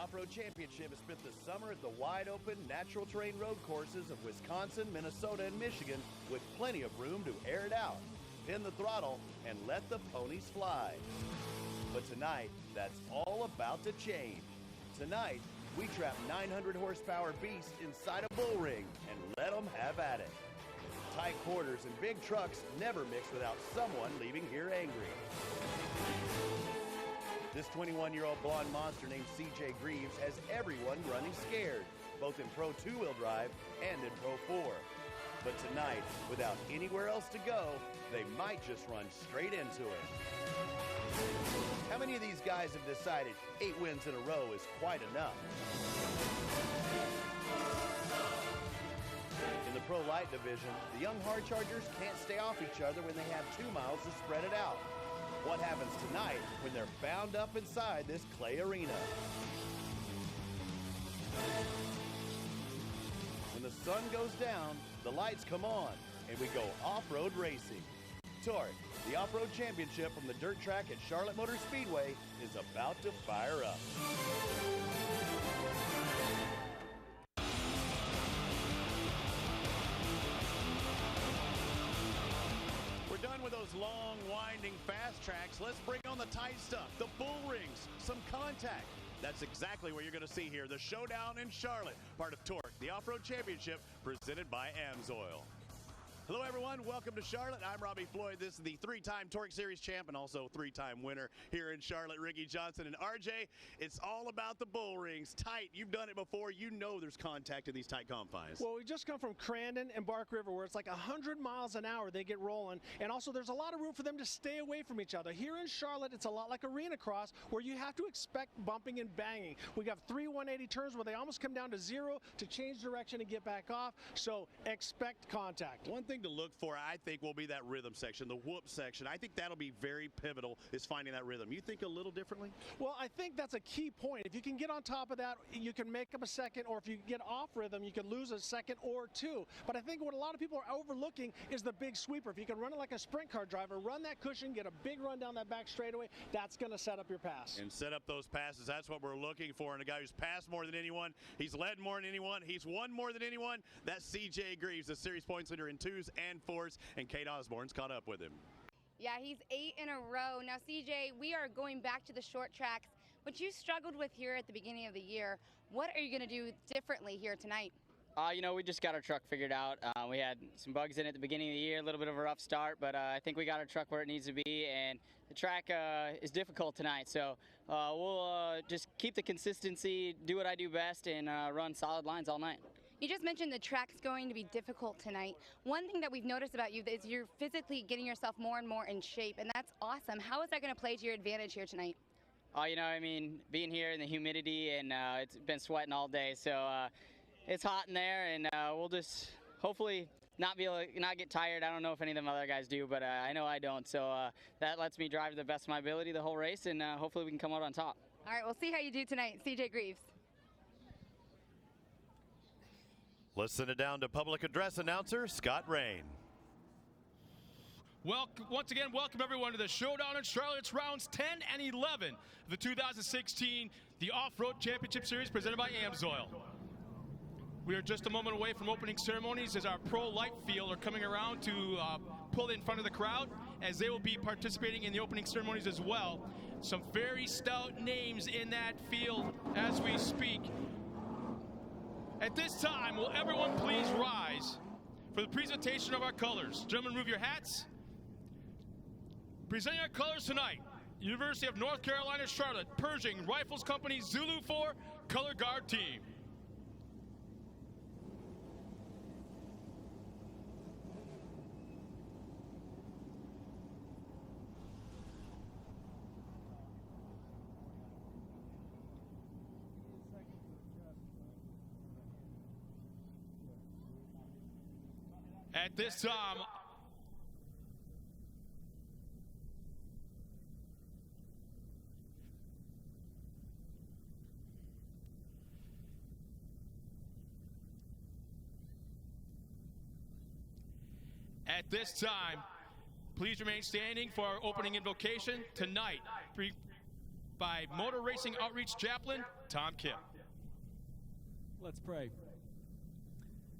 Off-Road Championship has spent the summer at the wide-open, natural terrain road courses of Wisconsin, Minnesota, and Michigan with plenty of room to air it out, pin the throttle, and let the ponies fly. But tonight, that's all about to change. Tonight, we trap 900 horsepower beasts inside a bull ring and let them have at it. Tight quarters and big trucks never mix without someone leaving here angry. This 21-year-old blonde monster named CJ Greaves has everyone running scared, both in Pro 2-wheel drive and in Pro 4. But tonight, without anywhere else to go, they might just run straight into it. How many of these guys have decided 8 wins in a row is quite enough? In the Pro Light division, the young hard chargers can't stay off each other when they have 2 miles to spread it out. What happens tonight when they're bound up inside this clay arena? When the sun goes down, the lights come on, and we go off-road racing. TORC, the off-road championship from the dirt track at Charlotte Motor Speedway, is about to fire up. Done with those long, winding, fast tracks. Let's bring on the tight stuff, the bull rings, some contact. That's exactly what you're going to see here. The showdown in Charlotte, part of TORC, the off-road championship presented by AMSOIL. Hello, everyone. Welcome to Charlotte. I'm Robbie Floyd. This is the 3-time TORC Series champ and also 3-time winner here in Charlotte, Ricky Johnson. And RJ, it's all about the bull rings. Tight. You've done it before. You know there's contact in these tight confines. Well, we just come from Crandon and Bark River where it's like 100 miles an hour they get rolling. And also there's a lot of room for them to stay away from each other. Here in Charlotte, it's a lot like arena cross where you have to expect bumping and banging. We got 3 180 turns where they almost come down to 0 to change direction and get back off. So expect contact. One thing to look for, I think, will be that rhythm section, the whoop section. I think that'll be very pivotal, is finding that rhythm. You think a little differently? Well, I think that's a key point. If you can get on top of that, you can make up a second, or if you get off rhythm, you can lose a second or 2. But I think what a lot of people are overlooking is the big sweeper. If you can run it like a sprint car driver, run that cushion, get a big run down that back straightaway, that's going to set up your pass. And set up those passes. That's what we're looking for. And a guy who's passed more than anyone, he's led more than anyone, he's won more than anyone. That's CJ Greaves, the series points leader in 2s and 4s, and Kate Osborne's caught up with him. Yeah, he's 8 in a row. Now, CJ, we are going back to the short tracks, which you struggled with here at the beginning of the year. What are you going to do differently here tonight? You know, we just got our truck figured out. We had some bugs in it at the beginning of the year, a little bit of a rough start, but I think we got our truck where it needs to be, and the track is difficult tonight. So we'll just keep the consistency, do what I do best, and run solid lines all night. You just mentioned the track's going to be difficult tonight. One thing that we've noticed about you is you're physically getting yourself more and more in shape, and that's awesome. How is that going to play to your advantage here tonight? You know, I mean, being here in the humidity, and it's been sweating all day, so it's hot in there, and we'll just hopefully not get tired. I don't know if any of them other guys do, but I know I don't. So that lets me drive to the best of my ability the whole race, and hopefully we can come out on top. All right, we'll see how you do tonight. CJ Greaves. Let's send it down to public address announcer Scott Rain. Once again, welcome everyone to the showdown in Charlotte. It's rounds 10 and 11 of the 2016 the Off-Road Championship Series presented by AMSOIL. We are just a moment away from opening ceremonies as our Pro Light field are coming around to pull in front of the crowd, as they will be participating in the opening ceremonies as well. Some very stout names in that field as we speak. At this time, will everyone please rise for the presentation of our colors. Gentlemen, remove your hats. Presenting our colors tonight, University of North Carolina, Charlotte, Pershing Rifles Company Zulu 4 Color Guard Team. At this time, please remain standing for our opening invocation tonight. by Motor Racing Outreach Chaplain, Tom Kipp. Let's pray.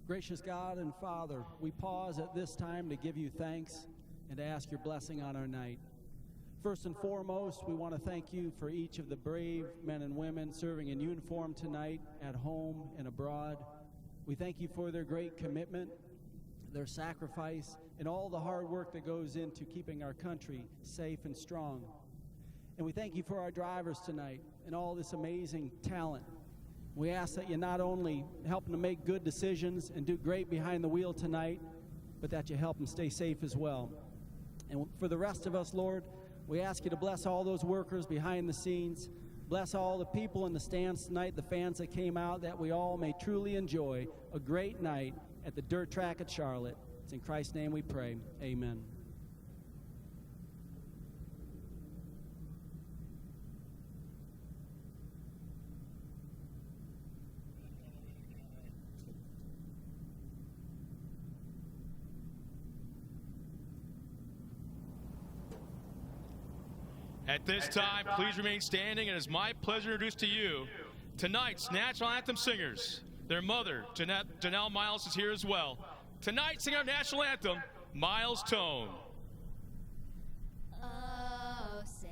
Gracious God and Father, we pause at this time to give you thanks and to ask your blessing on our night. First and foremost, we want to thank you for each of the brave men and women serving in uniform tonight at home and abroad. We thank you for their great commitment, their sacrifice, and all the hard work that goes into keeping our country safe and strong. And we thank you for our drivers tonight and all this amazing talent. We ask that you not only help them to make good decisions and do great behind the wheel tonight, but that you help them stay safe as well. And for the rest of us, Lord, we ask you to bless all those workers behind the scenes. Bless all the people in the stands tonight, the fans that came out, that we all may truly enjoy a great night at the dirt track at Charlotte. It's in Christ's name we pray. Amen. At this time, please remain standing, and it is my pleasure to introduce to you tonight's National Anthem singers. Their mother, Janelle Miles, is here as well. Tonight, singing our National Anthem, Miles Tone. Oh, say,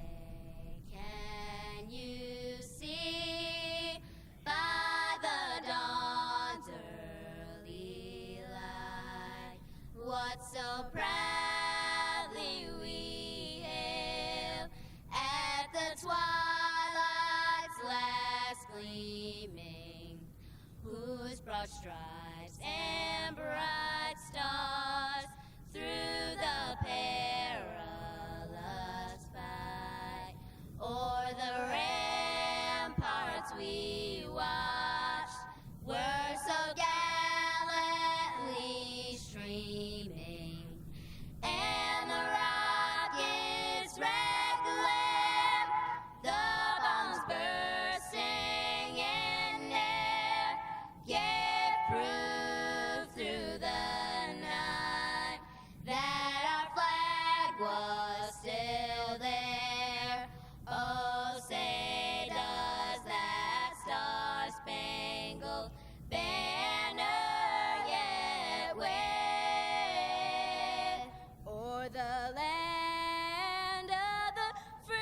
can you see by the dawn's early light what so proudly we hail at the twilight's last gleaming, whose broad stripes and bright stars through the perilous fight o'er the ramparts we watched were so gallantly streaming, and the rockets' red glare, the bombs bursting in air, gave proof through the night that our flag was still there. Oh, say does that star-spangled banner yet wave o'er the land of the free,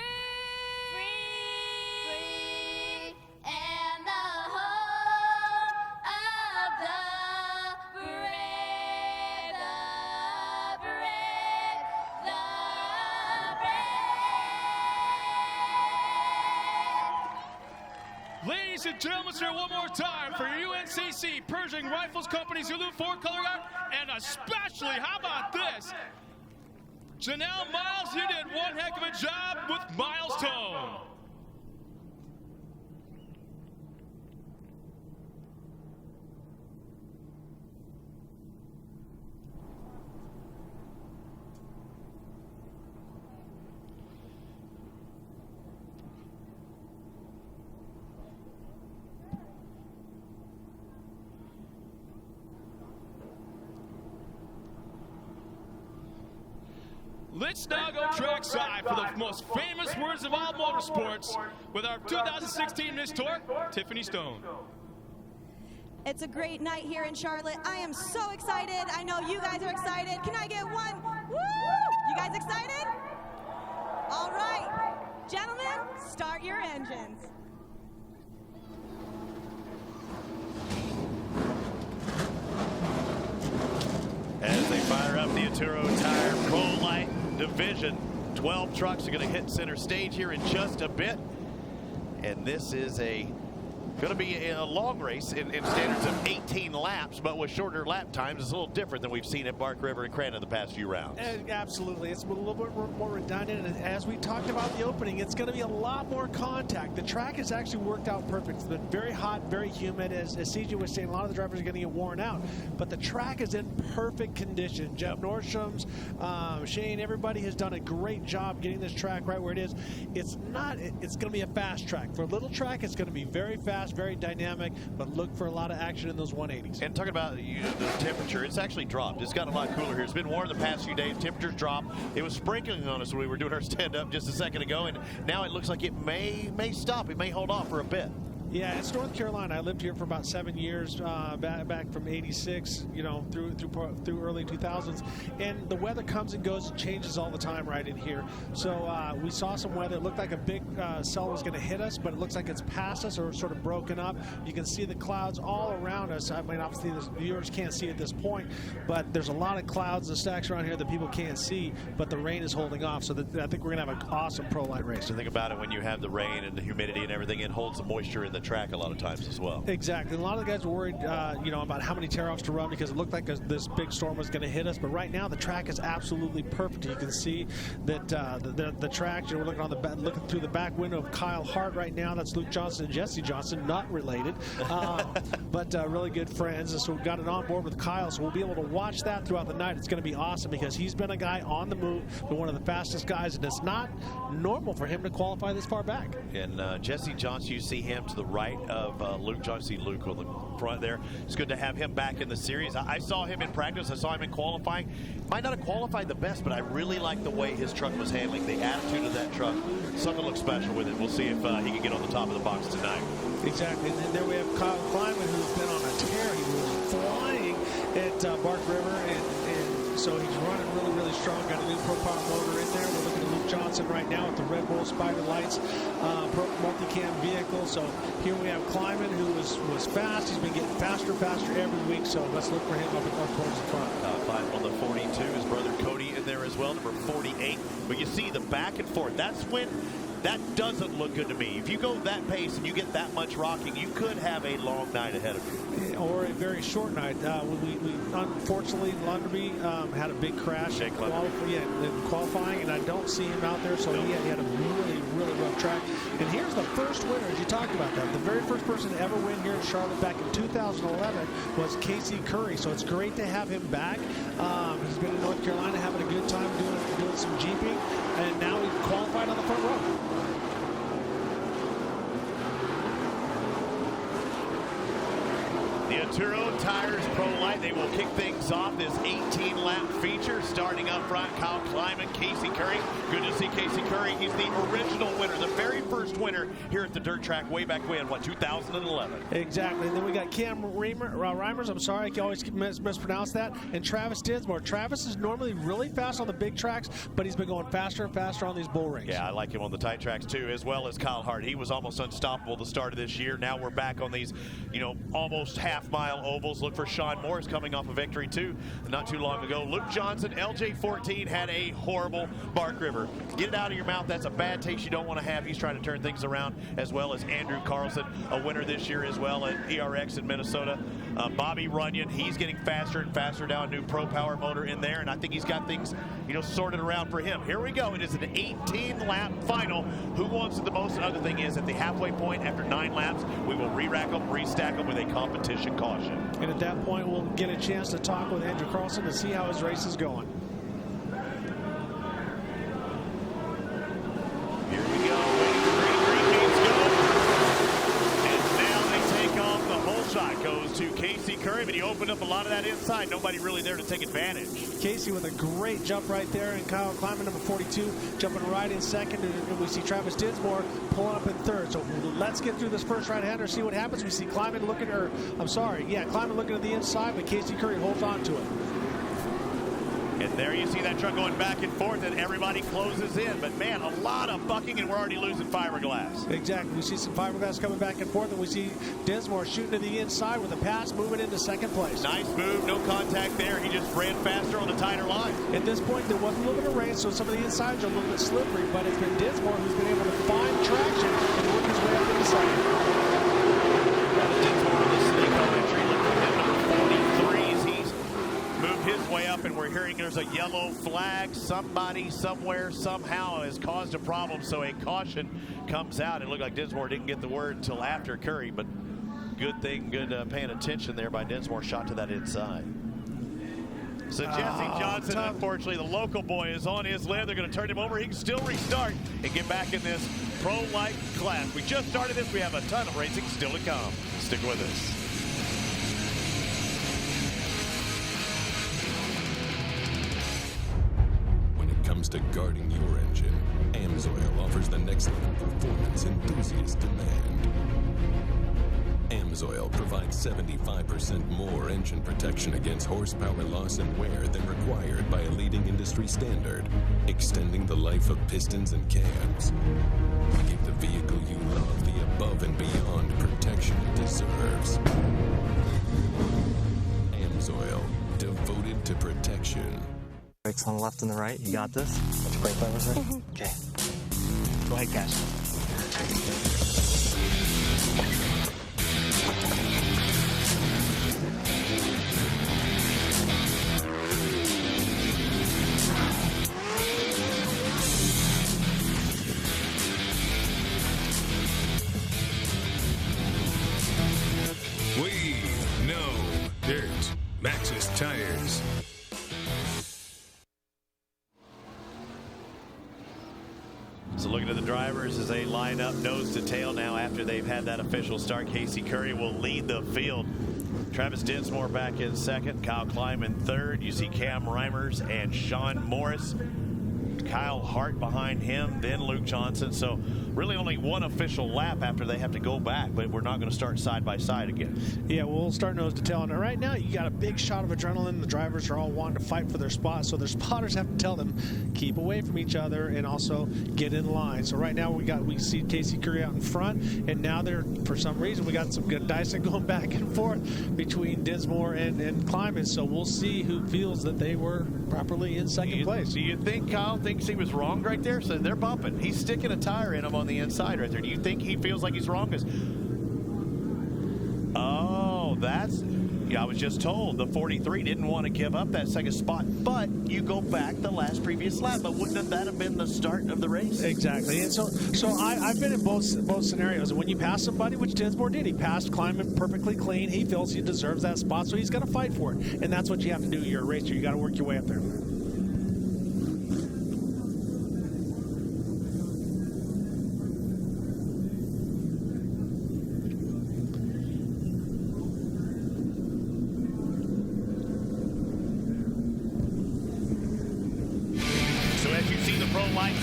and the home of the brave, the brave, the brave. Ladies and gentlemen, sir, one more time for UNCC Pershing Rifles Company Zulu 4 color guard, and especially, how about this? Janelle Miles, you did one heck of a job with Miles Tone. Let's now go trackside for the most famous words of all motorsports with our 2016 Miss TORC, Tiffany Stone. It's a great night here in Charlotte. I am so excited. I know you guys are excited. Can I get one? Woo! You guys excited? All right. Gentlemen, start your engines. As they fire up the Arturo Tire Pro Light Division, 12 trucks are going to hit center stage here in just a bit. And this is going to be a long race in standards of 18 laps, but with shorter lap times. It's a little different than we've seen at Bark River and Crandon the past few rounds. Absolutely. It's a little bit more redundant. And as we talked about the opening, it's going to be a lot more contact. The track has actually worked out perfect. It's been very hot, very humid. As CJ was saying, a lot of the drivers are going to get worn out. But the track is in perfect condition. Jeff Nordstrom's, Shane, everybody has done a great job getting this track right where it is. It's going to be a fast track. For a little track, it's going to be very fast. fast, very dynamic, but look for a lot of action in those 180s. And talking about the temperature, it's actually dropped. It's gotten a lot cooler here. It's been warm the past few days. Temperatures dropped. It was sprinkling on us when we were doing our stand-up just a second ago, and now it looks like it may stop. It may hold off for a bit. Yeah, it's North Carolina. I lived here for about 7 years, back from '86, through early 2000s, and the weather comes and goes and changes all the time right in here. So we saw some weather. It looked like a big cell was going to hit us, but it looks like it's past us or sort of broken up. You can see the clouds all around us. I mean, obviously the viewers can't see at this point, but there's a lot of clouds and stacks around here that people can't see, but the rain is holding off. So I think we're going to have an awesome pro light race. So think about it, when you have the rain and the humidity and everything, it holds the moisture in the track a lot of times as well. Exactly. A lot of the guys were worried, about how many tear-offs to run because it looked like this big storm was going to hit us. But right now, the track is absolutely perfect. You can see that the track. We're looking looking through the back window of Kyle Hart right now. That's Luke Johnson and Jesse Johnson, not related, but really good friends. And so we've got it on board with Kyle, so we'll be able to watch that throughout the night. It's going to be awesome because he's been a guy on the move, been one of the fastest guys, and it's not normal for him to qualify this far back. And Jesse Johnson, you see him to the right of Luke Johnson. See Luke on the front there. It's good to have him back in the series. I saw him in practice. I saw him in qualifying. Might not have qualified the best, but I really like the way his truck was handling, the attitude of that truck. Something looks special with it. We'll see if he can get on the top of the box tonight. Exactly. And then there we have Kyle Kleinman, who's been on a tear. He was flying at Bark River, and so he's running really, really strong. Got a new Pro Power motor in there. We're looking at Luke Johnson right now with the Red Bull Spider Lights multicam vehicle. So here we have Kleinman, who was fast. He's been getting faster every week. So let's look for him up towards the front. Kleinman on the 42. His brother Cody in there as well, number 48. But you see the back and forth. That's when that doesn't look good to me. If you go that pace and you get that much rocking, you could have a long night ahead of you. Or a very short night. We unfortunately, Lunderby had a big crash in qualifying, and I don't see him out there, so he had a really, really rough track. And here's the first winner, as you talked about that. The very first person to ever win here in Charlotte back in 2011 was Casey Curry, so it's great to have him back. He's been in North Carolina having a good time doing some jeeping, and now he's qualified on the front row. The Arturo Tires Pro Light, they will kick things off this 18-lap feature. Starting up front, Kyle Kleinman, Casey Curry. Good to see Casey Curry. He's the original winner, the very first winner here at the dirt track way back when, 2011. Exactly. And then we got Cam Reimers. I'm sorry, I can always mispronounce that. And Travis Dinsmore. Travis is normally really fast on the big tracks, but he's been going faster and faster on these bull rings. Yeah, I like him on the tight tracks too, as well as Kyle Hart. He was almost unstoppable the start of this year. Now we're back on these, almost half-mile ovals. Look for Sean Morris coming off a victory too not too long ago. Luke Johnson, LJ14, had a horrible Bark River. Get it out of your mouth. That's a bad taste you don't want to have. He's trying to turn things around, as well as Andrew Carlson, a winner this year as well at ERX in Minnesota. Bobby Runyon, he's getting faster and faster now. A new Pro Power motor in there, and I think he's got things, sorted around for him. Here we go. It is an 18-lap final. Who wants it the most? Another thing is, at the halfway point, after 9 laps, we will re-rack them, restack them with a competition caution. And at that point, we'll get a chance to talk with Andrew Carlson to see how his race is going. Here we go. Waiting for green gates go. And now they take off. The whole shot goes to Casey Curry, but he opened up a lot of that inside. Nobody really there to take advantage. Casey with a great jump right there, and Kyle Kleinman, number 42, jumping right in second, and we see Travis Dinsmore pulling up in third. So let's get through this first right-hander, see what happens. We see Kleinman looking at the inside, but Casey Curry holds on to it. And there you see that truck going back and forth, and everybody closes in. But, man, a lot of bucking, and we're already losing fiberglass. Exactly. We see some fiberglass coming back and forth, and we see Dinsmore shooting to the inside with a pass, moving into second place. Nice move. No contact there. He just ran faster on the tighter line. At this point, there was a little bit of rain, so some of the insides are a little bit slippery, but it's been Dinsmore who's been able to find traction and work his way up into second. Dinsmore on the sneak on entry. Look for him, number 43s. He's moved his way up, and we're hearing there's a yellow flag. Somebody, somewhere, somehow has caused a problem, so a caution comes out. It looked like Dinsmore didn't get the word until after Curry, but good thing, good paying attention there by Dinsmore. Shot to that inside. So Jesse Johnson, unfortunately, the local boy, is on his lid. They're going to turn him over. He can still restart and get back in this pro-like class. We just started this. We have a ton of racing still to come. Stick with us. When it comes to guarding your engine, AMSOIL offers the next level performance enthusiasts demand. AMSOIL provides 75% more engine protection against horsepower loss and wear than required by a leading industry standard, extending the life of pistons and cams. Give the vehicle you love the above and beyond protection it deserves. AMSOIL, devoted to protection. Brakes on the left and the right. You got this? Got your brake levers ready? Okay. Go ahead, guys. We know Dirt Maxxis Tires. So looking at the drivers as they line up nose to tail now after they've had that official start. Casey Curry will lead the field. Travis Dinsmore back in second. Kyle Klein in third. You see Cam Reimers and Sean Morris. Kyle Hart behind him, then Luke Johnson. So really only one official lap after they have to go back, but we're not going to start side by side again. Yeah, we'll start nose to tail. And right now, you got a big shot of adrenaline. The drivers are all wanting to fight for their spot, so their spotters have to tell them keep away from each other and also get in line. So right now we see Casey Curry out in front, and now for some reason we got some good dicing going back and forth between Dinsmore and Kleiman. So we'll see who feels that they were properly in second place. Do you think Kyle thinks he was wrong right there? So they're bumping. He's sticking a tire in him on the inside right there. Do you think he feels like he's wrong? I was just told the 43 didn't want to give up that second spot, but you go back the last previous lap. But wouldn't that have been the start of the race? Exactly. And so I've been in both scenarios. And when you pass somebody, which Dinsmore did, he passed Kleiman perfectly clean. He feels he deserves that spot, so he's got to fight for it. And that's what you have to do. You're a racer. You got to work your way up there.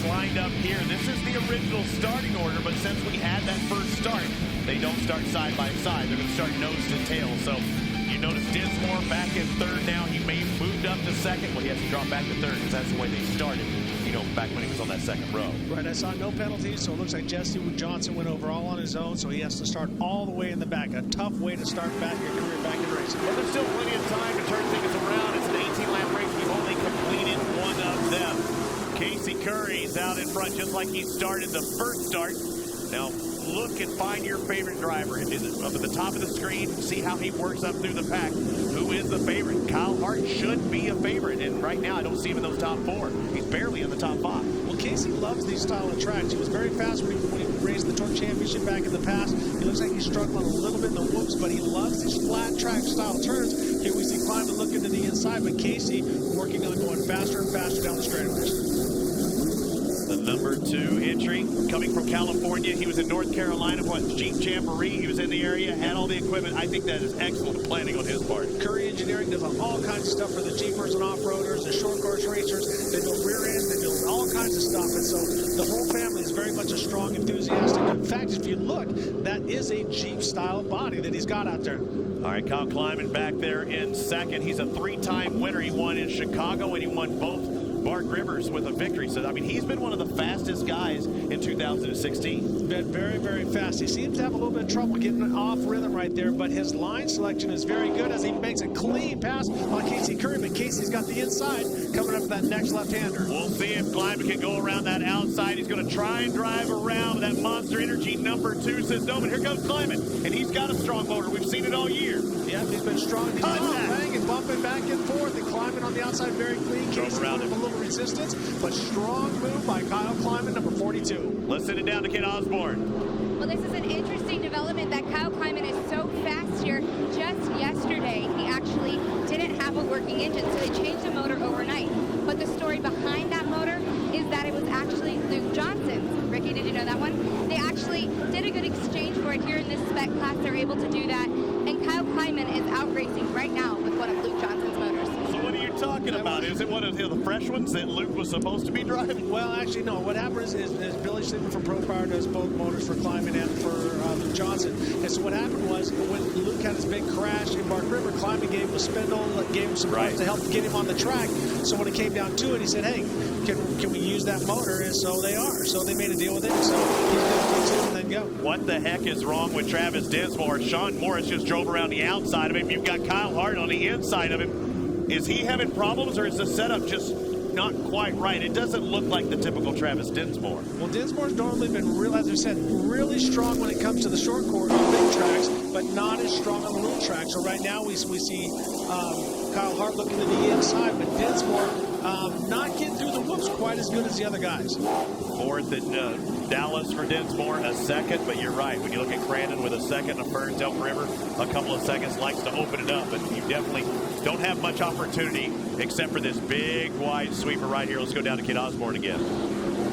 Lined up here. This is the original starting order, but since we had that first start, they don't start side by side. They're going to start nose to tail. So you notice Dinsmore back in third now. He may have moved up to second. Well, he has to drop back to third because that's the way they started, back when he was on that second row. Right, I saw no penalties, so it looks like Jesse Johnson went over all on his own, so he has to start all the way in the back. A tough way to start back your career back in racing. But there's still plenty of time to turn things around. It's an 18-lap race. We've only completed one of them. Casey Curry's out in front just like he started the first start. Now look and find your favorite driver. Up at the top of the screen, see how he works up through the pack. Who is the favorite? Kyle Hart should be a favorite, and right now I don't see him in those top four. He's barely in the top five. Well, Casey loves these style of tracks. He was very fast when he raced the TORC Championship back in the past. He looks like he's struggling a little bit in the whoops, but he loves these flat track style turns. Here we see Kleiman looking to the inside, but Casey working on going faster and faster down the straightaways. The number 2 entry coming from California. He was in North Carolina for Jeep Jamboree. He was in the area, had all the equipment. I think that is excellent planning on his part. Curry Engineering does all kinds of stuff for the Jeepers and off-roaders, the short course racers. They build rear ends, they build all kinds of stuff. And so the whole family is very much a strong, enthusiastic. In fact, if you look, that is a Jeep-style body that he's got out there. All right, Kyle Kleiman back there in second. He's a 3-time winner. He won in Chicago, and he won both Bark Rivers with a victory. So, I mean, he's been one of the fastest guys in 2016. Been very, very fast. He seems to have a little bit of trouble getting off rhythm right there, but his line selection is very good as he makes a clean pass on Casey Curry, but Casey's got the inside coming up to that next left-hander. We'll see if Kleiman can go around that outside. He's going to try and drive around that Monster Energy number 2 says no, but here goes Kleiman, and he's got a strong motor. We've seen it all year. Yeah, he's been strong. He's been bumping back and forth and climbing on the outside very clean. Casey around him a little resistance, but strong move by Kyle Kleiman, number 42. Let's send it down to Ken Osborne. Well, this is an interesting development that Kyle Kleiman is so fast here. Just yesterday, he actually didn't have have a working engine, so they changed the motor overnight. But the story behind that motor is that it was actually Luke Johnson's. Ricky, did you know that one? They actually did a good exchange for it here in this spec class. They're able to do that. And Kyle Kleiman is out racing right now with one of Luke Johnson's motors. So what are you talking about? Is it one of the fresh ones that Luke was supposed to be driving? Well, actually, no. What happened is Billy Sleeper from Pro Power does both motors for Kleiman and for Luke Johnson. And so what happened was when Luke had his big crash in Bark River, Kleiman gave him a spindle, gave him some parts to help get him on the track. So when it came down to it, he said, hey, can we use that motor? And so they are. So they made a deal with him. So he's going to fix it and then go. What the heck is wrong with Travis Dinsmore? Sean Morris just drove around the outside of him. You've got Kyle Hart on the inside of him. Is he having problems, or is the setup just not quite right? It doesn't look like the typical Travis Dinsmore. Well, Dinsmore's normally been, as I said, really strong when it comes to the short course on big tracks, but not as strong on the little tracks. So right now we see Kyle Hart looking to the inside, but Dinsmore not getting through the whoops quite as good as the other guys. Fourth in Dallas for Dinsmore, a second, but you're right. When you look at Crandon with a second, a Ferns, Elk River, a couple of seconds, likes to open it up, but you definitely don't have much opportunity except for this big, wide sweeper right here. Let's go down to Kid Osborne again.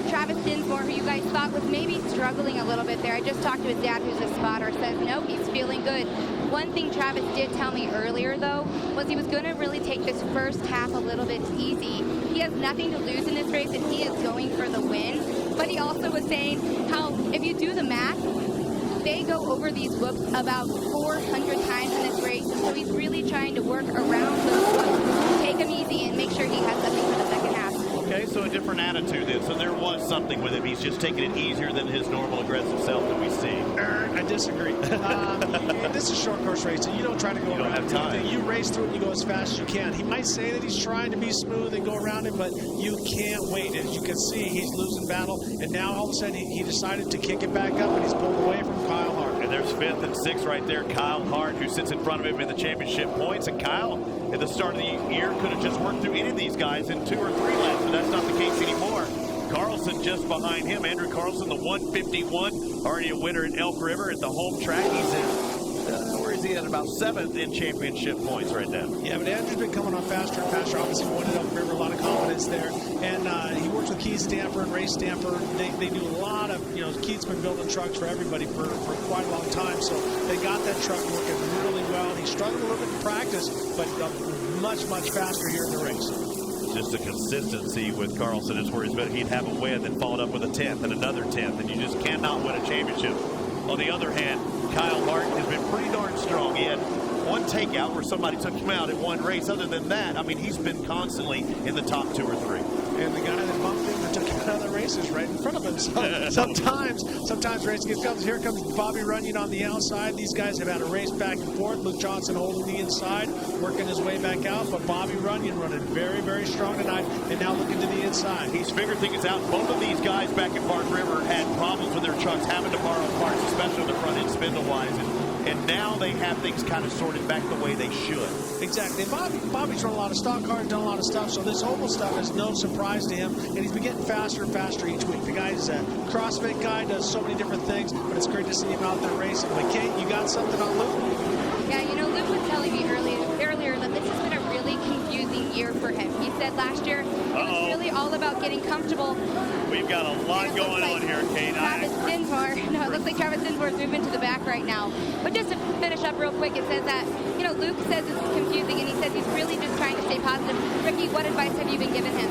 Travis Dinsmore, who you guys thought was maybe struggling a little bit there. I just talked to his dad, who's a spotter, says, no, he's feeling good. One thing Travis did tell me earlier, though, was he was going to really take this first half a little bit easy. He has nothing to lose in this race, and he is going for the win. But he also was saying how, if you do the math, they go over these whoops about 400 times in this race. So he's really trying to work around those whoops, take them easy, and make sure he has something for the second half. Okay, so a different attitude then. So there was something with him. He's just taking it easier than his normal aggressive self that we see. I disagree. This is short course racing. You don't try to go around. You don't have time. You race through it and you go as fast as you can. He might say that he's trying to be smooth and go around it, but you can't wait. As you can see, he's losing battle, and now all of a sudden he decided to kick it back up, and he's pulled away from Kyle Hart. And there's fifth and sixth right there. Kyle Hart, who sits in front of him in the championship points. And Kyle, at the start of the year, could have just worked through any of these guys in 2 or 3 laps, but that's not the case anymore. Carlson just behind him. Andrew Carlson, the 151, already a winner at Elk River at the home track. He's in, where is he at? About 7th in championship points right now. Yeah, but Andrew's been coming on faster and faster. Obviously, won at Elk River, a lot of confidence there. And he works with Keith Stamper and Ray Stamper. They do a lot of, Keith's been building trucks for everybody for quite a long time. So they got that truck working really well. He struggled a little bit in practice, but much, much faster here in the race. Just the consistency with Carlson is where he'd have a win, then followed up with a 10th and another 10th, and you just cannot win a championship. On the other hand, Kyle Hart has been pretty darn strong. He had one takeout where somebody took him out in one race. Other than that, I mean, he's been constantly in the top 2 or 3. And the guy that bumped him and took him out of the race is right in front of him. So sometimes racing comes. Here comes Bobby Runyon on the outside. These guys have had a race back and forth. Luke Johnson holding the inside, working his way back out. But Bobby Runyon running very, very strong tonight, and now looking to the inside. He's figured things out. Both of these guys back at Bark River had problems with their trucks, having to borrow parts, especially on the front end spindle-wise. And now they have things kind of sorted back the way they should. Exactly. And Bobby's run a lot of stock cars, done a lot of stuff, so this oval stuff is no surprise to him, and he's been getting faster and faster each week. The guy's a CrossFit guy, does so many different things, but it's great to see him out there racing. But Kate, you got something on Luke? Yeah, Luke was telling me earlier that this has been a really confusing year for him. He said last year it was really all about getting comfortable. We've got a lot going on here, Kate. Travis Dinsmore. No, it looks like Travis Dinsmore's moving to the back right now. But just to finish up real quick, it says that, Luke says it's confusing, and he says he's really just trying to stay positive. Ricky, what advice have you been giving him?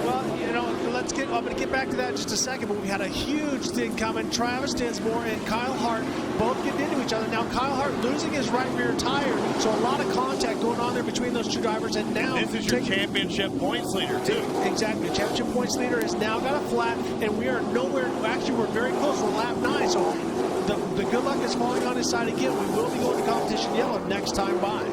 Well, I'm going to get back to that in just a second, but we had a huge thing coming. Travis Dinsmore and Kyle Hart both getting into each other. Now, Kyle Hart losing his right rear tire, so a lot of contact going on there between those two drivers, and now... This is your championship points leader, too. Exactly. The championship points leader has now got a flat, and we are nowhere... Actually, we're very close. We're lap 9, so the good luck is falling on his side again. We will be going to competition yellow next time by.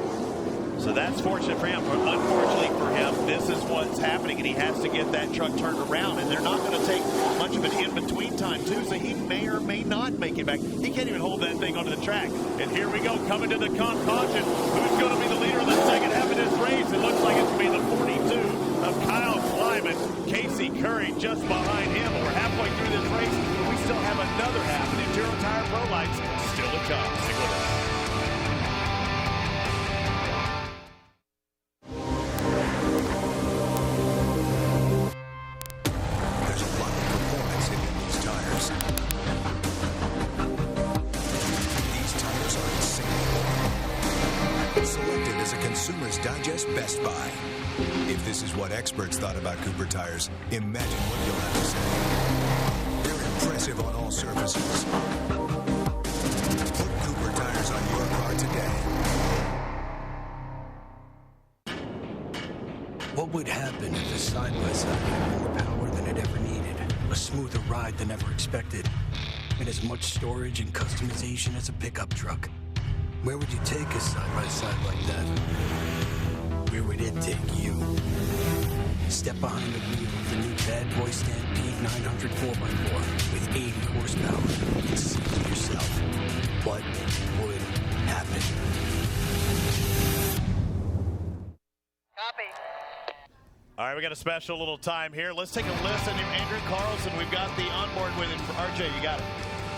So that's fortunate for him. Unfortunately for him, this is what's happening, and he has to get that truck turned around, and they're not going to take much of an in-between time, too, so he may or may not make it back. He can't even hold that thing onto the track. And here we go, coming to the caution. Who's going to be the leader of the second half of this race? It looks like it's going to be the 42 of Kyle Kleiman. Casey Curry just behind him. But we're halfway through this race. We still have another half of the Enduro Tire Pro Lights still to come. Stick with us. Best Buy. If this is what experts thought about Cooper tires, imagine what you'll have to say. They're impressive on all surfaces. Put Cooper tires on your car today. What would happen if the side-by-side had more power than it ever needed? A smoother ride than ever expected, and as much storage and customization as a pickup truck. Where would you take a side-by-side like that? Where would it take you? Step behind the wheel of the new Bad Boy Stampede 900 4x4 with 80 horsepower and see for yourself what would happen. All right, we got a special little time here. Let's take a listen to Andrew Carlson. We've got the onboard with him. RJ, you got it.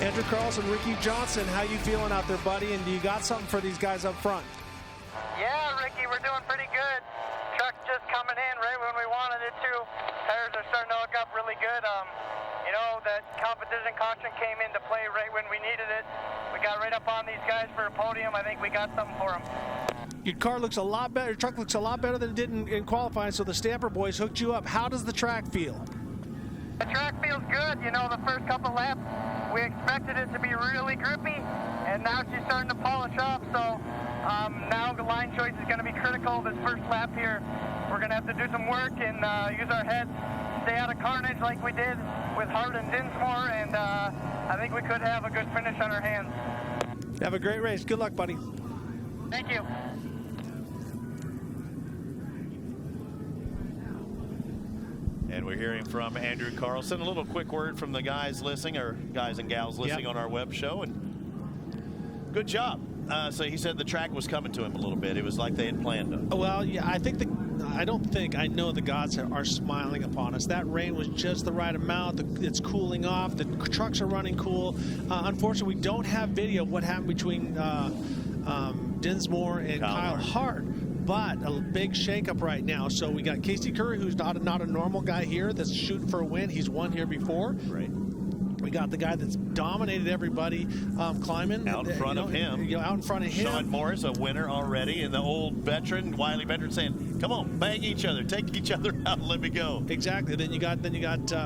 Andrew Carlson, Ricky Johnson, how you feeling out there, buddy? And do you got something for these guys up front? Yeah, Ricky, we're doing pretty good. Truck's just coming in right when we wanted it to. Tires are starting to hook up really good. You know, that competition caution came into play right when we needed it. We got right up on these guys for a podium. I think we got something for them. Your car looks a lot better. Your truck looks a lot better than it did in qualifying, so the Stamper boys hooked you up. How does the track feel? The track feels good. You know, the first couple laps, we expected it to be really grippy, and now she's starting to polish up. So now the line choice is going to be critical this first lap here. We're going to have to do some work and use our heads, stay out of carnage like we did with Hart and Dinsmore, and I think we could have a good finish on our hands. Have a great race. Good luck, buddy. Thank you. And we're hearing from Andrew Carlson. A little quick word from the guys listening, or guys and gals listening on our web show. And good job. So he said the track was coming to him a little bit. It was like they had planned it. Well, yeah, I know the gods are smiling upon us. That rain was just the right amount. It's cooling off. The trucks are running cool. Unfortunately, we don't have video of what happened between Dinsmore and Kyle Hart. But a big shakeup right now. So we got Casey Curry, who's not a normal guy here that's shooting for a win. He's won here before. Right. We got the guy that's dominated everybody, Kleiman. Out in front of him. Out in front of him. Sean Morris, a winner already, and the old veteran, wily veteran, saying, "Come on, bang each other, take each other out, and let me go." Exactly. Then you got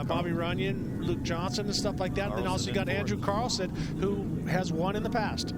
Bobby Runyon, Luke Johnson, and stuff like that. And then also you got Andrew Carlson, who has won in the past.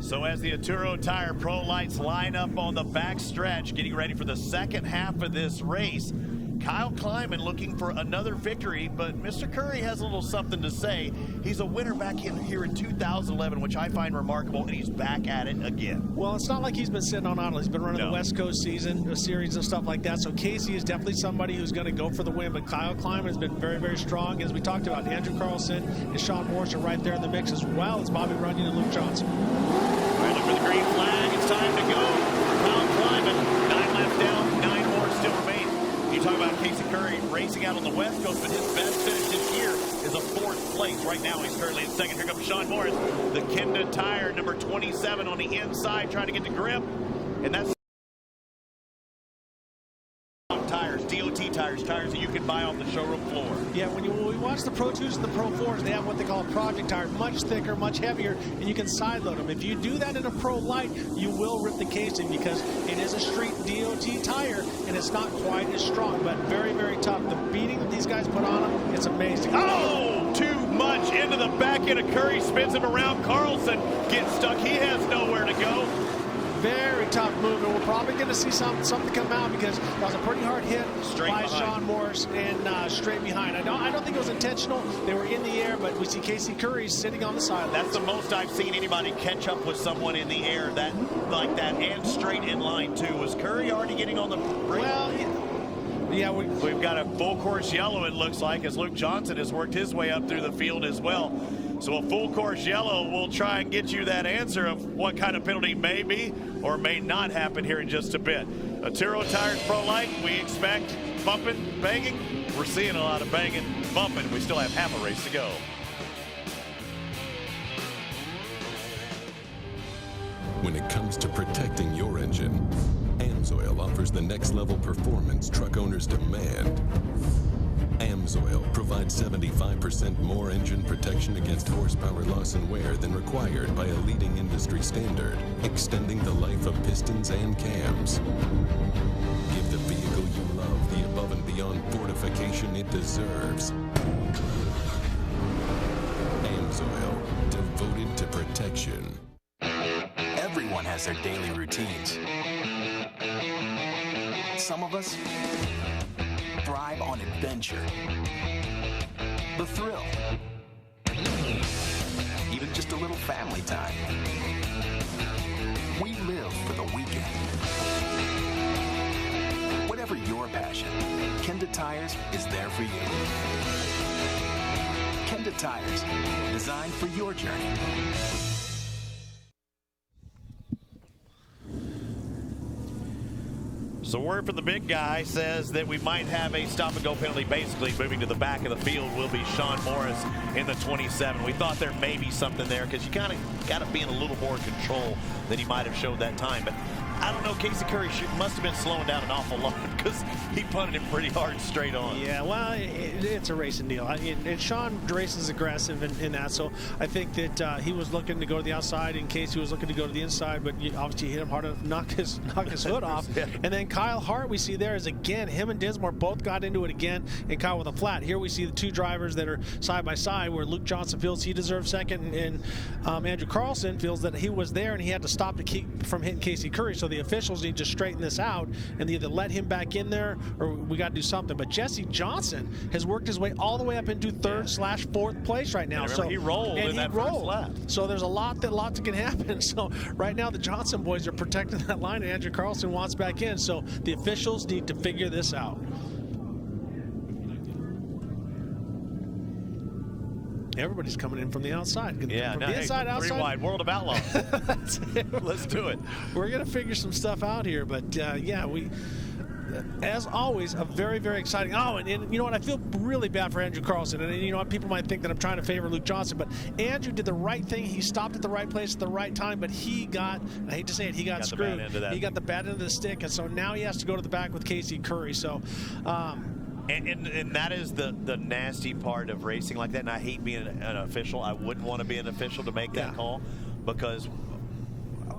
So as the Arturo Tire Pro Lights line up on the back stretch, getting ready for the second half of this race, Kyle Kleiman looking for another victory, but Mr. Curry has a little something to say. He's a winner back here in 2011, which I find remarkable, and he's back at it again. Well, it's not like he's been sitting on idle. He's been running the West Coast series and stuff like that. So Casey is definitely somebody who's going to go for the win, but Kyle Kleiman has been very, very strong. As we talked about, Andrew Carlson and Sean Morris are right there in the mix, as well as Bobby Runyon and Luke Johnson. All right, look for the green flag. It's time to go for Kyle Kleiman. 9 laps down, 9 more still remain. You talk about Casey Curry racing out on the West Coast, but his best finish this year is a 4th place. Right now, he's currently in 2nd. Here comes Sean Morris, the Kenda tire, number 27 on the inside, trying to get the grip. And that's tires, DOT tires that you can buy off the showroom floor. Yeah, when we watch the Pro 2s and the Pro 4s, they have what they call a project tire, much thicker, much heavier, and you can side load them. If you do that in a Pro Light, you will rip the casing because it is a street DOT tire, and it's not quite as strong, but very, very tough. The beating that these guys put on them, it's amazing. Oh, too much into the back end of Curry, spins him around. Carlson gets stuck. He has nowhere to go. Very tough move, and we're probably going to see something come out because that was a pretty hard hit by Sean Morris and straight behind. I don't think it was intentional. They were in the air, but we see Casey Curry sitting on the side. That's the most I've seen anybody catch up with someone in the air like that and straight in line too. Was Curry already getting on the brake? Well, yeah, we've got a full course yellow, it looks like, as Luke Johnson has worked his way up through the field as well. So a full course yellow will try and get you that answer of what kind of penalty may be or may not happen here in just a bit. Arturo Tires Pro Light, we expect bumping, banging. We're seeing a lot of banging, bumping. We still have half a race to go. When it comes to protecting your engine, AMSOIL offers the next level performance truck owners demand. AMSOIL provides 75% more engine protection against horsepower loss and wear than required by a leading industry standard, extending the life of pistons and cams. Give the vehicle you love the above and beyond fortification it deserves. AMSOIL, devoted to protection. Everyone has their daily routines. Some of us thrive on adventure, the thrill, even just a little family time. We live for the weekend. Whatever your passion, Kenda Tires is there for you. Kenda Tires, designed for your journey. So word from the big guy says that we might have a stop-and-go penalty. Basically, moving to the back of the field will be Sean Morris in the 27. We thought there may be something there because you kind of got to be in a little more control than he might have showed that time. But I don't know, Casey Curry must have been slowing down an awful lot because he punted him pretty hard straight on. Yeah, well, it's a racing deal. And Sean races aggressive in that, so I think that he was looking to go to the outside in case he was looking to go to the inside, but obviously hit him hard enough to knock his hood off. Yeah. And then Kyle Hart, we see there is again, him and Dinsmore both got into it again, and Kyle with a flat. Here we see the two drivers that are side by side, where Luke Johnson feels he deserves second, and Andrew Carlson feels that he was there and he had to stop to keep from hitting Casey Curry. So the officials need to straighten this out and either let him back in there or we got to do something. But Jesse Johnson has worked his way all the way up into third/4th place right now. So he rolled in that first lap. So there's a lot that can happen. So right now the Johnson boys are protecting that line, and Andrew Carlson wants back in. So the officials need to figure this out. Everybody's coming in from the outside. Yeah, from no, the inside, outside. 3 wide, World of Outlaws. That's it. Let's do it. We're going to figure some stuff out here, but yeah, we, as always, a very, very exciting. Oh, and you know what? I feel really bad for Andrew Carlson. And you know what? People might think that I'm trying to favor Luke Johnson, but Andrew did the right thing. He stopped at the right place at the right time, but he got, I hate to say it, he got screwed. He got the bad end of the stick, and so now he has to go to the back with Casey Curry. So, And that is the nasty part of racing like that. And I hate being an official. I wouldn't want to be an official to make that call, because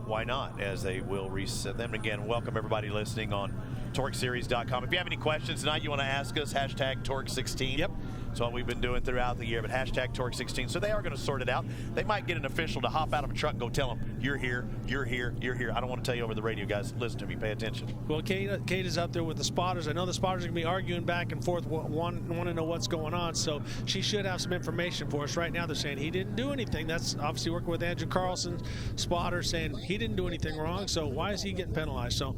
why not, as they will reset them. Again, welcome everybody listening on TORCseries.com. If you have any questions tonight you want to ask us, hashtag TORC16. Yep. That's what we've been doing throughout the year, but hashtag TORC16. So they are going to sort it out. They might get an official to hop out of a truck and go tell them, you're here, you're here, you're here. I don't want to tell you over the radio, guys. Listen to me. Pay attention. Well, Kate is out there with the spotters. I know the spotters are going to be arguing back and forth, want to know what's going on, so she should have some information for us. Right now they're saying he didn't do anything. That's obviously working with Andrew Carlson, spotter, saying he didn't do anything wrong, so why is he getting penalized? So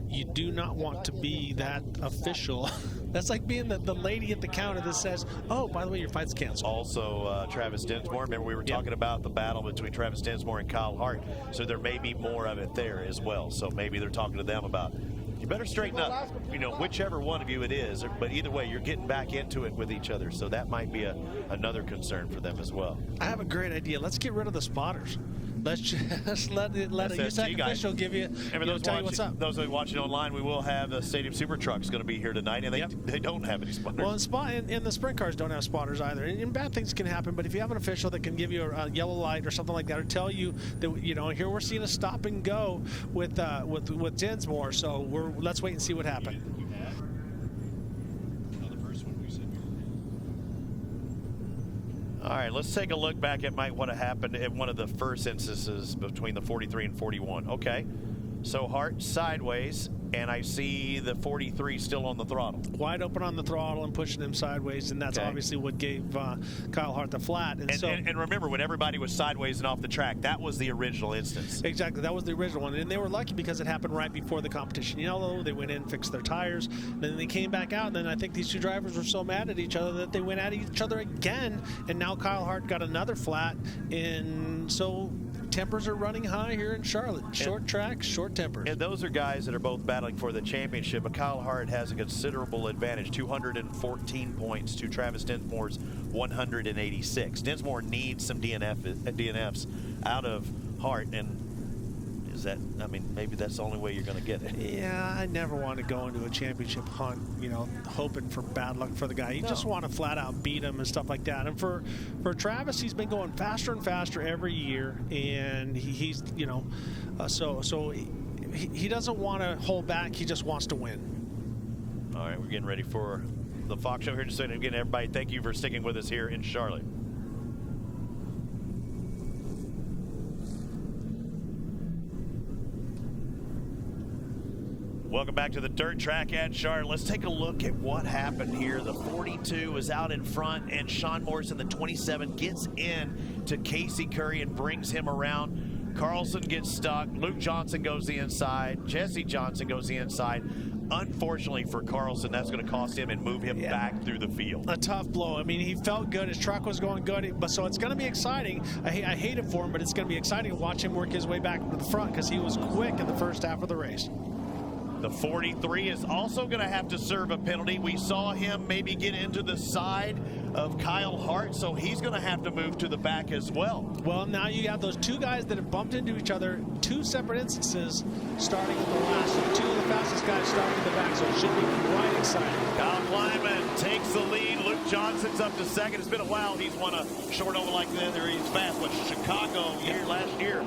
you do not want to be that official. That's like being the lady at the counter that says, oh, by the way, your fight's canceled. Also, Travis Dinsmore. Remember, we were talking about the battle between Travis Dinsmore and Kyle Hart. So there may be more of it there as well. So maybe they're talking to them about, you better straighten up, whichever one of you it is. But either way, you're getting back into it with each other. So that might be another concern for them as well. I have a great idea. Let's get rid of the spotters. Let's just let a USAC official give you, tell you what's up. Those that are watching online, we will have the Stadium Super Trucks going to be here tonight, and they don't have any spotters. Well, and the sprint cars don't have spotters either. And bad things can happen, but if you have an official that can give you a yellow light or something like that, or tell you that, here we're seeing a stop and go with Dinsmore, so let's wait and see what happened. All right, let's take a look back at what happened at one of the first instances between the 43 and 41. Okay, so Hart sideways, and I see the 43 still on the throttle. Wide open on the throttle and pushing him sideways, and that's obviously what gave Kyle Hart the flat. And remember, when everybody was sideways and off the track, that was the original instance. Exactly, that was the original one, and they were lucky because it happened right before the competition yellow. They went in, fixed their tires, then they came back out, and then I think these two drivers were so mad at each other that they went at each other again, and now Kyle Hart got another flat, and so tempers are running high here in Charlotte. Short tracks, short tempers. And those are guys that are both battling for the championship, but Kyle Hart has a considerable advantage, 214 points to Travis Dinsmore's 186. Dinsmore needs some DNFs out of Hart, and Is that, I mean, maybe that's the only way you're going to get it. Yeah, I never want to go into a championship hunt, you know, hoping for bad luck for the guy. You just want to flat out beat him and stuff like that. And for Travis, he's been going faster and faster every year, and he's, you know, so he doesn't want to hold back. He just wants to win. All right, we're getting ready for the Fox Show here. Just saying again, everybody, thank you for sticking with us here in Charlotte. Welcome back to the dirt track at Charlotte. Let's take a look at what happened here. The 42 is out in front, and Sean Morrison, the 27, gets in to Casey Curry and brings him around. Carlson gets stuck. Luke Johnson goes the inside. Jesse Johnson goes the inside. Unfortunately for Carlson, that's going to cost him and move him back through the field. A tough blow. I mean, he felt good. His truck was going good. But so it's going to be exciting. I hate it for him, but it's going to be exciting to watch him work his way back to the front because he was quick in the first half of the race. The 43 is also going to have to serve a penalty. We saw him maybe get into the side of Kyle Hart, so he's going to have to move to the back as well. Well, now you have those two guys that have bumped into each other, two separate instances, starting at the last. So two of the fastest guys starting in the back, so it should be quite exciting. Kyle Kleiman takes the lead. Luke Johnson's up to second. It's been a while. He's won a short oval like that. He's fast. But Chicago last year.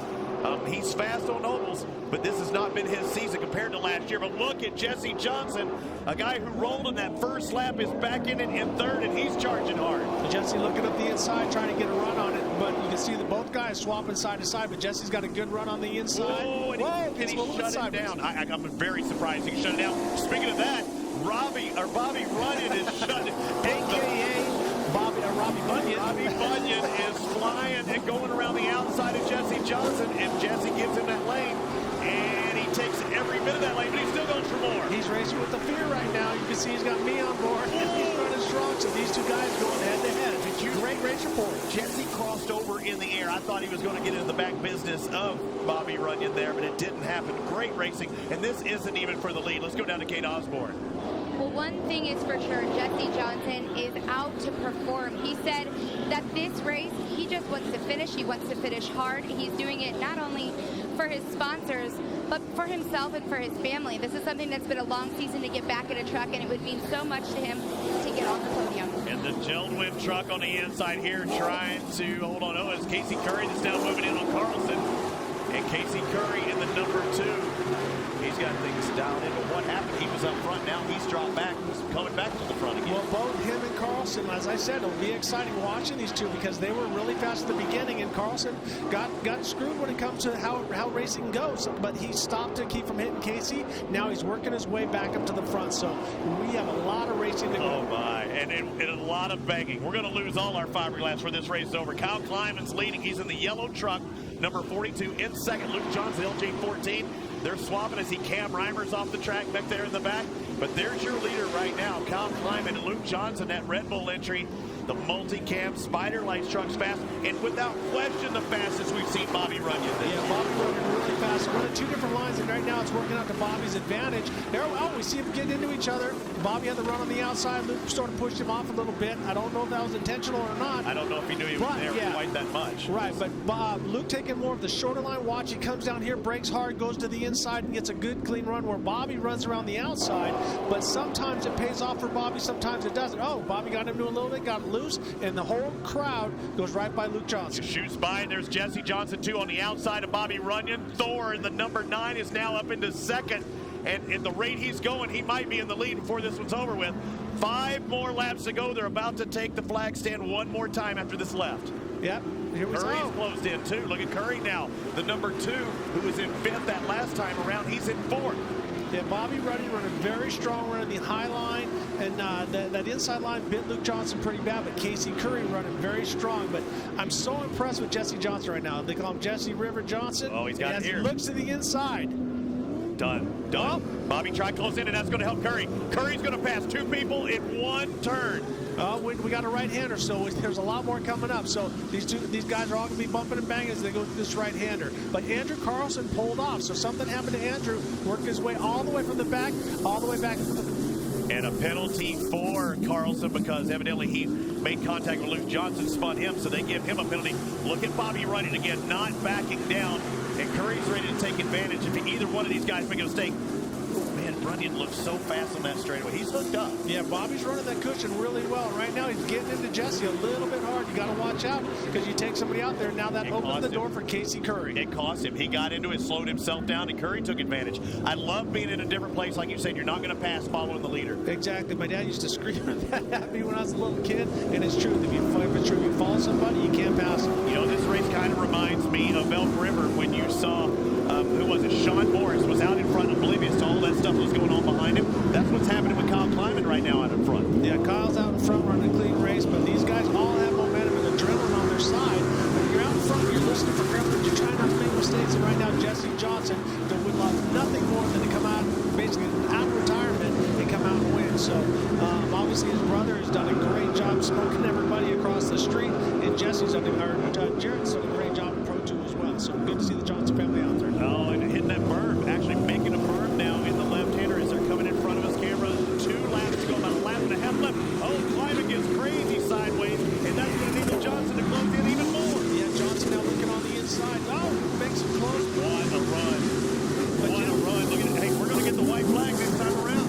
He's fast on ovals, but this has not been his season compared to last year. But look at Jesse Johnson, a guy who rolled in that first lap, is back in it in third, and he's charging hard. Jesse looking up the inside, trying to get a run on it, but you can see that both guys swapping side to side, but Jesse's got a good run on the inside. Oh, and he shut it down. I'm very surprised he shut it down. Speaking of that, Bobby Runyon is shut it AKA Robbie Bunyan. Robbie Bunyan is flying and going around the outside of Jesse Johnson, and Jesse gives him that lane, and he takes every bit of that lane, but he still goes for more. He's racing with the fear right now. You can see he's got me on board, and he's running strong, so these two guys going head-to-head. Great race report. Jesse crossed over in the air. I thought he was going to get into the back business of Bobby Runyon there, but it didn't happen. Great racing, and this isn't even for the lead. Let's go down to Kate Osborne. Well, one thing is for sure, Jesse Johnson is out to perform. He said that this race, he just wants to finish. He wants to finish hard. He's doing it not only for his sponsors, but for himself and for his family. This is something that's been a long season to get back in a truck, and it would mean so much to him to get on the podium. And the Geldwin truck on the inside here trying to hold on. Oh, it's Casey Curry that's now moving in on Carlson. And Casey Curry in the number 2. He's got things dialed in. But what happened? He was up front. Now he's dropped back. He's coming back to the front again. Well, both him and Carlson, as I said, it'll be exciting watching these two because they were really fast at the beginning, and Carlson got screwed when it comes to how racing goes. But he stopped to keep from hitting Casey. Now he's working his way back up to the front. So we have a lot of racing to go. Oh, my. And a lot of banging. We're going to lose all our fiberglass for this race is over. Kyle Kleiman's leading. He's in the yellow truck, number 42. In second, Luke Johnson, LJ14. They're swapping as Cam Reimer's off the track back there in the back. But there's your leader right now, Kyle Kleiman and Luke Johnson, that Red Bull entry. The multi-cam Spider Lights truck's fast, and without question the fastest we've seen Bobby Runyon. Yeah, Bobby Runyon really fast. Running two different lines, and right now it's working out to Bobby's advantage. There, we see them getting into each other. Bobby had the run on the outside. Luke sort of pushed him off a little bit. I don't know if that was intentional or not. I don't know if he knew he was there quite that much. Right, but Luke taking more of the shorter line watch. He comes down here, brakes hard, goes to the inside, and gets a good clean run where Bobby runs around the outside. But sometimes it pays off for Bobby, sometimes it doesn't. Oh, Bobby got him to a little bit, got it loose, and the whole crowd goes right by Luke Johnson. He shoots by, and there's Jesse Johnson, too, on the outside of Bobby Runyon. Thor in the number 9 is now up into second, and at the rate he's going, he might be in the lead before this one's over with. 5 more laps to go. They're about to take the flag stand one more time after this left. Yep. Here we go. Curry's closed in, too. Look at Curry now. The number 2, who was in 5th that last time around, he's in 4th. Yeah, Bobby running very strong, running the high line, and that inside line bit Luke Johnson pretty bad, but Casey Curry running very strong. But I'm so impressed with Jesse Johnson right now. They call him Jesse River Johnson. Oh, he's got it here. He looks to the inside. Done. Oh. Bobby tried close in, and that's going to help Curry. Curry's going to pass 2 people in 1 turn. We got a right-hander, so there's a lot more coming up. So these guys are all going to be bumping and banging as they go through this right-hander. But Andrew Carlson pulled off, so something happened to Andrew. Worked his way all the way from the back, all the way back to the... And a penalty for Carlson because evidently he made contact with Luke Johnson, spun him, so they give him a penalty. Look at Bobby running again, not backing down And Curry's ready to take advantage. If either one of these guys make a mistake, man, Runyon looks so fast on that straightaway. He's hooked up. Yeah, Bobby's running that cushion really well. Right now, he's getting into Jesse a little bit hard. You got to watch out because you take somebody out there. Now that opens the door for Casey Curry. It cost him. He got into it, slowed himself down, and Curry took advantage. I love being in a different place. Like you said, you're not going to pass following the leader. Exactly. My dad used to scream that at me when I was a little kid, and it's true. If you follow somebody, you can't pass them. You know, this race kind of reminds me of Elk River when you saw, who was it? Sean Morris was out in front, oblivious to all that stuff that was going on behind him. That's what's happening with Kyle Kleiman right now out in front. Yeah, Kyle's out in front running a clean race, but these guys all have momentum and adrenaline on their side. When you're out in front, you're listening for grip, you're trying not to make mistakes. And right now, Jesse Johnson would love nothing more than to come out, basically out of retirement, and come out and win. So obviously, his brother has done a great job smoking everybody across the street, and Jesse's done, Jared's done a great job in Pro 2 as well. So good to see the Johnson family out there. Oh, and hitting that berm, actually making a berm now in the left-hander as they're coming in front of us. Camera, 2 laps to go, about a lap and a half left. Oh, Kleiman gets crazy sideways, and that's going to need Johnson to close in even more. Yeah, Johnson now looking on the inside. Oh, makes him close. What a run. What a run. Look at it. Hey, we're going to get the white flag this time around.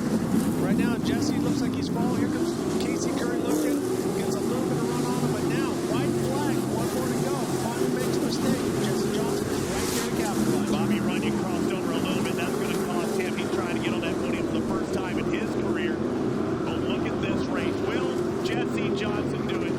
Right now, Jesse looks like he's falling. Here comes Casey Curry looking. Gets a little bit of run on him, but now, white flag. 1 more to go. Finally makes a mistake. Jesse Johnson is right there to capitalize. Bobby Runyon crossed over a little bit. That's going to cost him. He's trying to get on that podium for the first time in his career. But look at this race. Will Jesse Johnson do it?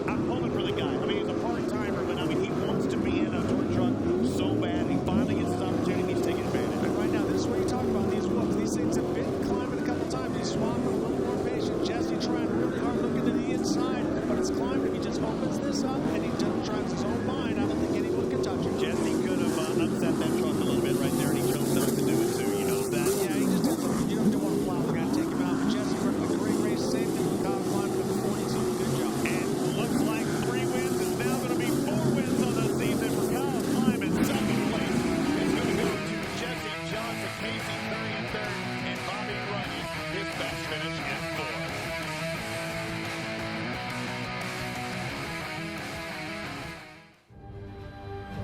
I'm pulling for the guy. I mean, he's a part-timer, but I mean, he wants to be in a tour truck so bad. He finally gets his opportunity. He's taking advantage. And right now, this is what you talk about, these whoops. These things have been climbing a couple times. He's swapping a little more patient. Jesse trying really hard, looking to the inside, but it's climbing. If he just opens this up and he just drives his own line, I don't think anyone can touch him. Jesse could have upset that truck a little bit right there, and he chose not to do it too. You know that? Yeah, he just didn't. You don't want to plow. We're going to take him out. But Jesse running a great race, same thing with Kyle Kleiman, number 42. Good job. And looks like 3 wins is now going to be 4 wins on the season for Kyle Kleiman. Second place is going to go to Jesse Johnson, Casey Curry in third, and Bobby Runyon. His best finish in 4th.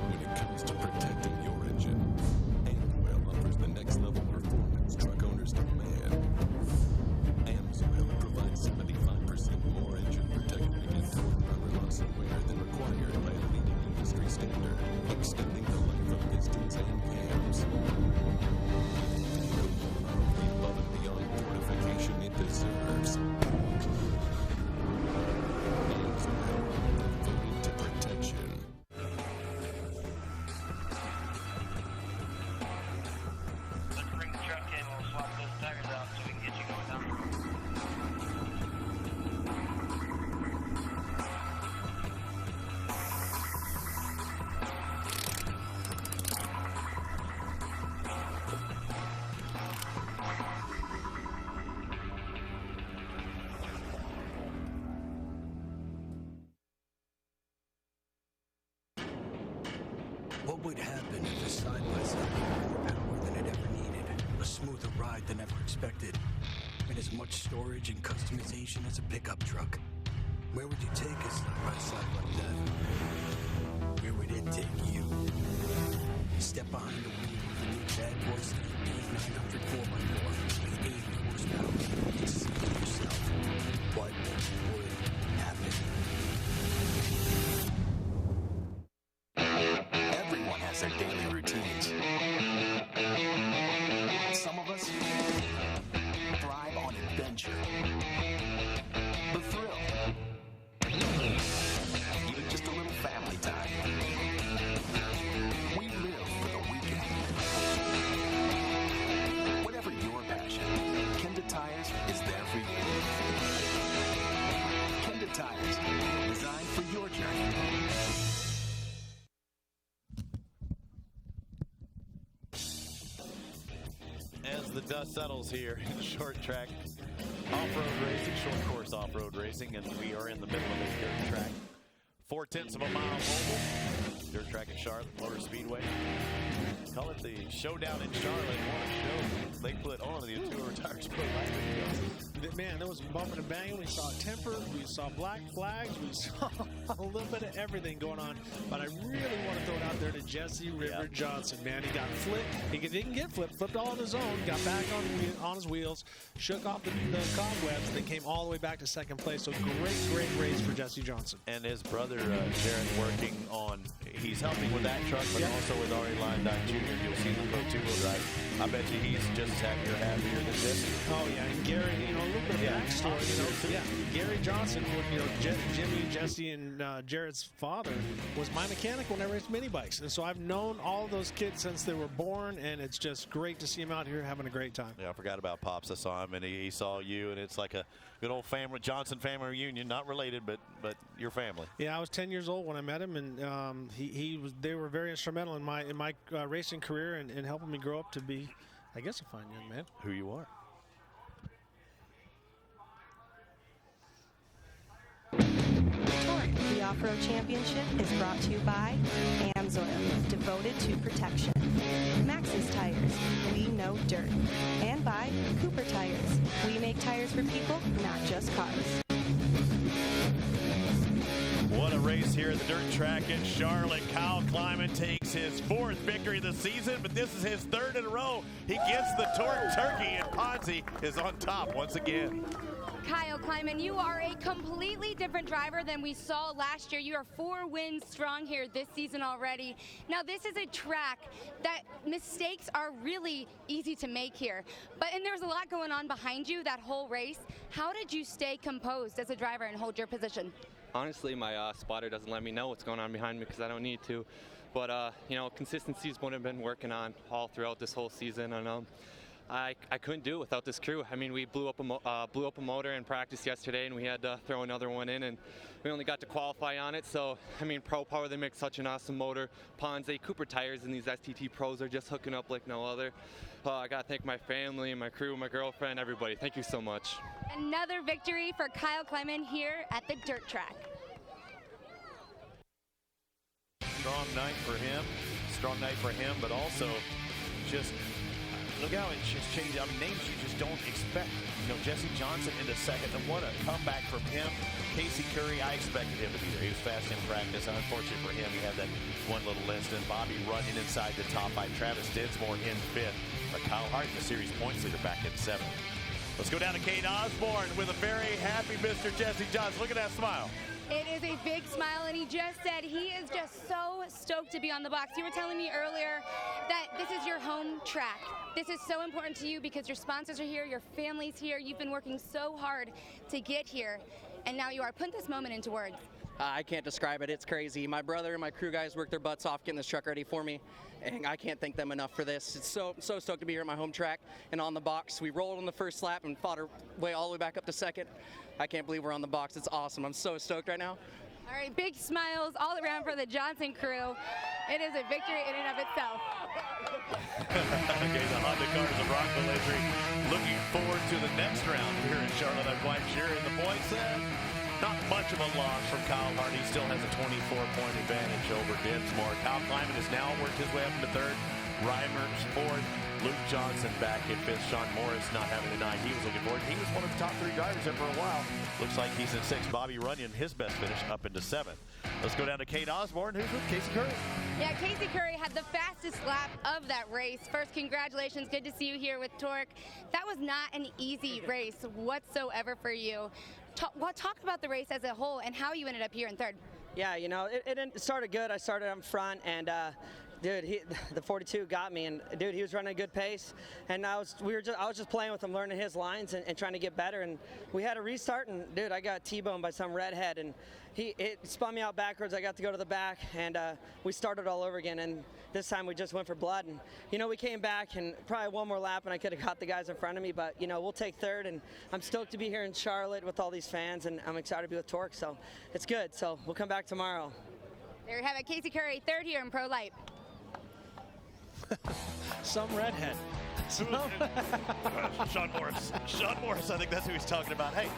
When it comes to protecting your engine, Amsoil offers the next level performance truck owners demand. Amsoil provides 75% more engine protection against torque, power loss, and wear than required by a leading industry standard, extending the life of pistons and cams. No more of the above and beyond fortification it deserves. Amsoil, devoted to protection. Let's bring the truck in. We'll swap those tires out so we can get you going down the road. What would happen if a side-by-side had more power than it ever needed? A smoother ride than ever expected? And as much storage and customization as a pickup truck? Where would you take a side-by-side like that? Where would it take you? Step behind the wheel of the new Bad Boy P900 4x4 with 80 horsepower. Just see for yourself. What would happen? Everyone has their daily routines. Some of us thrive on adventure, the thrill, even just a little family time. We live for the weekend. Whatever your passion, Kenda Tires is there for you. Kenda Tires, designed for your journey. As the dust settles here in short track off-road racing, short course off-road racing, and we are in the middle of a dirt track. 0.4 of a mile oval, dirt track in Charlotte Motor Speedway. Call it the showdown in Charlotte. What a show they put on, the two tires put last week. man, there was bumping and banging. We saw temper, we saw black flags, we saw a little bit of everything going on. But I really want to throw it out there to Jesse River Johnson, man. He got flipped. He didn't get flipped all on his own, got back on his wheels, shook off the cobwebs, then came all the way back to second place. So great race for Jesse Johnson. And his brother, Jared, working on, he's helping with that truck, but also with R11 Jr. You'll see the Pro 2-wheel drive. I bet you he's just as happy or happier than Jesse. Oh, yeah, and Gary, a little bit of backstory, Gary Johnson, Jimmy, Jesse, and Jared's father was my mechanic when I raced mini bikes. And so I've known all of those kids since they were born, and it's just great to see him out here having a great time. Yeah, I forgot about Pops. I saw him, and he saw you, and it's like a good old family, Johnson family reunion. Not related, but your family. Yeah, I was 10 years old when I met him, and they were very instrumental in my racing career and helping me grow up to be, I guess, a fine young man. Who you are. TORC, the Off-Road Championship, is brought to you by AMSOIL, devoted to protection. Maxxis Tires, we know dirt. And by Cooper Tires, we make tires for people, not just cars. What a race here at the dirt track in Charlotte. Kyle Kleiman takes his 4th victory of the season, but this is his 3rd in a row. He gets the TORC turkey, and Ponzi is on top once again. Kyle Kleiman, you are a completely different driver than we saw last year. You are 4 wins strong here this season already. Now, this is a track that mistakes are really easy to make here. And there's a lot going on behind you that whole race. How did you stay composed as a driver and hold your position? Honestly, my spotter doesn't let me know what's going on behind me because I don't need to. But, consistency is what I've been working on all throughout this whole season. And I couldn't do it without this crew. I mean, we blew up a motor in practice yesterday, and we had to throw another one in, and we only got to qualify on it. So, I mean, Pro Power, they make such an awesome motor. Ponze, Cooper Tires, and these STT Pros are just hooking up like no other. I got to thank my family and my crew, my girlfriend, everybody. Thank you so much. Another victory for Kyle Kleiman here at the dirt track. Strong night for him, but also just look how it's just changed. I mean, names you just don't expect. Jesse Johnson into 2nd, and what a comeback from him. Casey Curry, I expected him to be there. He was fast in practice. Unfortunately for him, he had that one little list. And Bobby running inside the top 5. Travis Dinsmore in 5th. But Kyle Hart, the series points leader, back in 7th. Let's go down to Kate Osborne with a very happy Mr. Jesse Johnson. Look at that smile. It is a big smile, and he just said he is just so stoked to be on the box. You were telling me earlier that this is your home track. This is so important to you because your sponsors are here, your family's here. You've been working so hard to get here, and now you are. Put this moment into words. I can't describe it. It's crazy. My brother and my crew guys worked their butts off getting this truck ready for me, and I can't thank them enough for this. It's so stoked to be here at my home track and on the box. We rolled on the first lap and fought our way all the way back up to 2nd. I can't believe we're on the box. It's awesome. I'm so stoked right now. All right, big smiles all around for the Johnson crew. It is a victory in and of itself. Okay, the Honda cars of Rockville entry. Looking forward to the next round here in Charlotte. I'm quite sure. And the points, not much of a loss from Kyle Hart. He still has a 24-point advantage over Dinsmore. Kyle Kleiman has now worked his way up into 3rd. Reimer's 4th. Luke Johnson back in 5th. Sean Morris not having the night he was looking for. He was one of the top 3 drivers there for a while. Looks like he's in 6th. Bobby Runyon, his best finish, up into 7th. Let's go down to Kate Osborne, who's with Casey Curry. Yeah, Casey Curry had the fastest lap of that race. First, congratulations. Good to see you here with TORC. That was not an easy race whatsoever for you. Talk about the race as a whole and how you ended up here in 3rd. Yeah, it started good. I started up front, and dude, the 42 got me, and dude, he was running a good pace, and I was just playing with him, learning his lines and trying to get better, and we had a restart, and dude, I got T-boned by some redhead, and it spun me out backwards. I got to go to the back, and we started all over again, and this time we just went for blood, and we came back, and probably one more lap, and I could have caught the guys in front of me, but we'll take 3rd, and I'm stoked to be here in Charlotte with all these fans, and I'm excited to be with TORC, so it's good. So we'll come back tomorrow. There you have it, Casey Curry, 3rd here in Pro Light. Some redhead. Sean Morris. Sean Morris, I think that's who he's talking about. Hey,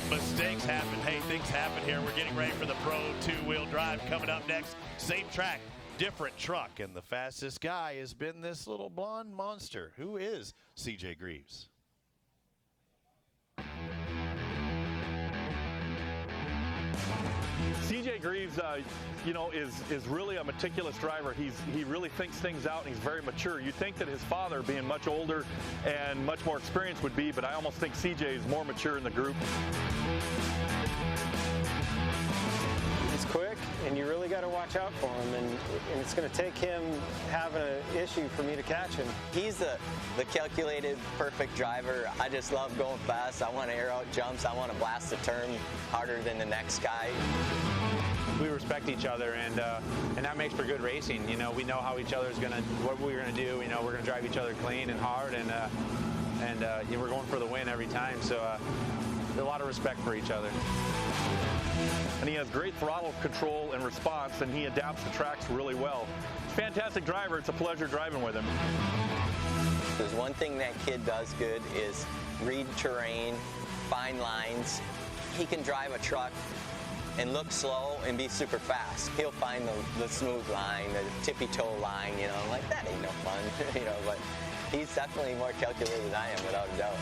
mistakes happen. Hey, things happen here. We're getting ready for the Pro 2-wheel drive coming up next. Same track, different truck. And the fastest guy has been this little blonde monster. Who is CJ Greaves? CJ Greaves, you know, is really a meticulous driver. He really thinks things out, and he's very mature. You'd think that his father, being much older and much more experienced, would be, but I almost think CJ is more mature in the group. He's quick, and you really got to watch out for him, and it's going to take him having an issue for me to catch him. He's the calculated, perfect driver. I just love going fast. I want to air out jumps. I want to blast the turn harder than the next guy. We respect each other, and that makes for good racing. You know, we know how each other's gonna, what we're gonna do. You know, we're gonna drive each other clean and hard, and you know, we're going for the win every time. So a lot of respect for each other. And he has great throttle control and response, and he adapts to tracks really well. Fantastic driver. It's a pleasure driving with him. There's one thing that kid does good is read terrain, find lines. He can drive a truck and look slow and be super fast. He'll find the smooth line, the tippy toe line, you know, like that ain't no fun, you know, but he's definitely more calculated than I am, without a doubt.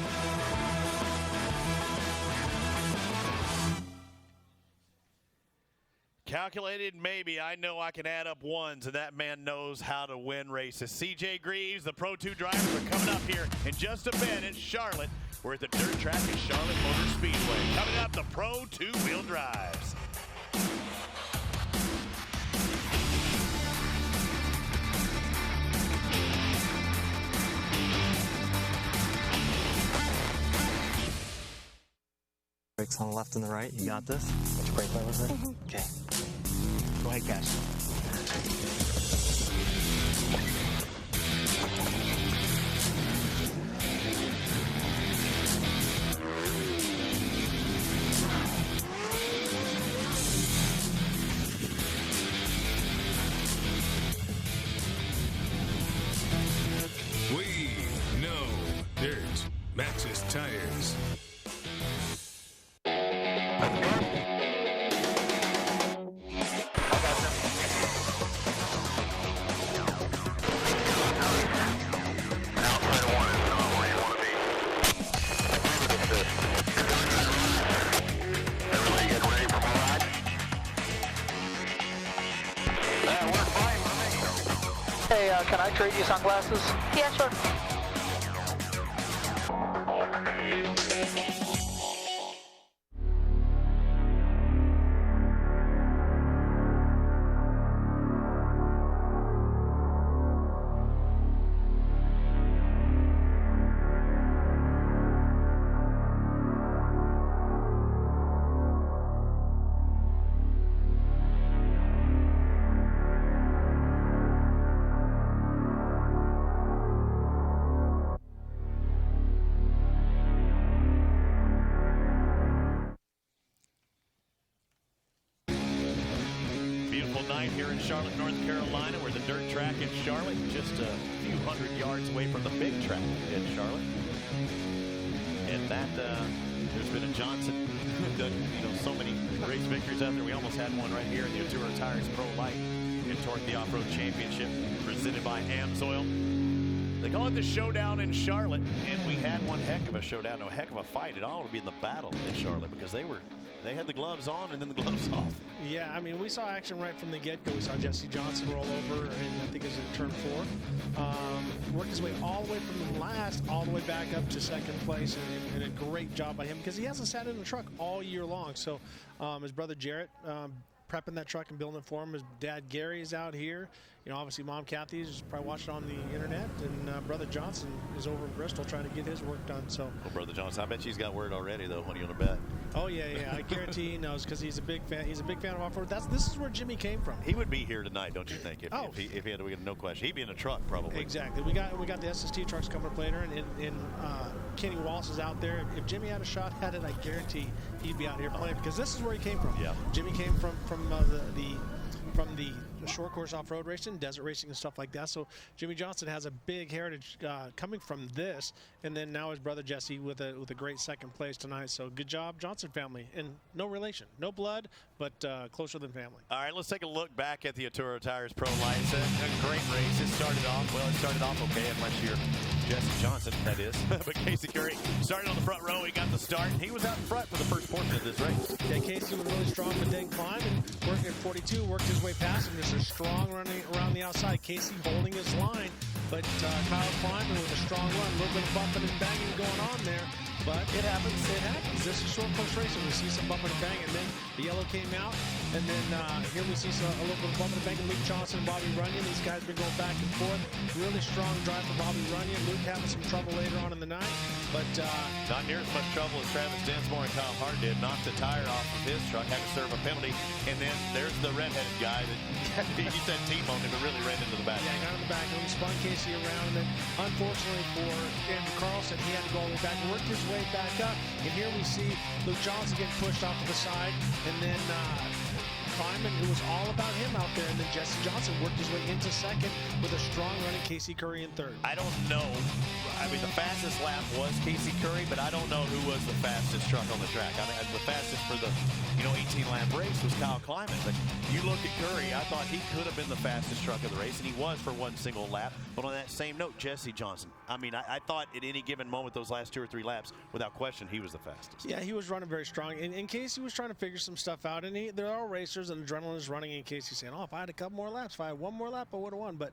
Calculated, maybe. I know I can add up ones, and that man knows how to win races. CJ Greaves, the Pro 2 drivers are coming up here in just a bit in Charlotte. We're at the dirt track at Charlotte Motor Speedway. Coming up, the Pro 2-wheel drives. Brakes on the left and the right. You got this? Which brake lever was it? Okay. Go ahead, guys. We know dirt. Maxxis tires. Hey, can I trade you sunglasses? Yeah, sure. Night here in Charlotte, North Carolina. We're the dirt track in Charlotte, just a few hundred yards away from the big track in Charlotte. And that, there's been a Johnson, done, you know, so many race victories out there. We almost had one right here in the Tour Tires Pro Light in TORC, the Off-Road Championship, presented by AMSOIL. They call it the Showdown in Charlotte, and we had one heck of a showdown, a heck of a fight. It all would be in the battle in Charlotte because they had the gloves on and then the gloves off. Yeah, I mean, we saw action right from the get-go. We saw Jesse Johnson roll over, and I think it was in turn 4. Worked his way all the way from last, all the way back up to second place, and a great job by him because he hasn't sat in the truck all year long. So his brother Jarrett prepping that truck and building it for him. His dad Gary is out here. You know, obviously Mom Kathy is probably watching on the internet, and brother Johnson is over in Bristol trying to get his work done. So, well, brother Johnson, I bet she's got word already though. What are you gonna bet? Oh yeah, I guarantee he knows because he's a big fan. He's a big fan of off-road. This is where Jimmy came from. He would be here tonight, don't you think? If he had to, no question. He'd be in a truck probably. Exactly. We got the SST trucks coming up later, and Kenny Walsh is out there. If Jimmy had a shot at it, I guarantee he'd be out here playing because this is where he came from. Yeah. Jimmy came from the short course off-road racing, desert racing, and stuff like that. So Jimmy Johnson has a big heritage coming from this, and then now his brother Jesse with a great second place tonight. So good job, Johnson family, and no relation, no blood, but closer than family. All right, let's take a look back at the Aturo Tires Pro Lights. A great race. It started off okay, unless you're Jesse Johnson, that is. But Casey Curry started on the front row. He got the start. He was out in front for the first portion of this race. Yeah, Casey was really strong, but then climbed and working at 42, worked his way past him. Just a strong running around the outside. Casey holding his line, but Kyle climbing with a strong run. A little bit of bumping and banging going on there. But it happens. It happens. This is short course racing. We see some bumping and banging. And then the yellow came out. And then here we see a little bit of bumping and banging. Luke Johnson and Bobby Runyon. These guys have been going back and forth. Really strong drive for Bobby Runyon. Luke having some trouble later on in the night. But not near as much trouble as Travis Dinsmore and Kyle Hart did. Knocked the tire off of his truck. Had to serve a penalty. And then there's the redheaded guy that he said T-boned him, but really ran into the back. Yeah, got in the back. And he spun Casey around. And then unfortunately for Andrew Carlson, he had to go all the way back. Worked his way back up. And here we see Luke Johnson getting pushed off to the side. And then Kleiman, it was all about him out there. And then Jesse Johnson worked his way into second with a strong running Casey Curry in third. I don't know. I mean, the fastest lap was Casey Curry, but I don't know who was the fastest truck on the track. I mean, the fastest for the 18-lap race was Kyle Kleiman. But you look at Curry, I thought he could have been the fastest truck of the race, and he was for one single lap. But on that same note, Jesse Johnson. I mean, I thought at any given moment, those last 2 or 3 laps, without question, he was the fastest. Yeah, he was running very strong. And Casey was trying to figure some stuff out. And they're all racers, and adrenaline is running. And Casey's saying, if I had a couple more laps, if I had one more lap, I would have won. But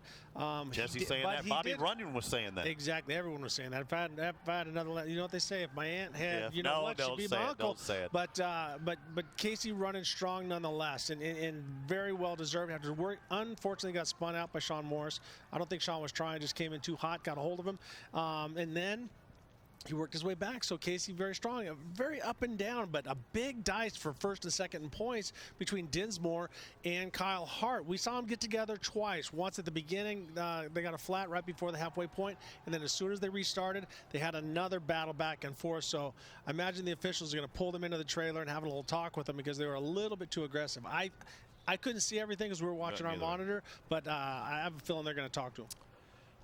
Jesse's saying that. Bobby Runyon was saying that. Exactly. Everyone was saying that. If I had another lap, you know what they say? If my aunt had, she'd be my uncle. Don't say it. But Casey running strong nonetheless, and very well deserved. After work, unfortunately got spun out by Sean Morris. I don't think Sean was trying, just came in too hot, got a hold of him, and then he worked his way back. So Casey very strong, very up and down, but a big dice for first and second in points between Dinsmore and Kyle Hart. We saw them get together twice. Once at the beginning, they got a flat right before the halfway point, and then as soon as they restarted, they had another battle back and forth. So I imagine the officials are going to pull them into the trailer and have a little talk with them because they were a little bit too aggressive. I couldn't see everything as we were watching our monitor, but I have a feeling they're going to talk to him.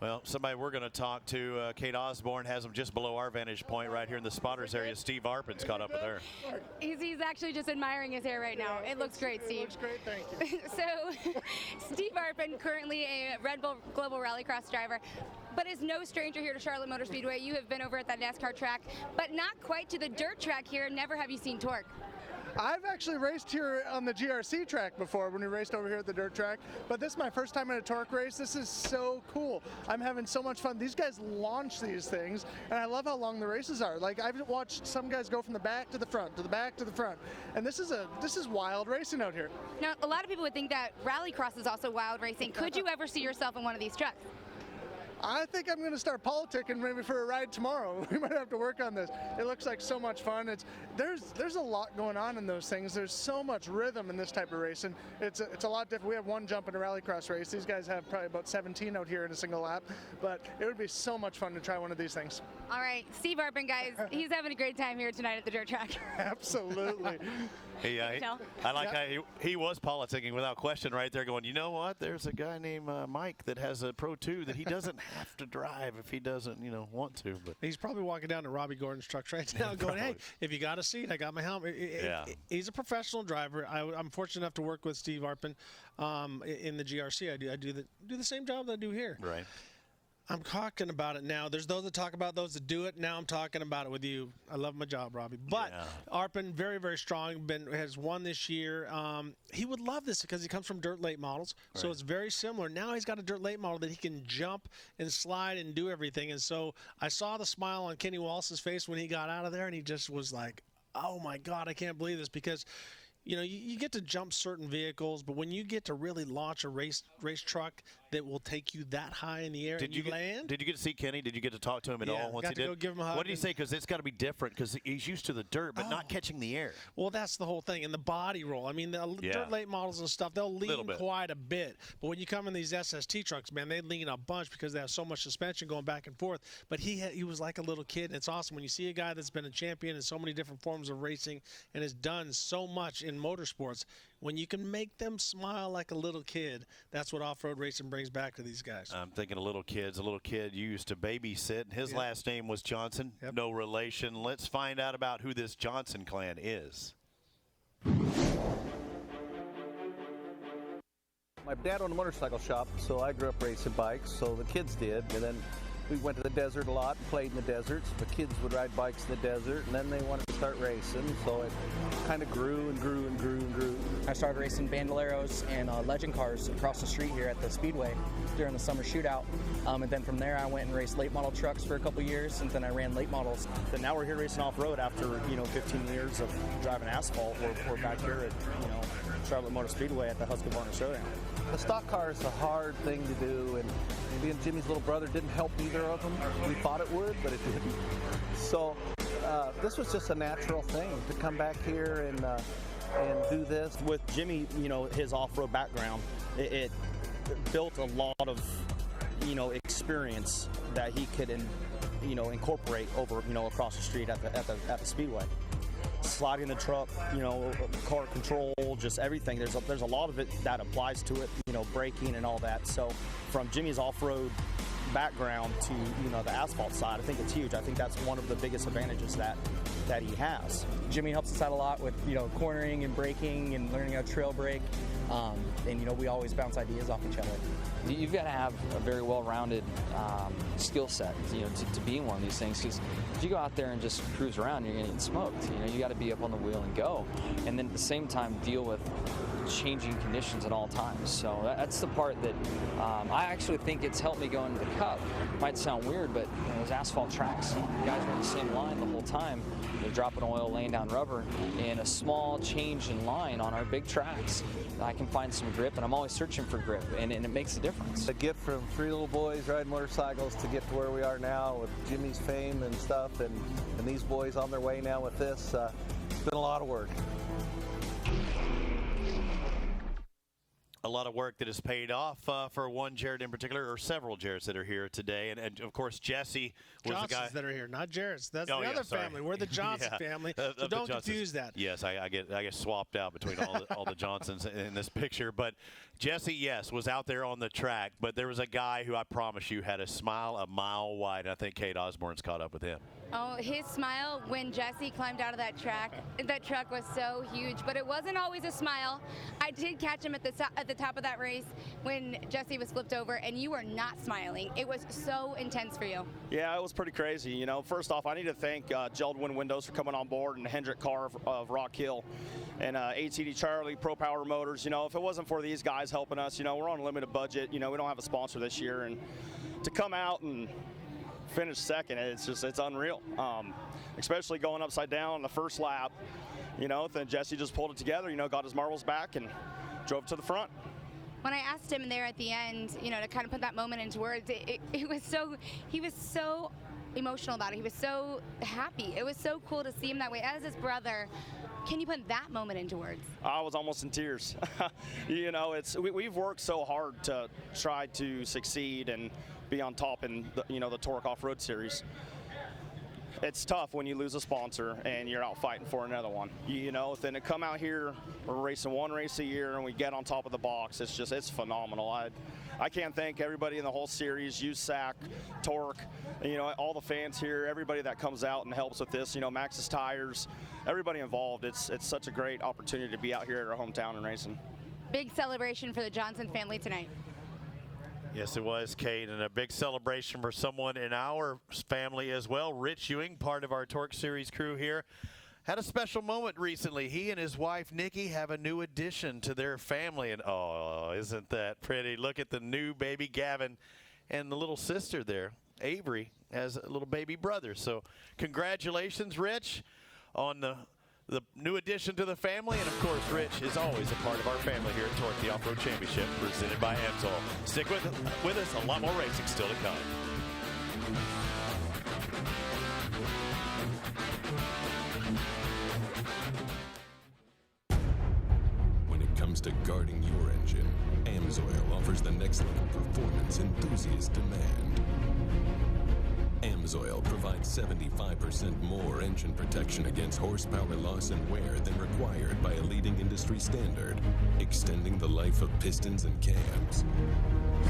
Well, somebody we're going to talk to, Kate Osborne, has them just below our vantage point right here in the spotters area. Steve Arpin's caught up with her. He's actually just admiring his hair right now. It looks great, Steve. It looks great, thank you. So, Steve Arpin, currently a Red Bull Global Rallycross driver, but is no stranger here to Charlotte Motor Speedway. You have been over at that NASCAR track, but not quite to the dirt track here. Never have you seen TORC. I've actually raced here on the GRC track before when we raced over here at the dirt track, but this is my first time in a TORC race. This is so cool. I'm having so much fun. These guys launch these things, and I love how long the races are. Like, I've watched some guys go from the back to the front, to the back to the front, and this is wild racing out here. Now, a lot of people would think that rallycross is also wild racing. Could you ever see yourself in one of these trucks? I think I'm going to start politicking maybe for a ride tomorrow. We might have to work on this. It looks like so much fun. There's a lot going on in those things. There's so much rhythm in this type of racing. It's a lot different. We have one jump in a rallycross race. These guys have probably about 17 out here in a single lap. But it would be so much fun to try one of these things. All right, Steve Arpin, guys, he's having a great time here tonight at the dirt track. Absolutely. I like how he was politicking without question right there, going, you know what? There's a guy named Mike that has a Pro 2 that he doesn't have to drive if he doesn't, want to. But he's probably walking down to Robbie Gordon's trucks right now going, hey, if you got a seat, I got my helmet. He's a professional driver. I'm fortunate enough to work with Steve Arpin in the GRC. I do the same job that I do here. Right. I'm talking about it now. There's those that talk about those that do it. Now I'm talking about it with you. I love my job, Robbie. But Arpin, very, very strong, has won this year. He would love this because he comes from dirt late models. Right. So it's very similar. Now he's got a dirt late model that he can jump and slide and do everything. And so I saw the smile on Kenny Wallace's face when he got out of there, and he just was like, oh, my God, I can't believe this. Because you get to jump certain vehicles, but when you get to really launch a race truck that will take you that high in the air and you land. Did you get to see Kenny? Did you get to talk to him at all once he did? Go give him a hug. What did he say? Because it's got to be different because he's used to the dirt, but not catching the air. Well, that's the whole thing. And the body roll. I mean, the dirt late models and stuff, they'll lean quite a bit. But when you come in these SST trucks, man, they lean a bunch because they have so much suspension going back and forth. But he was like a little kid, and it's awesome when you see a guy that's been a champion in so many different forms of racing and has done so much in motorsports. When you can make them smile like a little kid, that's what off-road racing brings back to these guys. I'm thinking of little kids. A little kid you used to babysit, and his last name was Johnson. Yep. No relation. Let's find out about who this Johnson clan is. My dad owned a motorcycle shop, so I grew up racing bikes. So the kids did, and then we went to the desert a lot and played in the deserts. The kids would ride bikes in the desert, and then they wanted to start racing, so it kind of grew and grew and grew and grew. I started racing Bandoleros and legend cars across the street here at the Speedway during the summer shootout. And then from there I went and raced late model trucks for a couple years, and then I ran late models. And now we're here racing off-road after 15 years of driving asphalt. We're back here at Charlotte Motor Speedway at the Husqvarna Showdown. The stock car is a hard thing to do, and being Jimmy's little brother didn't help either of them. We thought it would, but it didn't. So this was just a natural thing to come back here and do this. With Jimmy, his off-road background, it built a lot of, experience that he could, incorporate over, across the street at the Speedway. Sliding the truck, car control, just everything. There's a lot of it that applies to it, braking and all that. So from Jimmy's off-road background to the asphalt side, I think it's huge. I think that's one of the biggest advantages that he has. Jimmy helps us out a lot with cornering and braking and learning how to trail brake, and we always bounce ideas off each other. You've got to have a very well-rounded skill set, to be in one of these things. Because if you go out there and just cruise around, you're going to get smoked. You got to be up on the wheel and go, and then at the same time deal with changing conditions at all times. So that's the part that I actually think it's helped me go into the Cup. Might sound weird, but those asphalt tracks, guys are in the same line the whole time. They're dropping oil, laying down rubber, and a small change in line on our big tracks, I can find some grip, and I'm always searching for grip, and it makes a difference. To get from three little boys riding motorcycles to get to where we are now with Jimmy's fame and stuff, and these boys on their way now with this, it's been a lot of work. A lot of work that has paid off for one Jared in particular, or several Jareds that are here today. And of course, Jesse was Johnsons the guy that are here, not Jared's. That's the other family. We're the Johnson family, so don't confuse that. Yes, I get swapped out between all the Johnsons in this picture. But Jesse, yes, was out there on the track. But there was a guy who I promise you had a smile a mile wide. I think Kate Osborne's caught up with him. Oh, his smile when Jesse climbed out of that truck was so huge, but it wasn't always a smile. I did catch him at the top of that race when Jesse was flipped over, and you were not smiling. It was so intense for you. Yeah, it was pretty crazy. First off, I need to thank Geldwin Windows for coming on board, and Hendrick Carr of Rock Hill, and ATD Charlie, Pro Power Motors. If it wasn't for these guys helping us, we're on a limited budget. We don't have a sponsor this year, and to come out and finish second, it's unreal. Especially going upside down on the first lap. Then Jesse just pulled it together, got his marbles back and drove to the front. When I asked him there at the end, to kind of put that moment into words, he was so emotional about it. He was so happy. It was so cool to see him that way. As his brother, can you put that moment into words? I was almost in tears. We've worked so hard to try to succeed and be on top in the TORC Off-Road Series. It's tough when you lose a sponsor and you're out fighting for another one. Then to come out here, we're racing one race a year and we get on top of the box. It's phenomenal. I can't thank everybody in the whole series, USAC, TORC, all the fans here, everybody that comes out and helps with this, Maxxis Tires, everybody involved. It's such a great opportunity to be out here at our hometown and racing. Big celebration for the Johnson family tonight. Yes, it was, Kate, and a big celebration for someone in our family as well. Rich Ewing, part of our TORC Series crew here, had a special moment recently. He and his wife, Nikki, have a new addition to their family, and oh, isn't that pretty? Look at the new baby Gavin, and the little sister there, Avery, has a little baby brother. So congratulations, Rich, on the new addition to the family. And of course, Rich is always a part of our family here at TORC, the Off-Road Championship, presented by Amsoil. Stick with us, a lot more racing still to come. When it comes to guarding your engine, Amsoil offers the next level performance enthusiasts demand. Amsoil provides 75% more engine protection against horsepower loss and wear than required by a leading industry standard, extending the life of pistons and cams.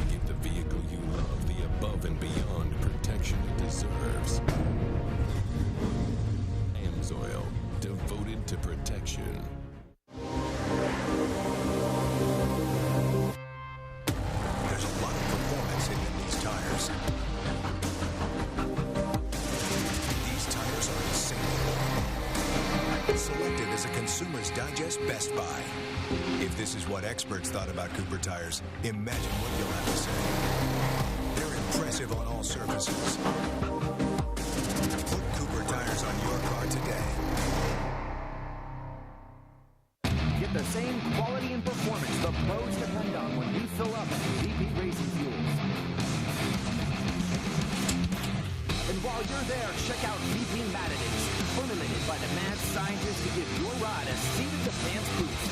Give the vehicle you love the above and beyond protection it deserves. Amsoil, devoted to protection. There's a lot of performance in these tires. as a Consumer's Digest Best Buy. If this is what experts thought about Cooper tires, imagine what you'll have to say. They're impressive on all surfaces. Put Cooper tires on your car today. Get the same quality and performance the pros depend on when you fill up at VP Racing Fuels. And while you're there, check out VP Matadors, formulated by the mad scientists to give your ride a seat-of-the-pants boost.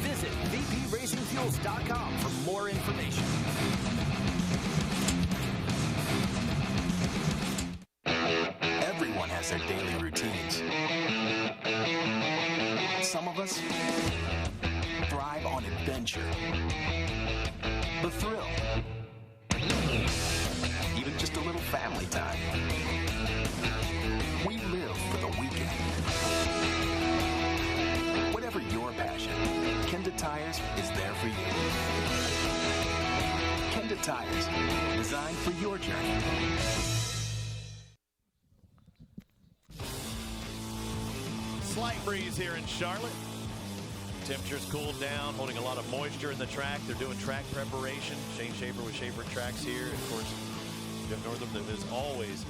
Visit VPRacingFuels.com for more information. Everyone has their daily routines. Some of us thrive on adventure, the thrill, even just a little family time. We live for the weekend. Whatever your passion, Kenda Tires is there for you. Kenda Tires, designed for your journey. Slight breeze here in Charlotte. Temperatures cooled down, holding a lot of moisture in the track. They're doing track preparation. Shane Schaefer with Schaefer Tracks here. And of course, Jeff Northam is always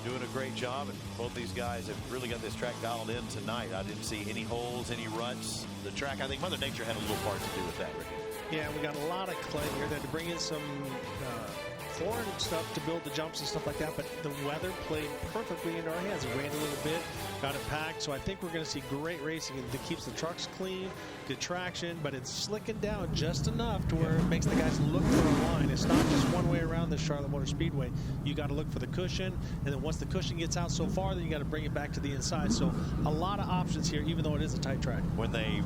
doing a great job. And both these guys have really got this track dialed in tonight. I didn't see any holes, any ruts. The track, I think Mother Nature had a little part to do with that, Ricky. Yeah, we got a lot of clay here. They had to bring in some foreign stuff to build the jumps and stuff like that, but the weather played perfectly into our hands. It rained a little bit, got it packed, so I think we're going to see great racing. It keeps the trucks clean, good traction, but it's slicking down just enough to where it makes the guys look for a line. It's not just one way around the Charlotte Motor Speedway. You got to look for the cushion, and then once the cushion gets out so far, then you got to bring it back to the inside. So a lot of options here, even though it is a tight track. When they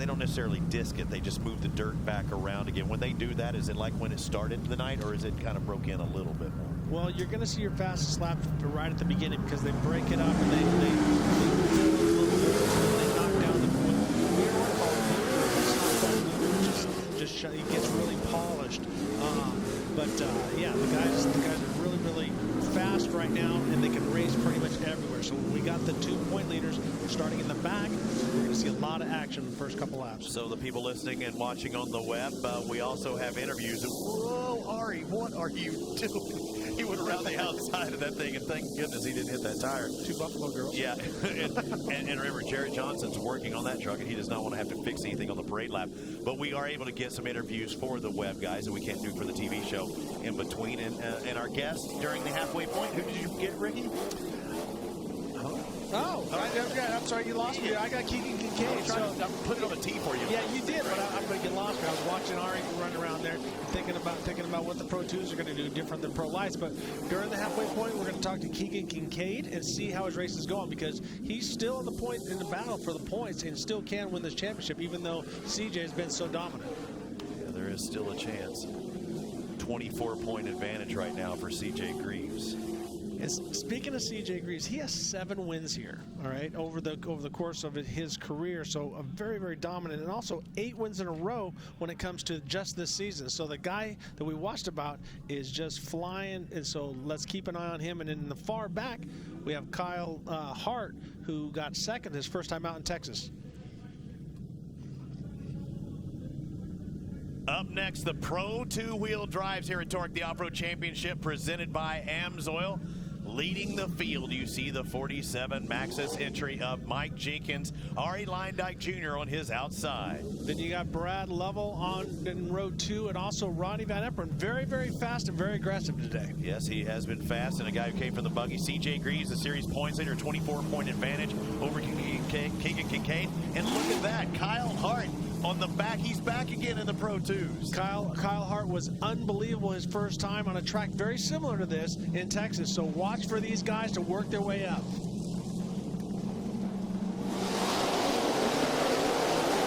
don't necessarily disc it, they just move the dirt back around again. When they do that, is it like when it started the night, or is it kind of broke in a little bit more? Well, you're going to see your fastest lap right at the beginning because they break it up and they knock down the it gets really polished. Yeah, the guys are really fast right now, and they can race pretty much everywhere. So we got the 2-point leaders starting in the back. We're going to see a lot of action in the first couple laps. So the people listening and watching on the web, we also have interviews. Whoa, Ari, what are you doing? He went around the outside of that thing, and thank goodness he didn't hit that tire. 2 Buffalo girls. Yeah, and remember, Jared Johnson's working on that truck, and he does not want to have to fix anything on the parade lap. But we are able to get some interviews for the web guys that we can't do for the TV show in between. And our guest during the halfway point, who did you get, Ricky? I'm sorry, you lost me. I got Keegan Kincaid. I put it on the tee for you. Yeah, you did, but I'm going to get lost. I was watching Ari run around there, thinking about what the Pro 2s are going to do different than Pro Lights. But during the halfway point, we're going to talk to Keegan Kincaid and see how his race is going, because he's still in the battle for the points and still can win this championship, even though CJ has been so dominant. Yeah, there is still a chance. 24-point advantage right now for CJ Greaves. And speaking of CJ Greaves, he has 7 wins here, all right, over the course of his career. So a very, very dominant, and also 8 wins in a row when it comes to just this season. So the guy that we watched about is just flying, and so let's keep an eye on him. And in the far back, we have Kyle Hart, who got second his first time out in Texas. Up next, the Pro 2-wheel drives here at TORC, the Off-Road Championship presented by AMSOIL. Leading the field, you see the 47 Maxxis entry of Mike Jenkins, Ari Leindyke Jr. on his outside. Then you got Brad Lovell in row 2, and also Ronnie Van Eperen, very, very fast and very aggressive today. Yes, he has been fast, and a guy who came from the buggy. CJ Greaves, the series points leader, 24-point advantage over Keegan Kincaid. And look at that, Kyle Hart on the back. He's back again in the Pro 2s. Kyle Hart was unbelievable his first time on a track very similar to this in Texas. So watch for these guys to work their way up.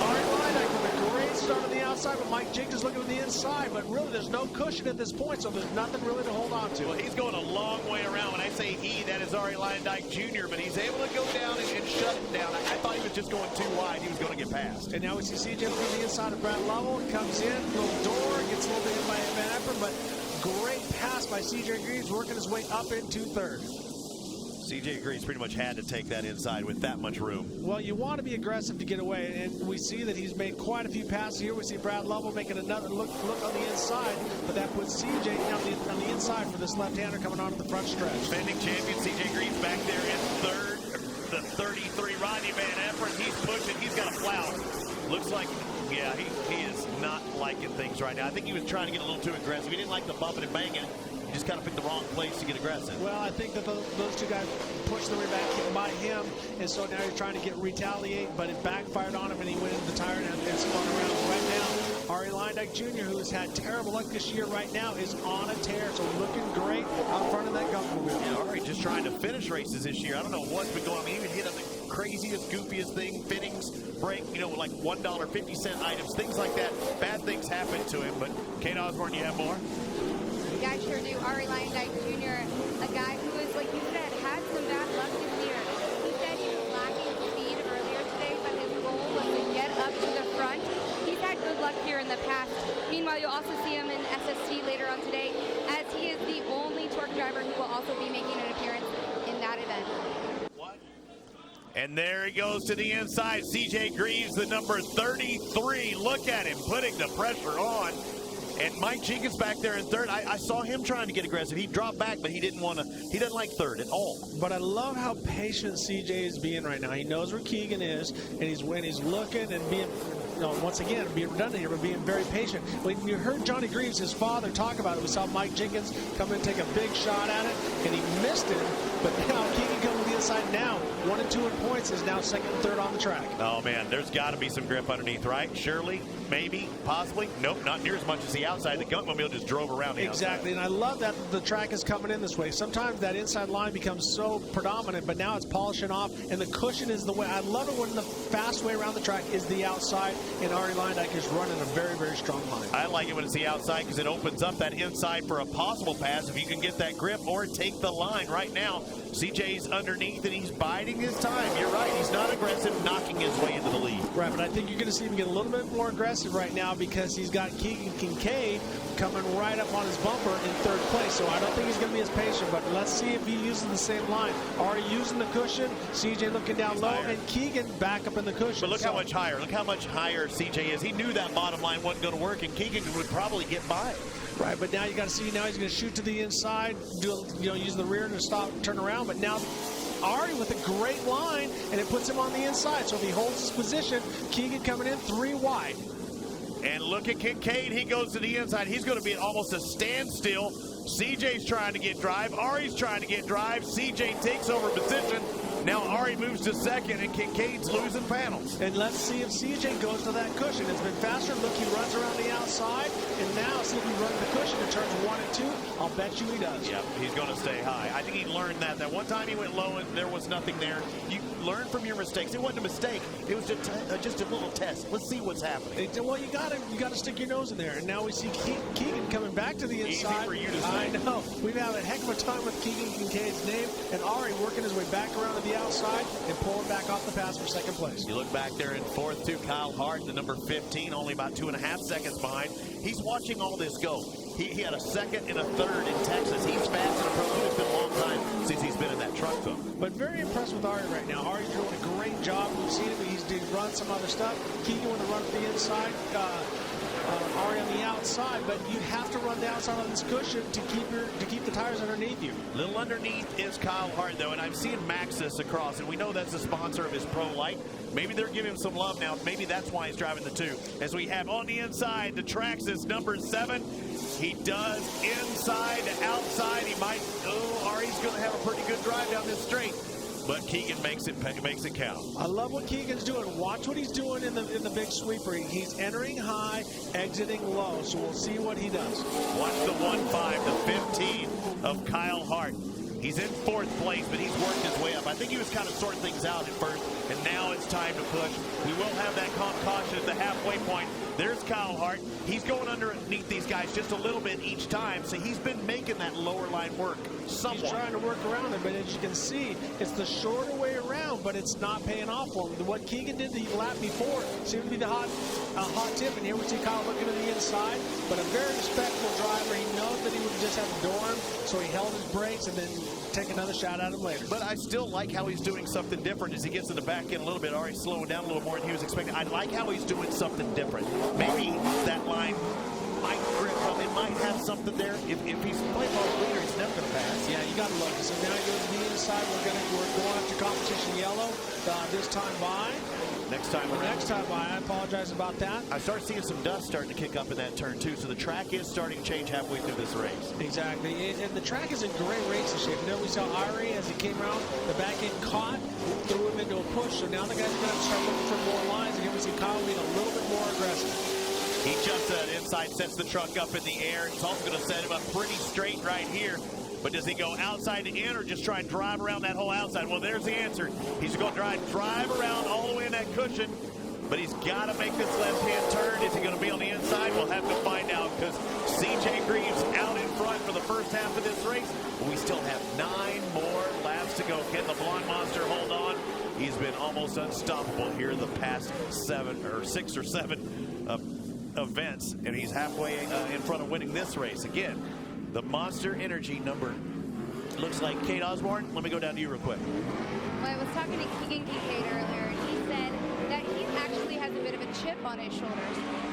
Ari Leindyke with a great start on the outside, but Mike Jenkins looking on the inside. But really, there's no cushion at this point, so there's nothing really to hold on to. Well, he's going a long way around. When I say he, that is Ari Leindyke Jr., but he's able to go down and shut him down. I thought he was just going too wide. He was going to get past. And now we see CJ looking on the inside of Brad Lovell. Comes in, little door, gets a little bit in by Van Eperen, but great pass by by C.J. Greaves, working his way up into third. C.J. Greaves pretty much had to take that inside with that much room. Well, you want to be aggressive to get away, and we see that he's made quite a few passes here. We see Brad Lovell making another look on the inside, but that puts C.J. on the inside for this left-hander coming onto the front stretch. Defending champion C.J. Greaves back there in third. The 33, Rodney Van Effert, he's pushing. He's got a plow. Looks like, yeah, he is not liking things right now. I think he was trying to get a little too aggressive. He didn't like the bumping and banging. He just kind of picked the wrong place to get aggressive. Well, I think that those two guys pushed the way back by him, and so now he's trying to retaliate, but it backfired on him, and he went into the tire and spun around. Right now, Ari Leindyke Jr., who has had terrible luck this year right now, is on a tear, so looking great out front of that Gunkmobile. Yeah, Ari just trying to finish races this year. I don't know what's been going on. I mean, he even hit on the craziest, goofiest thing, fittings, break, like $1.50 items, things like that. Bad things happen to him, but Kate Osborne, you have more? Yeah, I sure do. Ari Leindyke Jr., a guy who is, like you said, had some bad luck this year. He said he was lacking speed earlier today, but his goal was to get up to the front. He's had good luck here in the past. Meanwhile, you'll also see him in SST later on today, as he is the only TORC driver who will also be making an appearance in that event. And there he goes to the inside. C.J. Greaves, the number 33. Look at him putting the pressure on. And Mike Jenkins back there in third. I saw him trying to get aggressive. He dropped back, but he didn't like third at all. But I love how patient CJ is being right now. He knows where Keegan is, and he's looking and being, once again, being redundant here, but being very patient. When you heard Johnny Greaves, his father, talk about it, we saw Mike Jenkins come in and take a big shot at it, and he missed it. But now Keegan coming to the inside now. 1 and 2 in points, is now second and third on the track. Oh, man, there's got to be some grip underneath, right? Surely, maybe, possibly. Nope, not near as much as the outside. The Gunkmobile just drove around the Exactly, outside. And I love that the track is coming in this way. Sometimes that inside line becomes so predominant, but now it's polishing off, and the cushion is the way. I love it when the fast way around the track is the outside, and Ari Leindyke is running a very, very strong line. I like it when it's the outside because it opens up that inside for a possible pass if you can get that grip or take the line. Right now, CJ's underneath, and he's biding his time. You're right, he's not aggressive, knocking his way into the lead. Right, but I think you're going to see him get a little bit more aggressive right now because he's got Keegan Kincaid coming right up on his bumper in third place. So I don't think he's going to be as patient, but let's see if he uses the same line. Ari using the cushion, CJ looking down low, and Keegan back up in the cushion. But look how much higher. Look how much higher CJ is. He knew that bottom line wasn't going to work, and Keegan would probably get by. Right, but now you got to see, now he's going to shoot to the inside, use the rear to stop, turn around, but now Ari with a great line, and it puts him on the inside. So if he holds his position, Keegan coming in 3 wide. And look at Kincaid. He goes to the inside. He's going to be at almost a standstill. CJ's trying to get drive. Ari's trying to get drive. CJ takes over position. Now Ari moves to second, and Kincaid's losing panels. And let's see if CJ goes to that cushion. It's been faster. Look, he runs around the outside, and now see if he runs the cushion and turns 1 and 2. I'll bet you he does. Yeah, he's going to stay high. I think he learned that. That one time he went low and there was nothing there. You learn from your mistakes. It wasn't a mistake. It was just a little test. Let's see what's happening. Well, you got to stick your nose in there. And now we see Keegan coming back to the inside. Easy for you to say. I know. We've had a heck of a time with Keegan Kincaid's name, and Ari working his way back around to the outside and pulling back off the pass for second place. You look back there in fourth too, Kyle Hart, the number 15, only about 2.5 seconds behind. He's watching all this go. He had a second and a third in Texas. He's fast in a pro. It's been a long time since he's been in that truck, though. But very impressed with Ari right now. Ari's doing a great job. We've seen him. He's run some other stuff. Keegan with a run to the inside. Ari on the outside, but you have to run the outside on this cushion to keep the tires underneath you. A little underneath is Kyle Hart, though, and I'm seeing Maxxis across, and we know that's the sponsor of his Pro Light. Maybe they're giving him some love now. Maybe that's why he's driving the 2. As we have on the inside, the Traxxas number 7. He does inside to outside. He might, Ari's going to have a pretty good drive down this straight. But Keegan makes it count. I love what Keegan's doing. Watch what he's doing in the big sweeper. He's entering high, exiting low. So we'll see what he does. Watch the 1.5, the 15 of Kyle Hart. He's in fourth place, but he's worked his way up. I think he was kind of sorting things out at first, and now it's time to push. We will have that caution at the halfway point. There's Kyle Hart. He's going underneath these guys just a little bit each time, so he's been making that lower line work somewhat. He's trying to work around it, but as you can see, it's the shorter way around, but it's not paying off for him. What Keegan did the lap before seemed to be the hot tip, and here we see Kyle looking to the inside, but a very respectful driver. He knows that he would just just had to door him, so he held his brakes and then take another shot at him later. But I still like how he's doing something different as he gets in the back end a little bit. Already slowing down a little more than he was expecting. I like how he's doing something different. Maybe that line might grip up. It might have something there. If he's playing ball leader, he's never going to pass. Yeah, you got to look. So now you go to the inside. We're going up to competition yellow this time by. Next time around. Next time by. I apologize about that. I start seeing some dust starting to kick up in that turn, too. So the track is starting to change halfway through this race. Exactly. And the track is in great racing shape. You know, we saw Ari as he came around, the back end caught, threw him into a push. So now the guys are going to have to start looking for more lines. And here we see Kyle being a little bit more aggressive. He jumps that inside, sets the truck up in the air. It's also going to set him up pretty straight right here. But does he go outside to in or just try and drive around that whole outside? Well, there's the answer. He's going to drive around all the way in that cushion. But he's got to make this left-hand turn. Is he going to be on the inside? We'll have to find out because C.J. Greaves out in front for the first half of this race. But we still have 9 more laps to go. Can the Blonde Monster hold on? He's been almost unstoppable here the past 6 or 7 events. And he's halfway in front of winning this race. Again, the Monster Energy number looks like Kate Osborne. Let me go down to you real quick. Well, I was talking to Keegan Kincaid earlier, and he said that he actually has a bit of a chip on his shoulders.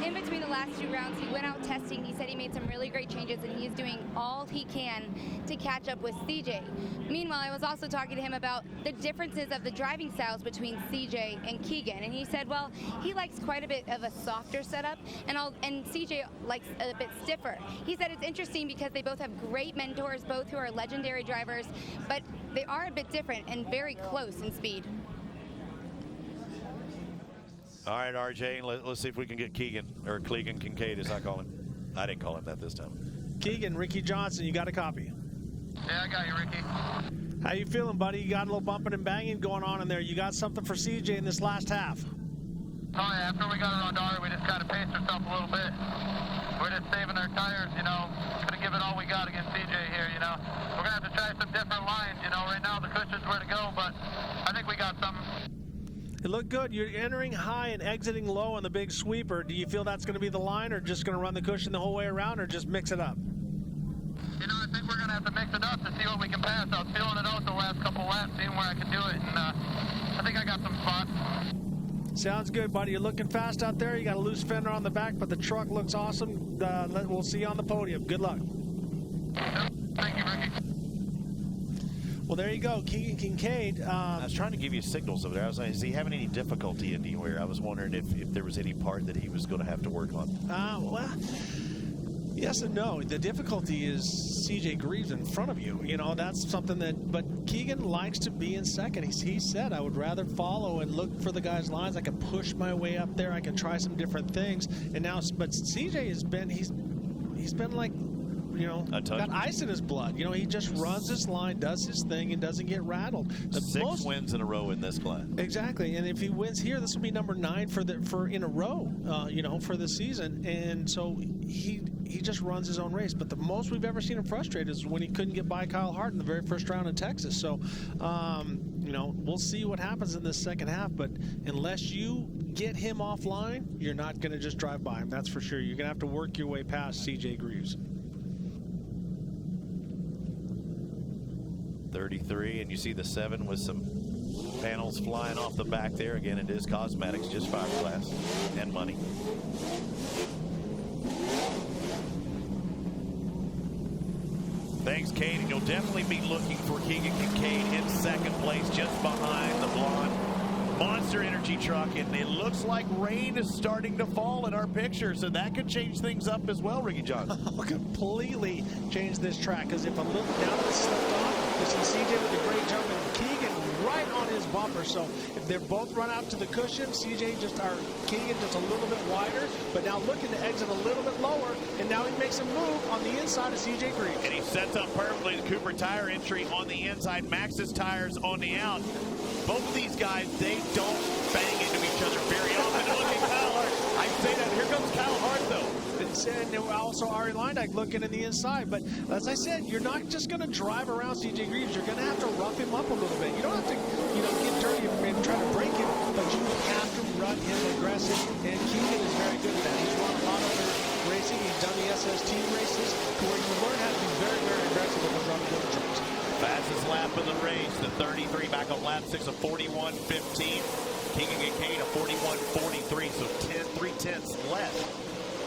In between the last 2 rounds, he went out testing. He said he made some really great changes, and he's doing all he can to catch up with CJ. Meanwhile, I was also talking to him about the differences of the driving styles between CJ and Keegan, and he said, well, he likes quite a bit of a softer setup, and CJ likes a bit stiffer. He said it's interesting because they both have great mentors, both who are legendary drivers, but they are a bit different and very close in speed. All right, RJ, let's see if we can get Keegan, or Clegan Kincaid, as I call him. I didn't call him that this time. Keegan, Ricky Johnson, you got a copy? Yeah, I got you, Ricky. How you feeling, buddy? You got a little bumping and banging going on in there. You got something for CJ in this last half? Oh, yeah, after we got around Ari, we just kind of paced ourselves a little bit. We're just saving our tires, you know, going to give it all we got against CJ here, you know. We're going to have to try some different lines, you know. Right now the cushion's where to go, but I think we got something. It looked good. You're entering high and exiting low on the big sweeper. Do you feel that's going to be the line, or just going to run the cushion the whole way around, or just mix it up? You know, I think we're going to have to mix it up to see what we can pass. I was feeling it out the last couple laps, seeing where I could do it, and I think I got some spots. Sounds good, buddy. You're looking fast out there. You got a loose fender on the back, but the truck looks awesome. We'll see you on the podium. Good luck. Thank you, Ricky. Well, there you go, Keegan Kincaid. I was trying to give you signals over there. I was like, is he having any difficulty anywhere? I was wondering if there was any part that he was going to have to work on. Well, yes and no. The difficulty is C.J. Greaves in front of you. You know, that's something that, but Keegan likes to be in second. He said, I would rather follow and look for the guy's lines. I can push my way up there. I can try some different things. And now, but C.J. has been, he's been like, you know, got ice in his blood. You know, he just runs his line, does his thing, and doesn't get rattled. 6 wins in a row in this class. Exactly, and if he wins here, this will be number 9 for in a row. You know, for the season, and so he just runs his own race. But the most we've ever seen him frustrated is when he couldn't get by Kyle Hart in the very first round in Texas. So, you know, we'll see what happens in this second half. But unless you get him offline, you're not going to just drive by him. That's for sure. You're going to have to work your way past C.J. Greaves. 33, and you see the 7 with some panels flying off the back there. Again, it is cosmetics, just fiberglass and money. Thanks, Kate, and you'll definitely be looking for Keegan Kincaid in second place, just behind the blonde Monster Energy truck, and it looks like rain is starting to fall in our picture, so that could change things up as well, Ricky Johnson. Completely change this track, because if a little now that it's slipped off, you see CJ with a great jump and Keegan right on his bumper. So if they're both run out to the cushion, Keegan just a little bit wider, but now looking to exit a little bit lower, and now he makes a move on the inside of CJ Greaves. And he sets up perfectly the Cooper tire entry on the inside, Max's tires on the out. Both of these guys, they don't bang into each other very often. Look at Kyle Hart. I say that. Here comes Kyle Hart, though. And also Ari Lindyke looking in the inside. But as I said, you're not just going to drive around C.J. Greaves. You're going to have to rough him up a little bit. You don't have to, you know, get dirty and try to break him, but you have to run him aggressive. And Keegan is very good at that. He's run a lot of other racing. He's done the SST races to where you learn how to be very lap of the race. The 33 back on lap 6 of 41.15. Keegan Kincaid a 41.43, so 3/10 less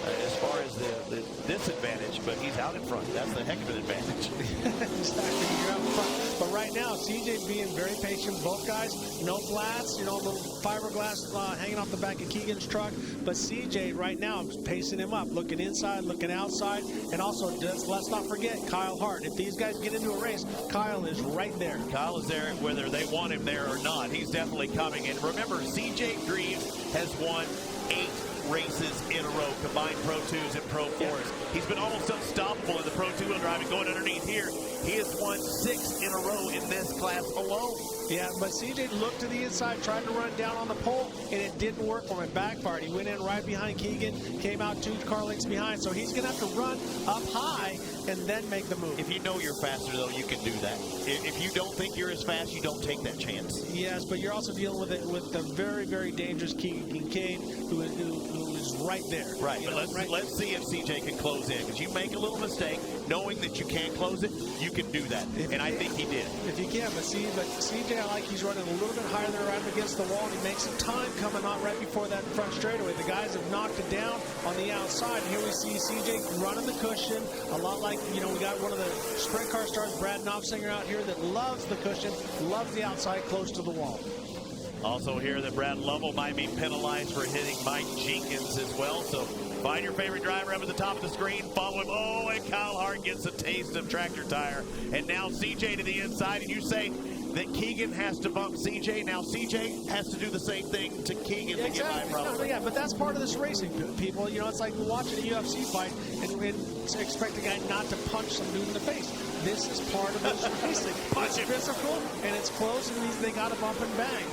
as far as the disadvantage, but he's out in front. That's the heck of an advantage. Exactly, you're out in front. But right now, CJ being very patient. Both guys, no flats, a little fiberglass hanging off the back of Keegan's truck. But CJ right now is pacing him up, looking inside, looking outside, and also let's not forget Kyle Hart. If these guys get into a race, Kyle is right there. Kyle is there whether they want him there or not. He's definitely coming. And remember, CJ Greaves has won 8 races in a row, combined Pro 2s and Pro 4s. He's been almost unstoppable in the Pro 2-wheel driving. Going underneath here, he has won 6 in a row in this class alone. Yeah, but CJ looked to the inside, tried to run down on the pole, and it didn't work for him. It backfired. He went in right behind Keegan, came out 2 car lengths behind, so he's going to have to run up high and then make the move. If you know you're faster, though, you can do that. If you don't think you're as fast, you don't take that chance. Yes, but you're also dealing with it with the very, very dangerous Keegan Kincaid, who is right there. Right, but let's see if CJ can close in. Because you make a little mistake, knowing that you can't close it, you can do that. And I think he did. If you can, but CJ, I like he's running a little bit higher there right up against the wall, and he makes some time coming out right before that front straightaway. The guys have knocked it down on the outside. And here we see CJ running the cushion, a lot like, we got one of the sprint car stars, Brad Knopfsinger, out here that loves the cushion, loves the outside close to the wall. Also here that Brad Lovell might be penalized for hitting Mike Jenkins as well. So find your favorite driver up at the top of the screen. Follow him. Oh, and Kyle Hart gets a taste of tractor tire. And now CJ to the inside. And you say that Keegan has to bump CJ. Now CJ has to do the same thing to Keegan to get by probably. Yeah, but that's part of this racing, people. It's like watching a UFC fight and expect a guy not to punch some dude in the face. This is part of this racing. It's physical, and it's close, and they got to bump and bang,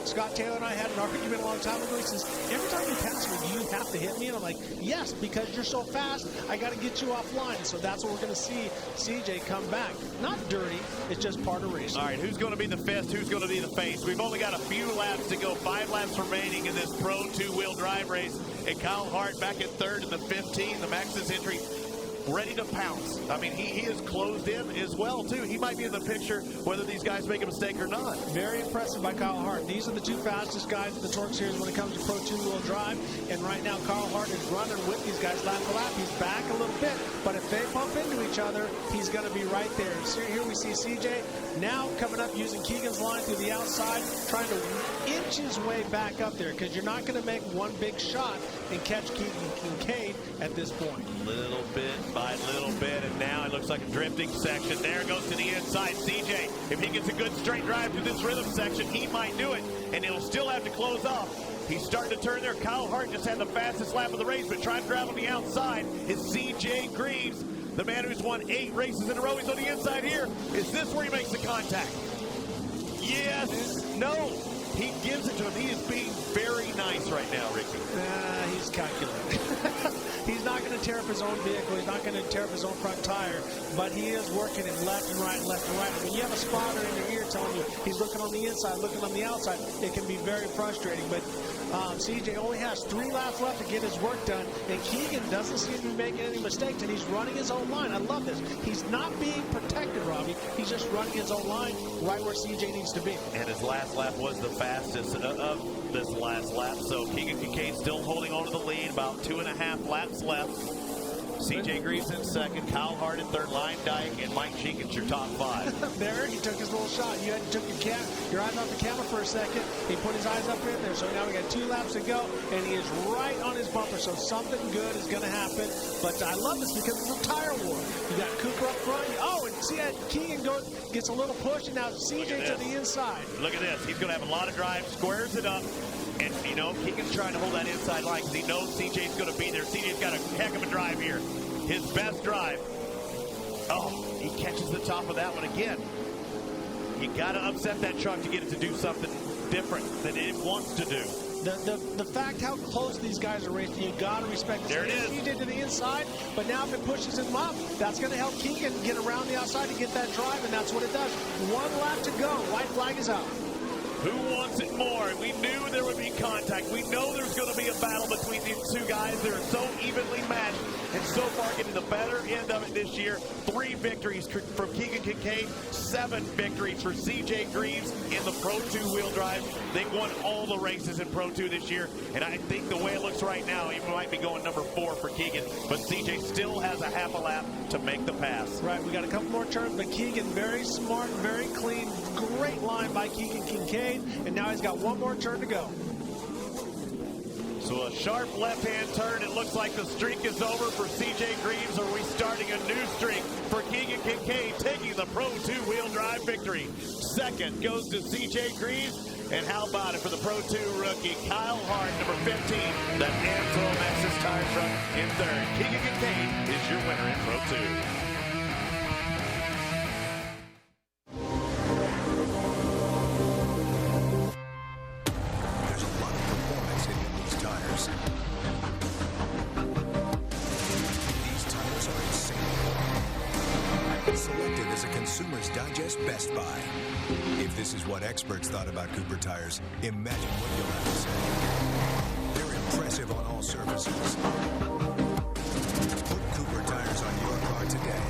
Scott Taylor and I had an argument a long time ago. He says, every time you pass me, do you have to hit me? And I'm like, yes, because you're so fast, I got to get you offline. And so that's what we're going to see CJ come back. Not dirty, it's just part of racing. All right, who's going to be the fist? Who's going to be the face? We've only got a few laps to go. 5 laps remaining in this Pro 2-wheel drive race. And Kyle Hart back in 3rd in the 15, the Maxxis entry, ready to pounce. I mean, he is closed in as well, too. He might be in the picture whether these guys make a mistake or not. Very impressive by Kyle Hart. These are the 2 fastest guys in the TORC series when it comes to Pro 2-wheel drive. And right now, Kyle Hart is running with these guys lap to lap. He's back a little bit, but if they bump into each other, he's going to be right there. So here we see CJ now coming up using Keegan's line through the outside, trying to inch his way back up there, because you're not going to make one big shot and catch Keegan Kincaid at this point. Little bit by little bit, and now it looks like a drifting section. There goes to the inside. CJ, if he gets a good straight drive through this rhythm section, he might do it, and he'll still have to close off. He's starting to turn there. Kyle Hart just had the fastest lap of the race, but trying to drive on the outside is CJ Greaves, the man who's won 8 races in a row. He's on the inside here. Is this where he makes the contact? Yes. No. He gives it to him. He is being very nice right now, Ricky. He's calculating. He's not going to tear up his own vehicle. He's not going to tear up his own front tire, but he is working it left and right, left and right. When you have a spotter in your ear telling you he's looking on the inside, looking on the outside, it can be very frustrating. But CJ only has 3 laps left to get his work done, and Keegan doesn't seem to be making any mistakes, and he's running his own line. I love this. He's not being protected, Robbie. He's just running his own line right where CJ needs to be. And his last lap was the fastest of this last lap, so Keegan Kincaid still holding on to the lead, about 2.5 laps left. CJ Greaves in 2nd, Kyle Hart in 3rd, Line Dyke, and Mike Jenkins your top 5. There, he took his little shot. You took your eyes off the camera for a second. He put his eyes up in there. So now we got 2 laps to go, and he is right on his bumper. So something good is going to happen. But I love this because it's a tire war. You got Cooper up front. Oh, and see that Keegan gets a little push, and now CJ to the inside. Look at this. He's going to have a lot of drive, squares it up. And, Keegan's trying to hold that inside line because he knows CJ's going to be there. CJ's got a heck of a drive here. His best drive. Oh, he catches the top of that one again. You got to upset that truck to get it to do something different than it wants to do. The fact how close these guys are racing, you got to respect this. There it is. CJ to the inside, but now if it pushes him up, that's going to help Keegan get around the outside to get that drive, and that's what it does. 1 lap to go. White flag is out. Who wants it more? We knew there would be contact. We know there's going to be a battle between these two guys. They're so evenly matched, and so far getting the better end of it this year. 3 victories from Keegan Kincaid, 7 victories for CJ Greaves in the Pro 2 wheel drive. They've won all the races in Pro 2 this year, and I think the way it looks right now, he might be going number 4 for Keegan, but CJ still has a half a lap to make the pass. Right, we got a couple more turns, but Keegan very smart, very clean. Great line by Keegan Kincaid, and now he's got one more turn to go. So a sharp left-hand turn. It looks like the streak is over for CJ Greaves. Are we starting a new streak for Keegan Kincaid, taking the Pro 2 wheel drive victory? Second goes to CJ Greaves. And how about it for the Pro 2 rookie, Kyle Hart, number 15, that Amsoil Maxxis tire truck in third. Keegan Kincaid is your winner in Pro 2. Selected as a Consumer's Digest Best Buy. If this is what experts thought about Cooper tires, imagine what you'll have to say. They're impressive on all surfaces. Put Cooper tires on your car today.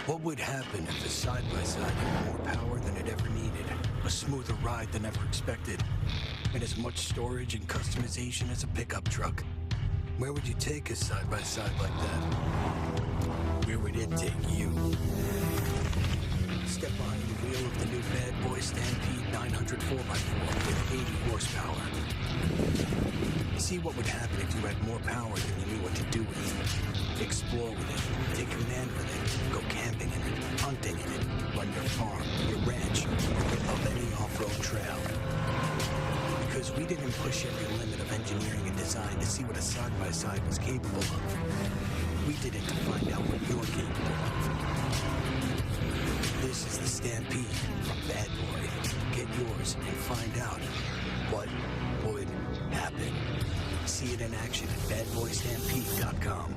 What would happen if the side-by-side had more power than it ever needed, a smoother ride than ever expected, and as much storage and customization as a pickup truck? Where would you take a side-by-side like that? Where would it take you? Step behind the wheel of the new Bad Boy Stampede 900 4x4 with 80 horsepower. See what would happen if you had more power than you knew what to do with it. Explore with it, take command with it, go camping in it, hunting in it, run your farm, your ranch, of any off-road trail. Because we didn't push every limit of engineering and design to see what a side-by-side was capable of. We did it to find out what you're capable of. This is the Stampede from Bad Boy. Get yours and find out what would happen. See it in action at badboystampede.com.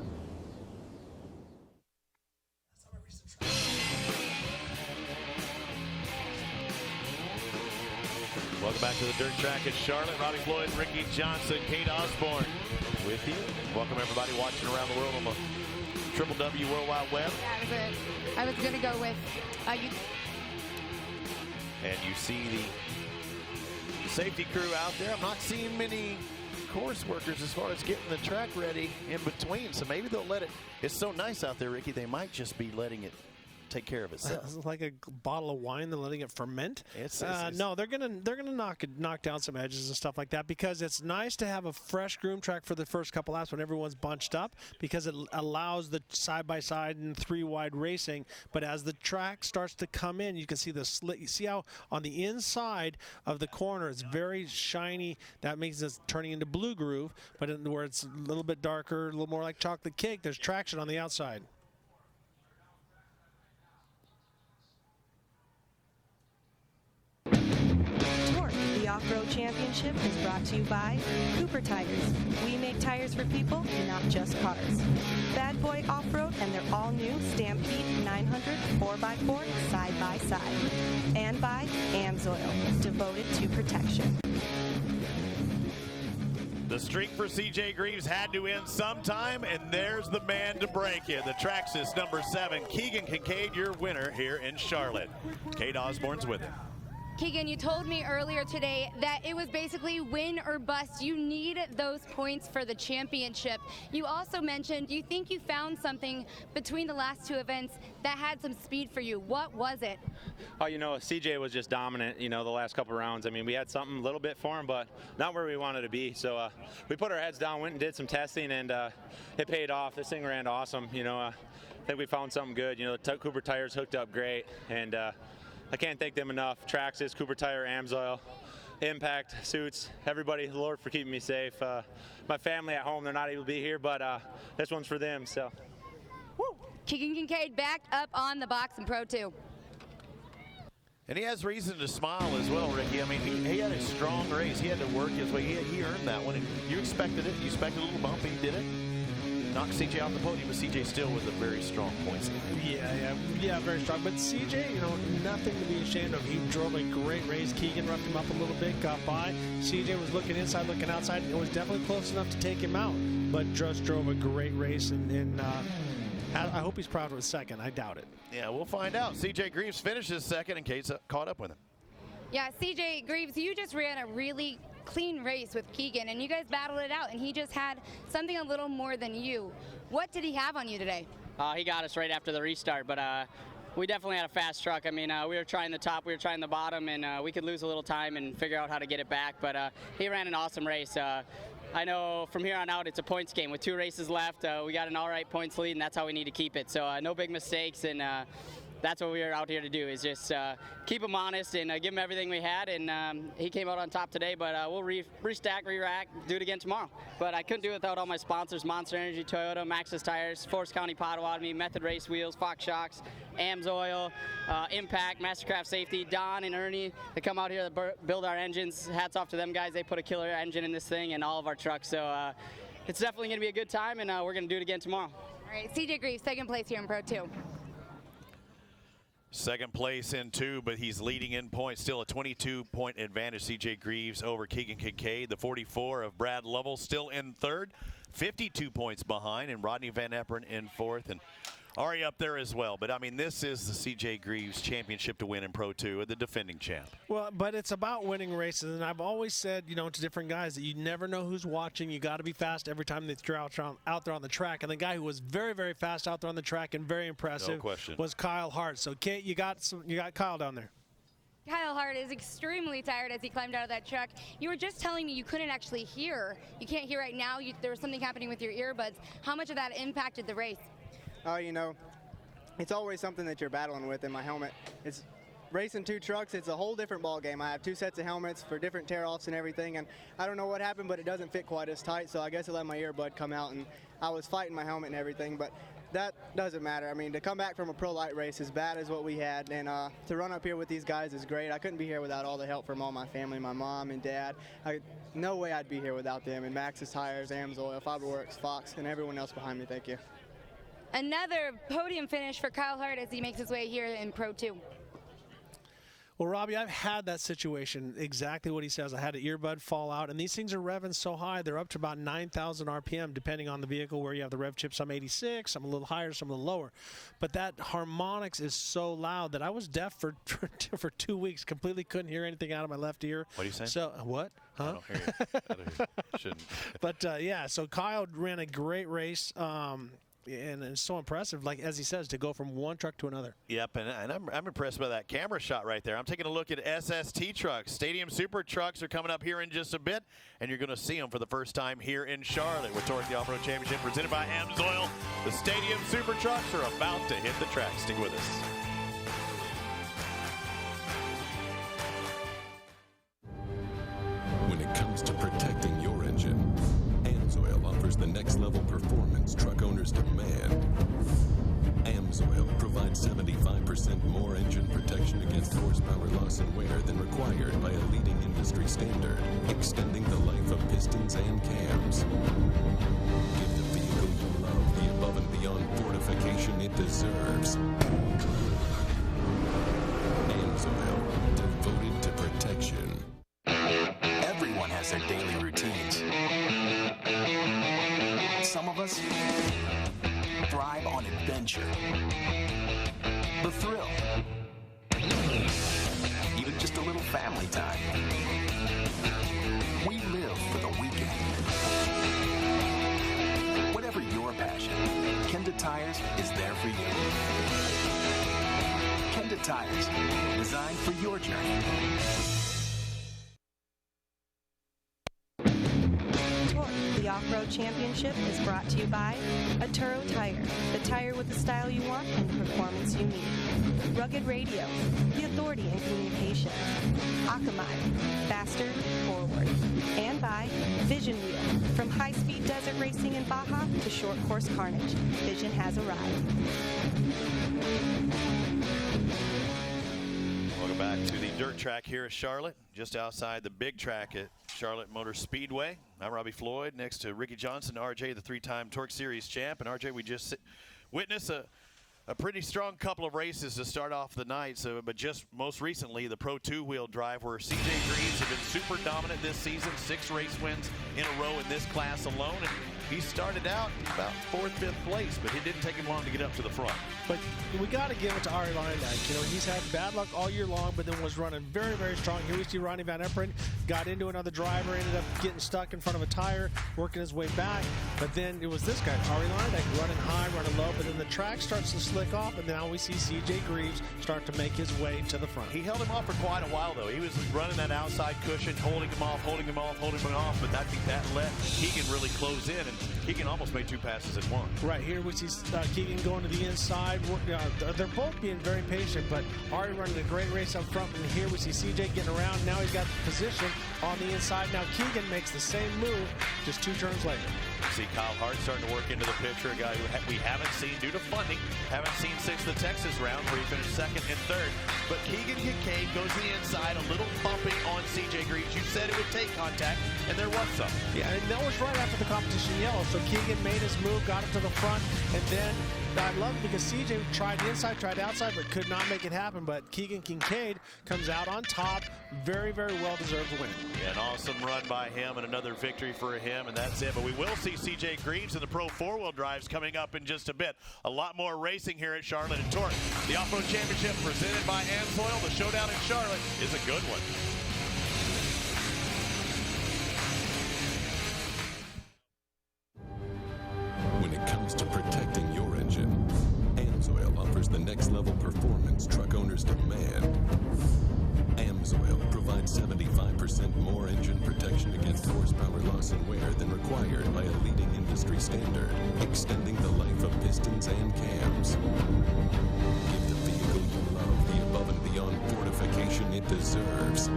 Welcome back to the dirt track at Charlotte. Robbie Floyd, Ricky Johnson, Kate Osborne with you. Welcome everybody watching around the world on the W World Wide Web. Yeah, I was going to go with you. And you see the safety crew out there. I'm not seeing many course workers as far as getting the track ready in between, so maybe they'll let it. It's so nice out there, Ricky. They might just be letting it take care of itself. It's like a bottle of wine, they're letting it ferment. No, they're gonna knock down some edges and stuff like that, because it's nice to have a fresh groom track for the first couple laps when everyone's bunched up, because it allows the side-by-side and 3-wide racing. But as the track starts to come in, you can see the slit. You see how on the inside of the corner it's very shiny. That means it's turning into blue groove, but where it's a little bit darker, a little more like chocolate cake, there's traction on the outside. TORC, the Off-Road Championship, is brought to you by Cooper Tires. We make tires for people, not just cars. Bad Boy Off-Road and their all-new Stampede 900 4x4 side-by-side. And by Amsoil, devoted to protection. The streak for CJ Greaves had to end sometime, and there's the man to break it. The Traxxas number 7, Keegan Kincaid, your winner here in Charlotte. Kate Osborne's with him. Keegan, you told me earlier today that it was basically win or bust. You need those points for the championship. You also mentioned you think you found something between the last 2 events that had some speed for you. What was it? Oh, you know, CJ was just dominant, you know, the last couple rounds. I mean, we had something a little bit for him, but not where we wanted to be. So we put our heads down, went and did some testing, and it paid off. This thing ran awesome. You know, I think we found something good. You know, the Cooper tires hooked up great, and I can't thank them enough. Traxxas, Cooper Tire, Amsoil, Impact, Suits, everybody, the Lord for keeping me safe. My family at home, they're not able to be here, but this one's for them, so. Woo. Keegan Kincaid backed up on the box in Pro 2. And he has reason to smile as well, Ricky. I mean, he had a strong race. He had to work his way. He earned that one. And you expected it. You expected a little bump. He did it. knocked CJ off the podium, but CJ still was a very strong points. Yeah, very strong. But CJ, nothing to be ashamed of. He drove a great race. Keegan roughed him up a little bit, got by. CJ was looking inside, looking outside. It was definitely close enough to take him out, but just drove a great race, and I hope he's proud of his second. I doubt it. Yeah, we'll find out. CJ Greaves finishes second, and Kate's caught up with him. Yeah, CJ Greaves, you just ran a really clean race with Keegan, and you guys battled it out, and he just had something a little more than you. What did he have on you today? He got us right after the restart, but we definitely had a fast truck. I mean, we were trying the top, we were trying the bottom, and we could lose a little time and figure out how to get it back, but he ran an awesome race. I know from here on out it's a points game. With 2 races left, we got an all right points lead, and that's how we need to keep it. So no big mistakes, and that's what we were out here to do, is just keep him honest and give him everything we had. And he came out on top today, but we'll restack, re-rack, do it again tomorrow. But I couldn't do it without all my sponsors: Monster Energy, Toyota, Maxxis Tires, Forest County Potawatomi, Method Race Wheels, Fox Shocks, AMSOIL, Impact, Mastercraft Safety, Don and Ernie. They come out here to build our engines. Hats off to them guys. They put a killer engine in this thing and all of our trucks. So it's definitely going to be a good time, and we're going to do it again tomorrow. All right, CJ Greaves, second place here in Pro 2. Second place in 2, but he's leading in points. Still a 22-point advantage, CJ Greaves over Keegan Kincaid. The 44 of Brad Lovell still in third, 52 points behind, and Rodney Van Epperen in fourth. And Ari up there as well. But, I mean, this is the CJ Greaves championship to win in Pro 2, the defending champ. Well, but it's about winning races. And I've always said, to different guys that you never know who's watching. You got to be fast every time they're out there on the track. And the guy who was very, very fast out there on the track and very impressive was Kyle Hart. So, Kate, you got Kyle down there. Kyle Hart is extremely tired as he climbed out of that truck. You were just telling me you couldn't actually hear. You can't hear right now. There was something happening with your earbuds. How much of that impacted the race? It's always something that you're battling with in my helmet. It's racing 2 trucks. It's a whole different ball game. I have 2 sets of helmets for different tear-offs and everything, and I don't know what happened, but it doesn't fit quite as tight, so I guess it let my earbud come out, and I was fighting my helmet and everything, but that doesn't matter. I mean, to come back from a pro light race as bad as what we had, and to run up here with these guys is great. I couldn't be here without all the help from all my family, my mom and dad. No way I'd be here without them, and Maxxis Tires, AMSOIL, Fiberworks, Fox, and everyone else behind me. Thank you. Another podium finish for Kyle Hart as he makes his way here in Pro 2. Well, Robbie, I've had that situation, exactly what he says. I had an earbud fall out, and these things are revving so high, they're up to about 9,000 RPM, depending on the vehicle where you have the rev chip. Some 86, some a little higher, some a little lower. But that harmonics is so loud that I was deaf for 2 weeks, completely couldn't hear anything out of my left ear. What are you saying? So, what? Huh? I don't hear you. I don't hear you. Shouldn't. But, yeah, so Kyle ran a great race. And it's so impressive, like as he says, to go from one truck to another. Yep, and I'm impressed by that camera shot right there. I'm taking a look at SST trucks. Stadium Super trucks are coming up here in just a bit, and you're going to see them for the first time here in Charlotte with TORC, the Off-Road Championship, presented by AMSOIL. The Stadium Super trucks are about to hit the track. Stick with us. When it comes to protecting your engine, AMSOIL offers the next level performance truck owners demand. AMSOIL provides 75% more engine protection against horsepower loss and wear than required by a leading industry standard, extending the life of pistons and cams. Give the vehicle you love the above and beyond fortification it deserves. AMSOIL, devoted to protection. Everyone has their daily routines. Some of us thrive on adventure, the thrill, even just a little family time. We live for the weekend. Whatever your passion, Kenda Tires is there for you. Kenda Tires, designed for your journey. The Off-Road Championship is brought to you by Toro Tire, the tire with the style you want and the performance you need. Rugged Radio, the authority in communication. Akamai, faster, forward. And by Vision Wheel, from high-speed desert racing in Baja to short course carnage, Vision has arrived. Welcome back to the dirt track here at Charlotte, just outside the big track at Charlotte Motor Speedway. I'm Robbie Floyd, next to Ricky Johnson, RJ, the 3-time TORC Series champ. And RJ, we just witnessed a pretty strong couple of races to start off the night. But just most recently, the Pro 2-wheel drive, where CJ Greaves have been super dominant this season, 6 race wins in a row in this class alone. And he started out about 4th, 5th place, but it didn't take him long to get up to the front. But we got to give it to Ari Lindijk. You know, he's had bad luck all year long, but then was running very, very strong. Here we see Ronnie Van Eperen got into another driver, ended up getting stuck in front of a tire, working his way back. But then it was this guy, Ari Lindijk, running high, running low, but then the track starts to slick off, and now we see CJ Greaves start to make his way to the front. He held him off for quite a while, though. He was running that outside cushion, holding him off, holding him off, holding him off, but I think that let Keegan really close in, and Keegan almost made 2 passes in one. Right, here we see Keegan going to the inside. They're both being very patient, but Ari running a great race up front, and here we see CJ getting around. Now he's got the position on the inside. Now Keegan makes the same move just 2 turns later. See Kyle Hart starting to work into the picture, a guy who we haven't seen due to funding, haven't seen since the Texas round where he finished 2nd and 3rd. But Keegan Kincaid goes to the inside, a little bumping on CJ Greaves. You said it would take contact, and there was some. Yeah, and that was right after the competition yellow. So Keegan made his move, got him to the front, and then I love it because CJ tried inside, tried outside, but could not make it happen. But Keegan Kincaid comes out on top. Very, very well-deserved win. Yeah, an awesome run by him and another victory for him, and that's it. But we will see CJ Greaves in the Pro 4-wheel drives coming up in just a bit. A lot more racing here at Charlotte and TORC. The Off-Road Championship presented by AMSOIL. The showdown in Charlotte is a good one. When it comes to protecting your engine, AMSOIL offers the next level performance truck owners demand. AMSOIL provides 75% more engine protection against horsepower loss and wear than required by a leading industry standard, extending the life of pistons and cams. Give the vehicle you love the above and beyond fortification it deserves.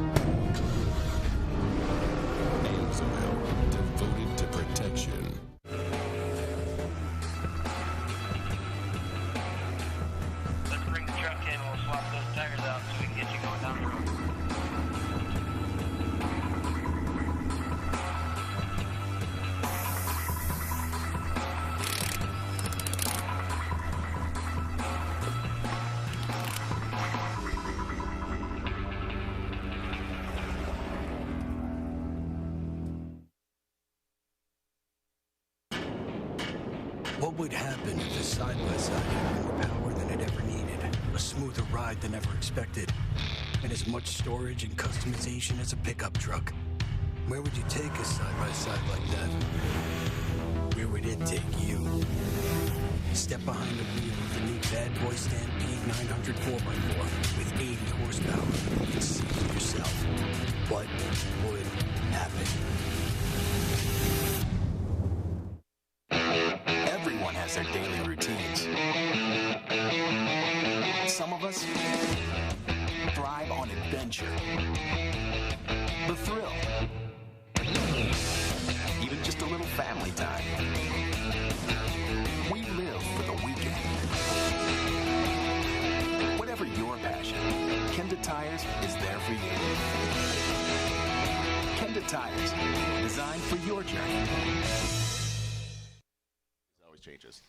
AMSOIL, devoted to protection. Let's bring the truck in. We'll swap those tires out so we can get you going down the road. What would happen if the side-by-side had more power than it ever needed, a smoother ride than ever expected, and as much storage and customization as a pickup truck? Where would you take a side-by-side like that? Where would it take you? Step behind the wheel of the new Bad Boy Stampede 900 4x4 with 80 horsepower and see for yourself what would happen. Everyone has their daily routines. Some of us thrive on adventure, the thrill, even just a little family time. We live for the weekend. Whatever your passion, Kenda Tires is there for you. Kenda Tires, designed for your journey. Changes.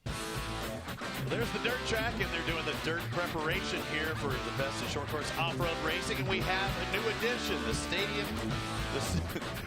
Well, there's the dirt track, and they're doing the dirt preparation here for the best in short course off-road racing, and we have a new addition, the stadium.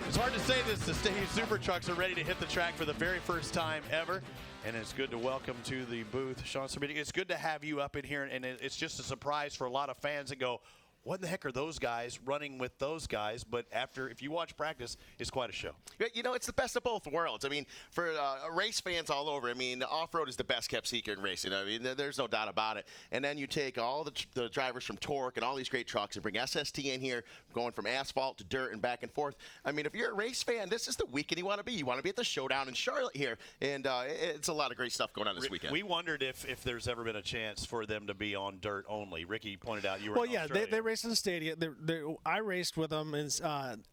It's hard to say this, the Stadium Super Trucks are ready to hit the track for the very first time ever, and it's good to welcome to the booth Sean Cervini. It's good to have you up in here, and it's just a surprise for a lot of fans that go, what in the heck are those guys running with those guys? But if you watch practice, it's quite a show. You know, it's the best of both worlds. I mean, for race fans all over, I mean, off-road is the best kept secret in racing. I mean, there's no doubt about it. And then you take all the drivers from TORC and all these great trucks and bring SST in here, going from asphalt to dirt and back and forth. I mean, if you're a race fan, this is the weekend you want to be. You want to be at the showdown in Charlotte here. And it's a lot of great stuff going on this weekend. We wondered if there's ever been a chance for them to be on dirt only. Ricky pointed out you were Well, in yeah, Australia. they race racing stadium. I raced with them in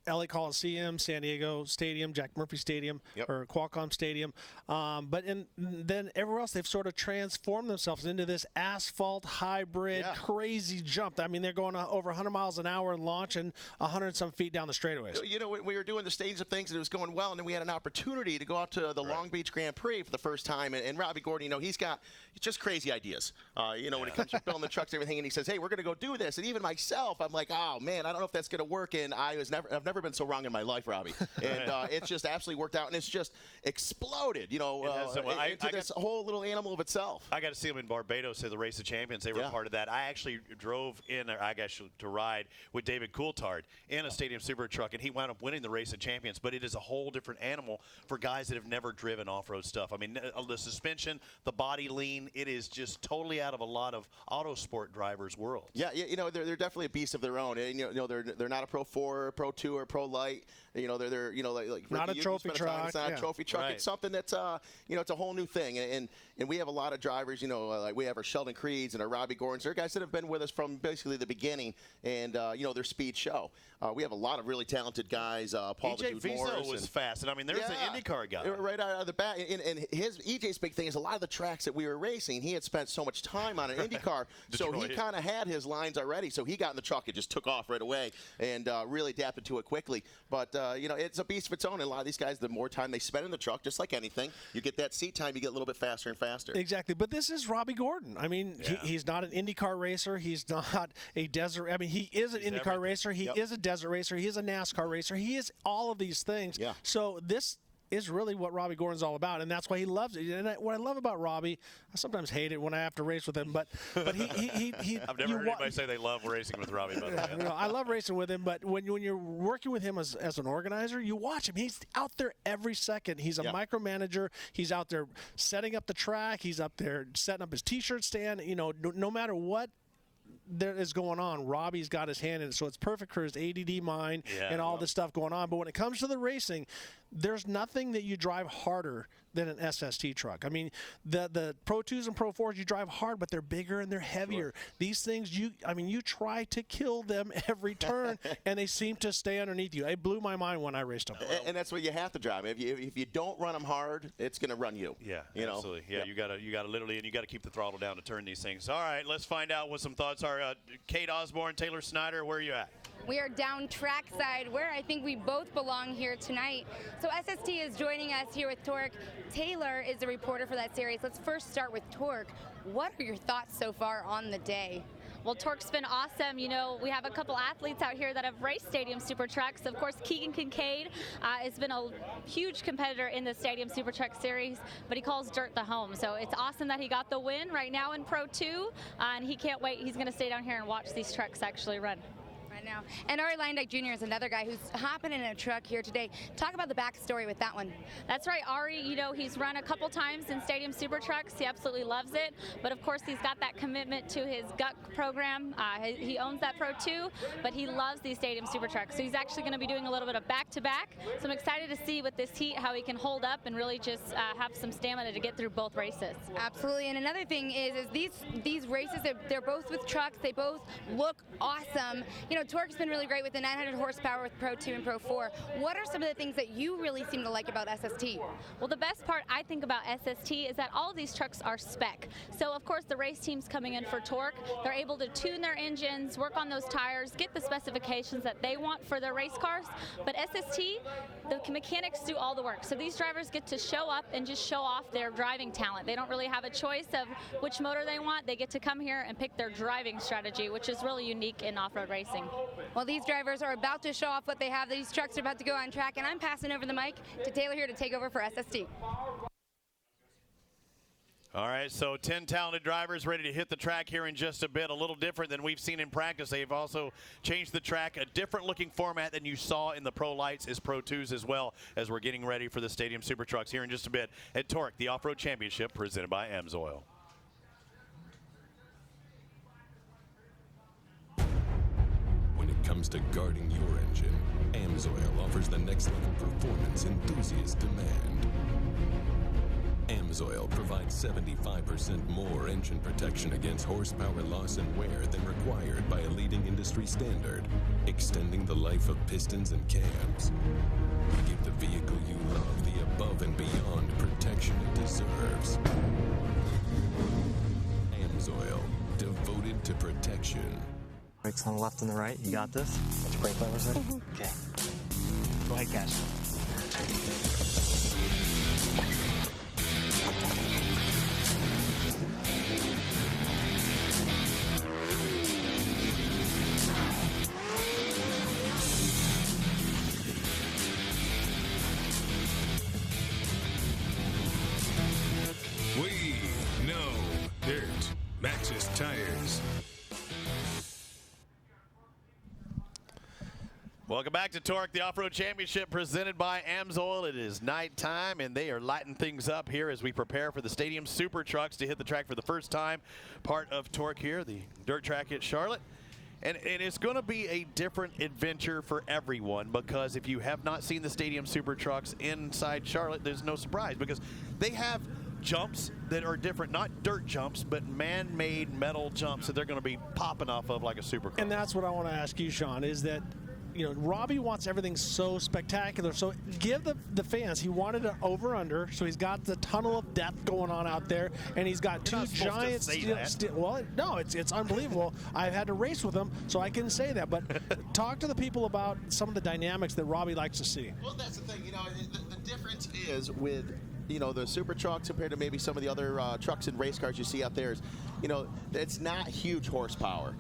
LA Coliseum, San Diego Stadium, Jack Murphy Stadium, or Qualcomm Stadium. But then everywhere else, they've sort of transformed themselves into this asphalt hybrid crazy jump. I mean, they're going over 100 miles an hour and launching 100 some feet down the straightaways. You know, we were doing the stages of things and it was going well, and then we had an opportunity to go out to the Long Beach Grand Prix for the first time. And Robbie Gordon, you know, he's got just crazy ideas. You know, when it comes to building the trucks and everything, and he says, "Hey, we're going to go do this." And even myself, I'm like, "Oh man, I don't know if that's going to work." And I've never been so wrong in my life, Robbie. And it's just absolutely worked out, and it's just exploded. You know, into this whole little animal of itself. I got to see them in Barbados at the Race of Champions. They were part of that. I actually drove in there, I guess, to ride with David Coulthard in a Stadium Super Truck, and he wound up winning the Race of Champions. But it is a whole different animal for guys that have never driven off-road stuff. I mean, the suspension, the body lean, it is just totally out of a lot of auto sport drivers' worlds. Yeah, you know, they're definitely a beast of their own. And, you know, they're not a Pro 4, Pro 2, or Pro Light. You know, they're you know, like not Ricky, a trophy truck. It's not a trophy truck. Right. It's something that's you know, it's a whole new thing. And we have a lot of drivers. You know, like we have our Sheldon Creeds and our Robbie Gordons. They're guys that have been with us from basically the beginning. And you know, their speed show. We have a lot of really talented guys. Paul EJ Viso was fast, and I mean, there's an IndyCar guy right out of the bat. And his EJ's big thing is a lot of the tracks that we were racing, he had spent so much time on an IndyCar, so he kind of had his lines already. So he got in the truck and just took off right away and really adapted to it quickly. But you know, it's a beast of its own. And a lot of these guys, the more time they spend in the truck, just like anything, you get that seat time, you get a little bit faster and faster. Exactly. But this is Robbie Gordon. I mean, he's not an IndyCar racer. He's not a desert. I mean, he is an IndyCar racer. He is a desert racer. He is a NASCAR racer. He is all of these things. Yeah. So this is really what Robbie Gordon's all about, and that's why he loves it. And what I love about Robbie, I sometimes hate it when I have to race with him, but he I've never heard anybody say they love racing with Robbie. I love racing with him, but when you're working with him as an organizer, you watch him. He's out there every second. He's a micromanager. He's out there setting up the track. He's up there setting up his T-shirt stand. You know, no matter what there is going on, Robbie's got his hand in it, so it's perfect for his ADD mind and all this stuff going on. But when it comes to the racing, there's nothing that you drive harder than an SST truck. I mean, the Pro 2s and Pro 4s, you drive hard, but they're bigger and they're heavier. These things, you try to kill them every turn, and they seem to stay underneath you. It blew my mind when I raced them. And that's what you have to drive. If you don't run them hard, it's going to run you. Yeah, you absolutely. Yeah, you gotta literally, and you gotta keep the throttle down to turn these things. All right, let's find out what some thoughts are. Kate Osborne, Taylor Snyder, where are you at? We are down trackside, where I think we both belong here tonight. So SST is joining us here with TORC. Taylor is the reporter for that series. Let's first start with TORC. What are your thoughts so far on the day? Well, TORC's been awesome. You know, we have a couple athletes out here that have raced Stadium Super Trucks. Of course, Keegan Kincaid has been a huge competitor in the Stadium Super Truck Series, but he calls dirt the home. So it's awesome that he got the win right now in Pro 2, and he can't wait. He's going to stay down here and watch these trucks actually run. Right now. And Ari Leindeck Jr. is another guy who's hopping in a truck here today. Talk about the backstory with that one. That's right, Ari, you know, he's run a couple times in Stadium Super Trucks. He absolutely loves it. But of course, he's got that commitment to his GUC program. He owns that Pro 2, but he loves these Stadium Super Trucks. So he's actually going to be doing a little bit of back-to-back. So I'm excited to see with this heat how he can hold up and really just have some stamina to get through both races. Absolutely. And another thing is these races, they're both with trucks. They both look awesome. You know, TORC's been really great with the 900 horsepower with Pro 2 and Pro 4. What are some of the things that you really seem to like about SST? Well, the best part I think about SST is that all of these trucks are spec. So of course the race teams coming in for TORC, they're able to tune their engines, work on those tires, get the specifications that they want for their race cars. But SST, the mechanics do all the work. So these drivers get to show up and just show off their driving talent. They don't really have a choice of which motor they want. They get to come here and pick their driving strategy, which is really unique in off-road racing. Well, these drivers are about to show off what they have. These trucks are about to go on track, and I'm passing over the mic to Taylor here to take over for SST. All right, so 10 talented drivers ready to hit the track here in just a bit. A little different than we've seen in practice. They've also changed the track, a different looking format than you saw in the Pro Lights is Pro 2s as well, as we're getting ready for the Stadium Super Trucks here in just a bit at TORC, the Off-Road Championship presented by AMSOIL. When it comes to guarding your engine, AMSOIL offers the next level performance enthusiasts demand. AMSOIL provides 75% more engine protection against horsepower loss and wear than required by a leading industry standard, extending the life of pistons and cams. Give the vehicle you love the above and beyond protection it deserves. AMSOIL, devoted to protection. Brakes on the left and the right. You got this? Got your brake levers ready? Okay. Go ahead, guys. We know dirt matches tires. Welcome back to Torque, the Off-Road Championship presented by AMSOIL. It is nighttime, and they are lighting things up here as we prepare for the Stadium Super Trucks to hit the track for the first time. Part of Torque here, the dirt track at Charlotte. And it's going to be a different adventure for everyone, because if you have not seen the Stadium Super Trucks inside Charlotte, there's no surprise, because they have jumps that are different, not dirt jumps, but man-made metal jumps that they're going to be popping off of like a supercar. And that's what I want to ask you, Sean, is that, you know, Robbie wants everything so spectacular. So give the fans, he wanted an over-under, so he's got the tunnel of death going on out there, and he's got two giant well, no, it's unbelievable. I've had to race with him, so I can say that. But talk to the people about some of the dynamics that Robbie likes to see. Well, that's the thing. You know, the difference is with, you know, the super trucks compared to maybe some of the other trucks and race cars you see out there is, you know, it's not huge horsepower.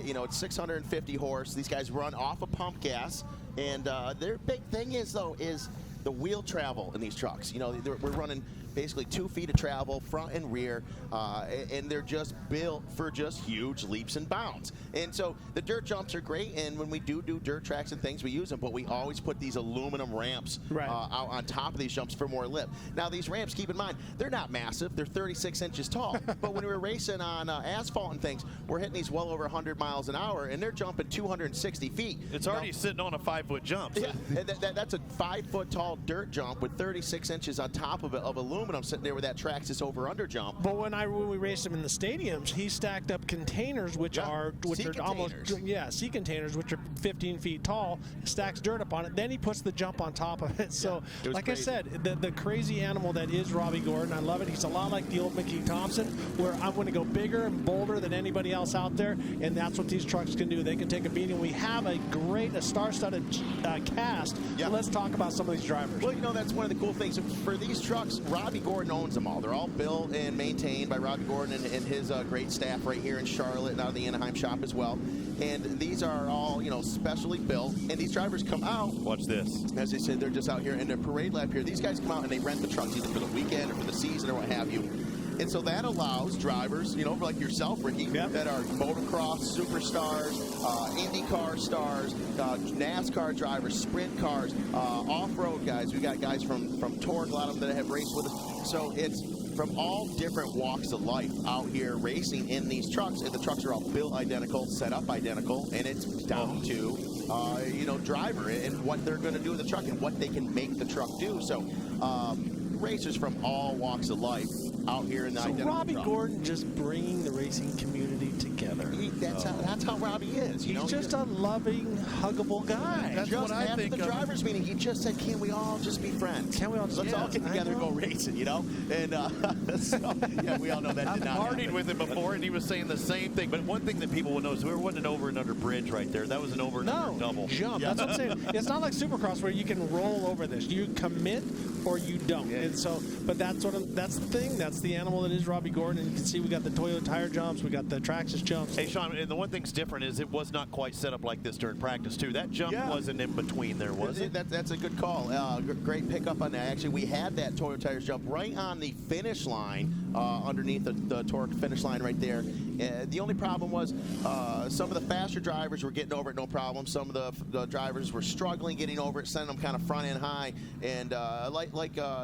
You know, it's 650 horse. These guys run off of pump gas, and their big thing is, though, is the wheel travel in these trucks. You know, we're running basically 2 feet of travel, front and rear, and they're just built for just huge leaps and bounds. And so the dirt jumps are great, and when we do dirt tracks and things, we use them, but we always put these aluminum ramps out on top of these jumps for more lift. Now, these ramps, keep in mind, they're not massive. They're 36 inches tall, but when we're racing on asphalt and things, we're hitting these well over 100 miles an hour, and they're jumping 260 feet. It's already sitting on a 5-foot jump. So. Yeah, that's a 5-foot tall dirt jump with 36 inches on top of it of aluminum sitting there with that Traxxas over-under jump. But when we raced him in the stadiums, he stacked up containers, which are almost sea containers, which are 15 feet tall. Stacks dirt up on it. Then he puts the jump on top of it. So, like crazy. I said, the crazy animal that is Robbie Gordon, I love it. He's a lot like the old Mickey Thompson, where I'm going to go bigger and bolder than anybody else out there, and that's what these trucks can do. They can take a beating. We have a star-studded cast. Let's talk about some of these drivers. Well, you know, that's one of the cool things. For these trucks, Robbie Gordon owns them all. They're all built and maintained by Robbie Gordon and his great staff right here in Charlotte and out of the Anaheim shop as well. And these are all, you know, specially built. And these drivers come out. Watch this. As they said, they're just out here in their parade lap here. These guys come out and they rent the trucks either for the weekend or for the season or what have you. And so that allows drivers, you know, like yourself, Ricky, that are motocross superstars, IndyCar stars, NASCAR drivers, sprint cars, off-road guys. We got guys from TORC, a lot of them that have raced with us. So it's from all different walks of life out here racing in these trucks. And the trucks are all built identical, set up identical, and it's down to, you know, driver and what they're going to do with the truck and what they can make the truck do. So racers from all walks of life out here in the identical Robbie truck. Gordon just bringing the racing community together. That's how Robbie is. You know? He's just a loving, huggable guy. That's what I think. After the drivers' meeting, he just said, "Can we all just be friends? Can we all? Let's all get together and go racing?" You know, and so, yeah, we all know that did not I've partied happen. with him before, and he was saying the same thing. But one thing that people will know is there wasn't an over and under bridge right there. That was an over and under double. Jump. That's what I'm saying. It's not like Supercross where you can roll over this. You commit or you don't. And so, but that's the thing. That's the animal that is Robbie Gordon. And you can see we got the Toyota tire jumps, we got the Traxxas jumps. Hey, Sean, and the one thing's different is it was not quite set up like this during practice, too. That jump wasn't in between there, was it? That's a good call. Great pickup on that. Actually, we had that Toyota tires jump right on the finish line, underneath the TORC finish line right there. The only problem was some of the faster drivers were getting over it no problem. Some of the drivers were struggling getting over it, sending them kind of front end high. And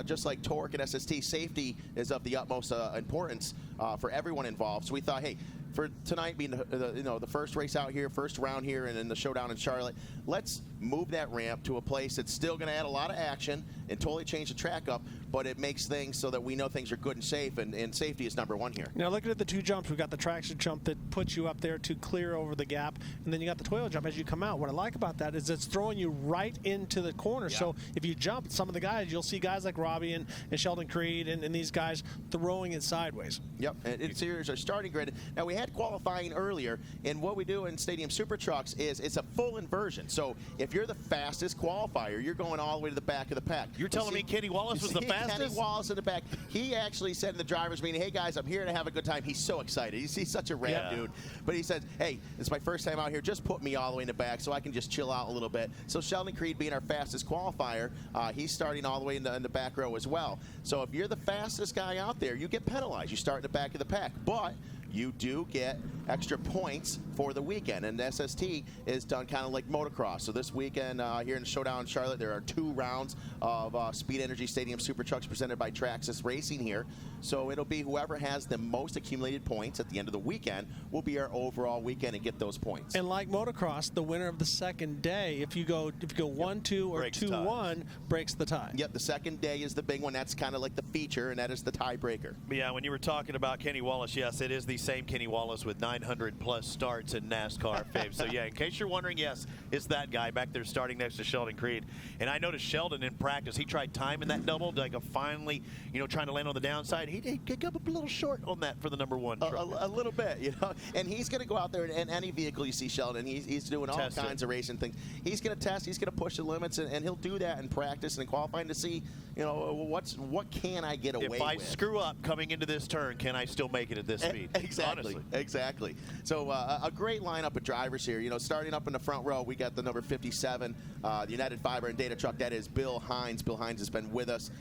just like TORC and SST, safety is of the utmost importance for everyone involved. So we thought, hey, for tonight being the first race out here, first round here, and in the showdown in Charlotte, let's move that ramp to a place that's still going to add a lot of action and totally change the track up, but it makes things so that we know things are good and safe, and safety is number one here. Now looking at the two jumps, we've got the traction jump that puts you up there to clear over the gap, and then you got the Toyo jump as you come out. What I like about that is it's throwing you right into the corner. Yeah. So if you jump, some of the guys, you'll see guys like Robbie and Sheldon Creed and these guys throwing it sideways. Yep, and it's here's our starting grid. Now we had qualifying earlier, and what we do in Stadium Super Trucks is it's a full inversion. So if you're the fastest qualifier, you're going all the way to the back of the pack. You're telling me Kenny Wallace was the fastest? Kenny Wallace in the back. He actually said in the driver's meeting, hey guys, I'm here to have a good time. He's so excited. He's such a rad dude. But he said, hey, it's my first time out here. Just put me all the way in the back so I can just chill out a little bit. So Sheldon Creed being our fastest qualifier, he's starting all the way in the back row as well. So if you're the fastest guy out there, you get penalized. You start in the back of the pack. But you do get extra points for the weekend, and SST is done kind of like motocross. So this weekend here in the Showdown in Charlotte, there are 2 rounds of Speed Energy Stadium Super Trucks presented by Traxxas Racing here. So it'll be whoever has the most accumulated points at the end of the weekend will be our overall weekend and get those points. And like motocross, the winner of the second day, if you go 1-2 or 2-1, breaks the tie. Yep, the second day is the big one. That's kind of like the feature, and that is the tiebreaker. Yeah, when you were talking about Kenny Wallace, yes, it is the same Kenny Wallace with 900-plus starts in NASCAR fame. So, yeah, in case you're wondering, yes, it's that guy back there starting next to Sheldon Creed. And I noticed Sheldon in practice, he tried timing that double, like finally, trying to land on the downside. He did kick up a little short on that for the number 1 truck. A little bit, And he's going to go out there in any vehicle you see Sheldon. He's doing all kinds of racing things. He's going to test. He's going to push the limits, and he'll do that in practice and in qualifying to see, what can I get away with. If I screw up coming into this turn, can I still make it at this speed? Exactly. Honestly. Exactly. So a great lineup of drivers here. Starting up in the front row, we got the number 57, the United Fiber and Data truck. That is Bill Hines. Bill Hines has been with us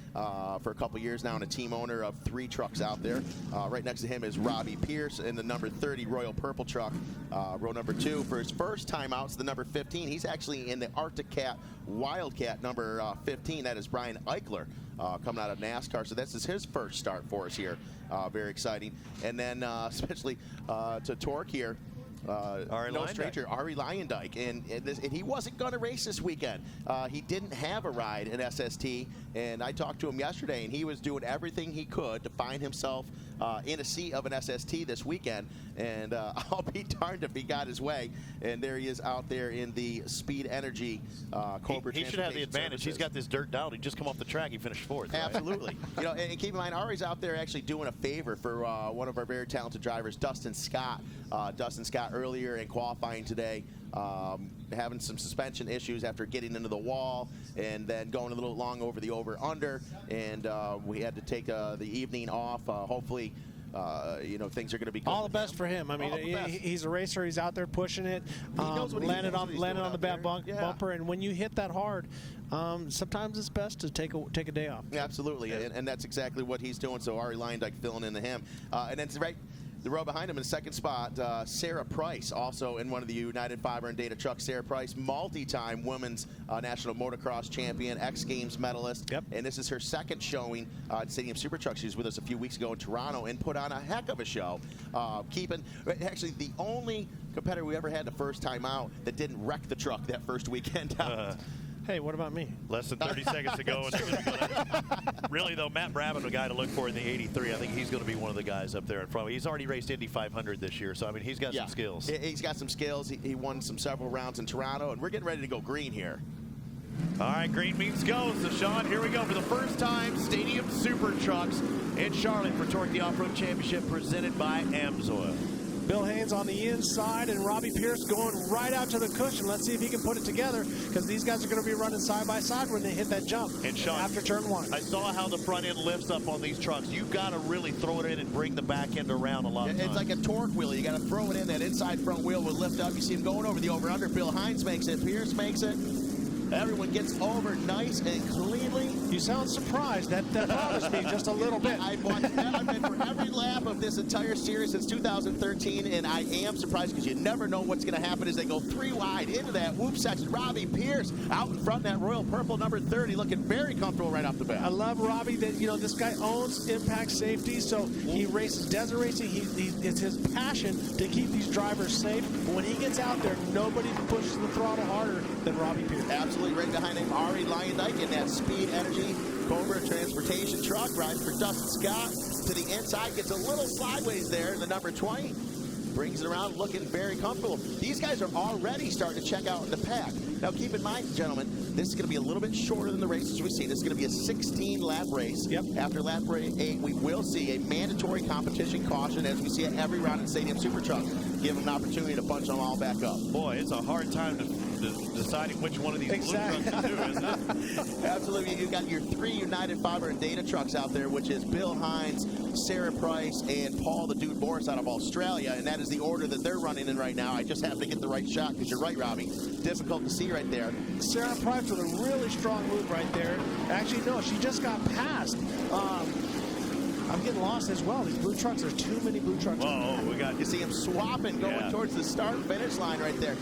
for a couple years now and a team owner of 3 trucks out there. Right next to him is Robbie Pierce in the number 30 Royal Purple truck. Row number 2 for his first time out is the number 15. He's actually in the Arctic Cat Wildcat number 15. That is Brian Eichler coming out of NASCAR. So this is his first start for us here. Very exciting. And then especially to TORC here. No stranger, Ari Leyendijk, and he wasn't going to race this weekend. He didn't have a ride in SST, and I talked to him yesterday, and he was doing everything he could to find himself in a seat of an SST this weekend, and I'll be darned if he got his way. And there he is out there in the Speed Energy Cobra. He should have the advantage. Services. He's got this dirt down. He just come off the track. He finished 4th. Right? Absolutely. And keep in mind, Ari's out there actually doing a favor for one of our very talented drivers, Dustin Scott. Dustin Scott earlier in qualifying today, having some suspension issues after getting into the wall and then going a little long over the over-under, and we had to take the evening off. Hopefully, things are going to be good. All the best for him. I mean, he's a racer. He's out there pushing it. He knows what landed on the back bumper, and when you hit that hard, sometimes it's best to take a day off. Yeah, absolutely, and that's exactly what he's doing. So Ari Leyendijk filling into him, and then right. The row behind him in the second spot, Sarah Price, also in one of the United Fiber and Data trucks. Sarah Price, multi-time women's national motocross champion, X Games medalist. Yep. And this is her second showing at Stadium Super Trucks. She was with us a few weeks ago in Toronto and put on a heck of a show. Actually, the only competitor we ever had the first time out that didn't wreck the truck that first weekend out. Hey, what about me? Less than 30 seconds ago. Really, though, Matt Brabham, the guy to look for in the 83, I think he's going to be one of the guys up there in front. He's already raced Indy 500 this year, so, I mean, he's got some skills. He's got some skills. He won several rounds in Toronto, and we're getting ready to go green here. All right, green means go. So, Sean, here we go for the first time, Stadium Super Trucks in Charlotte for TORC, the Off-Road Championship, presented by AMSOIL. Bill Haynes on the inside and Robbie Pierce going right out to the cushion. Let's see if he can put it together, because these guys are going to be running side by side when they hit that jump. And Sean, after turn 1. I saw how the front end lifts up on these trucks. You've got to really throw it in and bring the back end around a lot of times. It's like a torque wheel. You got to throw it in. That inside front wheel will lift up. You see him going over the over-under. Bill Hines makes it. Pierce makes it. Everyone gets over nice and cleanly. You sound surprised. That bothers me just a little bit. I've been for every lap of this entire series since 2013, and I am surprised because you never know what's going to happen as they go 3 wide into that whoop section. Robbie Pierce out in front in that Royal Purple, number 30, looking very comfortable right off the bat. I love Robbie that, you know, this guy owns impact safety, so he races desert racing. It's his passion to keep these drivers safe. But when he gets out there, nobody pushes the throttle harder than Robbie Pierce. Absolutely. Right behind him, Ari Lyondike in that Speed Energy Cobra Transportation truck. Rides for Dustin Scott to the inside. Gets a little sideways there in the number 20. Brings it around looking very comfortable. These guys are already starting to check out in the pack. Now keep in mind, gentlemen, this is going to be a little bit shorter than the races we've seen. This is going to be a 16-lap race. Yep. After lap 8, we will see a mandatory competition caution as we see it every round in Stadium Super Trucks. Give them an opportunity to punch them all back up. Boy, it's a hard time to deciding which one of these blue trucks to do, isn't it? Absolutely. You've got your 3 United Fiber and Data trucks out there, which is Bill Hines, Sarah Price, and Paul the Dude Morris out of Australia, and that is the order that they're running in right now. I just happened to get the right shot because you're right, Robbie. Difficult to see right there. Sarah Price with a really strong move right there. Actually, no, she just got passed. I'm getting lost as well. These blue trucks, there's too many blue trucks. Whoa, we got, you see him swapping, going towards the start-finish line right there.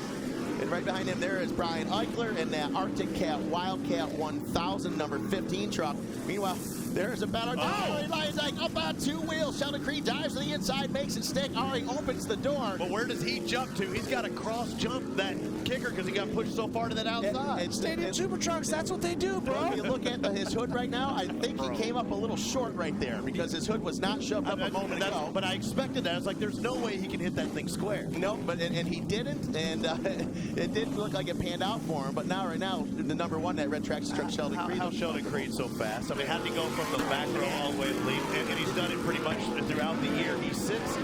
And right behind him there is Brian Eichler in that Arctic Cat Wildcat 1000 number 15 truck. Meanwhile, there's a battle. Ari Lyondike up on 2 wheels. Sheldon Creed dives to the inside, makes it stick. Ari opens the door. But where does he jump to? He's got to cross jump that kicker because he got pushed so far to that outside. And Stadium Super Trucks, that's what they do, bro. If you look at his hood right now, I think he came up a little short right there because his hood was not shoved up a moment ago. But I expected that. It's like there's no way he can hit that thing square. No, but and he didn't, and it didn't look like it panned out for him. But now, right now, the number 1, that red track struck Sheldon Creed. How Sheldon Creed so fast? I mean, how did he go from the back row all the way to the lead? And he's done it pretty much throughout the year. He sits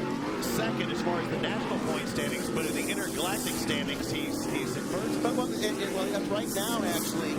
second as far as the national point standings, but in the intergalactic standings, he's in first. But right now, actually,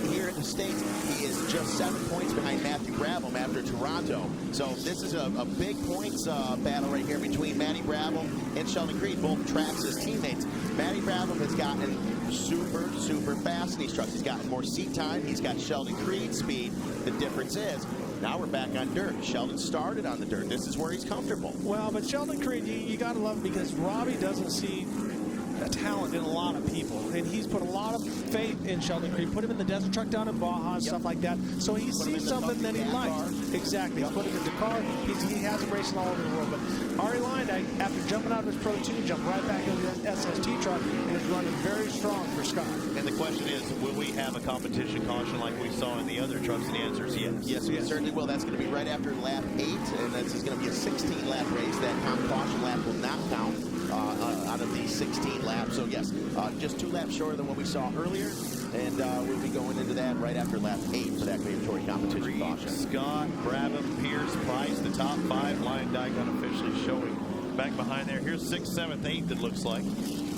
here in the States, he is just 7 points behind Matthew Brabham after Toronto. So this is a big points battle right here between Matty Brabham and Sheldon Creed, both tracks as teammates. Matty Brabham has gotten super fast in these trucks. He's gotten more seat time. He's got Sheldon Creed speed. The difference is, now we're back on dirt. Sheldon started on the dirt. This is where he's comfortable. Well, but Sheldon Creed, you got to love him because Robbie doesn't see a talent in a lot of people, and he's put a lot of faith in Sheldon Creed. Put him in the desert truck down in Baja and stuff like that. So he sees something that he likes. Exactly. He's put him in Dakar. He has him racing all over the world. But Ari Lyondike, after jumping out of his Pro 2, jumped right back into the SST truck and is running very strong for Scott. And the question is, will we have a competition caution like we saw in the other trucks? And the answer is yes. Yes, we certainly will. That's going to be right after lap 8, and this is going to be a 16-lap race. That caution lap will not count out of these 16 laps. So yes, just 2 laps shorter than what we saw earlier, and we'll be going into that right after lap 8 for that mandatory competition caution. Scott, Brabham, Pierce, Price, the top 5. Lyondike unofficially showing back behind there. Here's 6th, 7th, 8th, it looks like.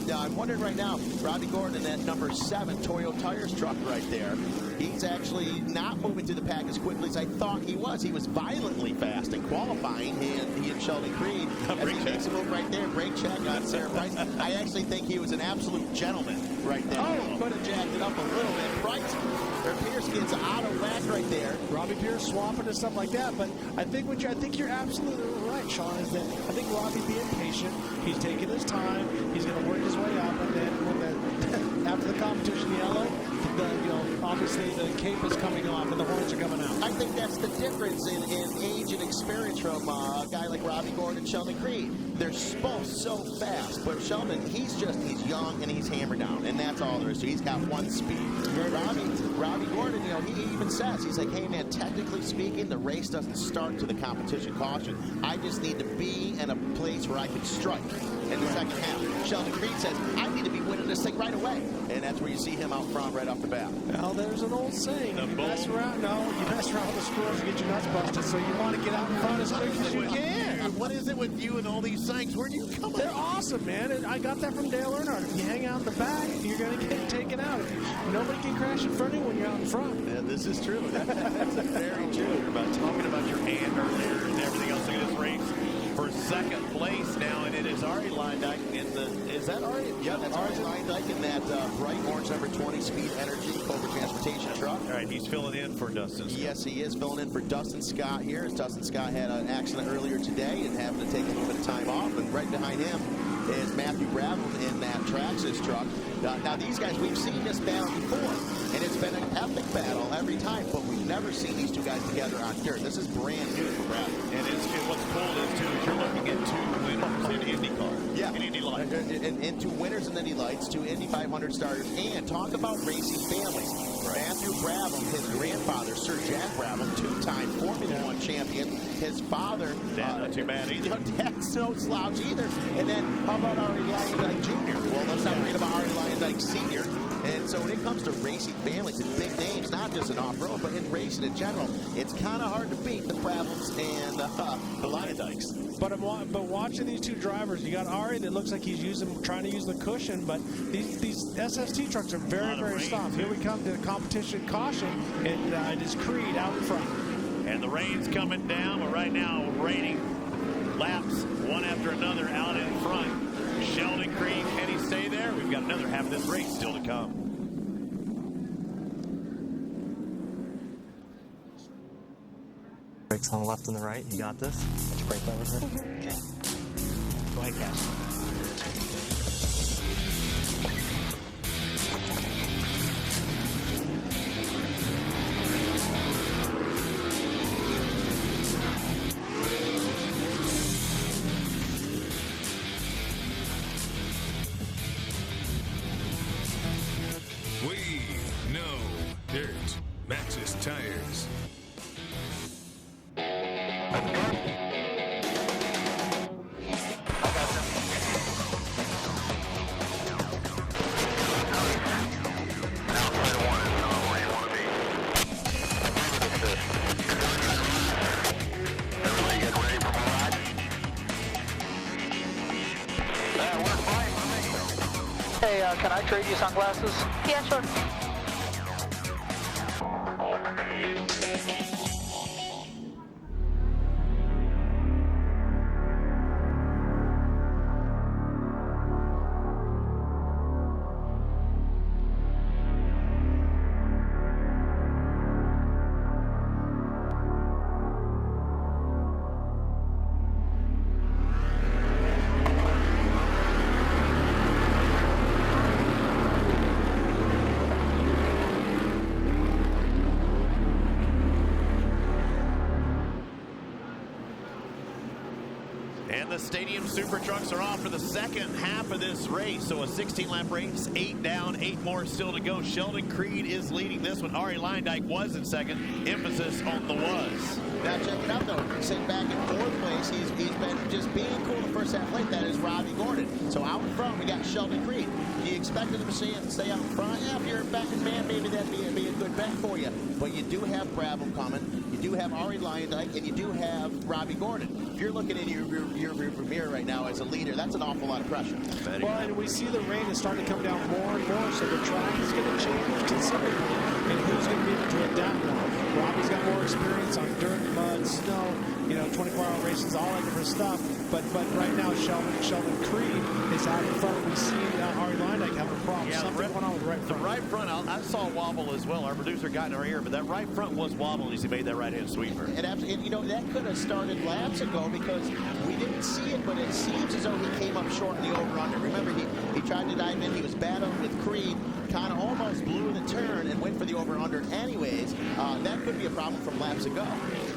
Now, I'm wondering right now, Robbie Gordon in that number 7 Toyo Tires truck right there, he's actually not moving through the pack as quickly as I thought he was. He was violently fast in qualifying, he and Sheldon Creed. As he makes a move right there, brake check on Sarah Price. I actually think he was an absolute gentleman right there. He could have jacked it up a little bit. Price, or Pierce gets out of whack right there. Robbie Pierce swapping and stuff like that, but I think you're absolutely right, Sean, is that I think Robbie being patient, he's taking his time, he's going to work his way up, and then when after the competition yellow, obviously the cape is coming off and the horns are coming out. I think that's the difference in age and experience from a guy like Robbie Gordon and Sheldon Creed. They're both so fast, but Sheldon, he's young and he's hammered down, and that's all there is to it. He's got one speed. Robbie Gordon, he even says, he's like, hey man, technically speaking, the race doesn't start to the competition caution. I just need to be in a place where I can strike in the second half. Sheldon Creed says, I need to be winning this thing right away. And that's where you see him out front right off the bat. Well, there's an old saying, you mess around with the squirrels, you get your nuts busted, so you want to get out in front as quick as you can. What is it with you and all these things? Where do you come from? They're awesome, man. And I got that from Dale Earnhardt. If you hang out in the back, you're going to get taken out. Nobody can crash in front of you when you're out in front. Yeah, this is true. That's very true. About talking about your hand earlier and everything else. Look at this race for second place now, and it is Ari Leindyke in the. Is that Ari? Yeah, that's Ari Leindyke in that bright orange number 20 Speed Energy Cobra Transportation truck. All right, he's filling in for Dustin Scott. Yes, he is filling in for Dustin Scott here. As Dustin Scott had an accident earlier today and having to take a little bit of time off. And right behind him is Matthew Bravlin in that Traxxas truck. Now, these guys, we've seen this battle before, and it's been an epic battle every time, but we've never seen these two guys together on dirt. This is brand new for Bravlin. And what's cool is, too, is you're looking at two winners in IndyCar. Yeah. In Indy Lights. And two winners in Indy Lights, two Indy 500 starters, and talk about racing families. Right. Matthew Bravlin, his grandfather, Sir Jack Bravlin, two-time Formula One champion. His father, Dad, not too bad either. Dad's no slouch either. And then how about Ari Leindyke Jr.? Well, let's not forget about Ari Leindyke Sr. And so when it comes to racing families and big names, not just in off-road, but in racing in general, it's kind of hard to beat the Bravlins and the Leinydykes. But watching these two drivers, you got Ari that looks like he's trying to use the cushion, but these SST trucks are very, very soft. Here we come to the competition caution, and it is Creed out in front. And the rain's coming down, but right now, raining laps one after another out in front. Sheldon Creed, can he stay there? We've got another half of this race still to come. Brakes on the left and the right. You got this? Got your brake levers ready? Okay. Go ahead, Cass. We know dirt matches tires. Hey, can I trade you sunglasses? Yeah, sure. And the Stadium Super Trucks are off for the second half of this race. So a 16-lap race, 8 down, 8 more still to go. Sheldon Creed is leading this one. Ari Leindyke was in second. Emphasis on the was. Now check it out though. Sitting back in fourth place, he's been just being cool the first half late. That is Robbie Gordon. So out in front, we got Sheldon Creed. Do you expect him to stay out in front? Yeah, if you're a betting man, maybe that'd be a good bet for you. But you do have Bravlin coming. You do have Ari Leindyke, and you do have Robbie Gordon. If you're looking in your mirror right now as a leader, that's an awful lot of pressure. Well, and we see the rain is starting to come down more and more, so the track is going to change considerably, and who's going to be able to adapt more? Robbie's got more experience on dirt, mud, snow, 24-hour races, all that different stuff. But right now, Sheldon Creed is out in front. We see Ari Leindyke having a problem. Yeah, something going on with the right front. The right front, I saw wobble as well. Our producer got in our ear, but that right front was wobbling as he made that right-hand sweeper. And that could have started laps ago because we didn't see it, but it seems as though he came up short in the over-under. Remember, he tried to dive in. He was battling with Creed, kind of almost blew the turn and went for the over-under anyways. That could be a problem from laps ago.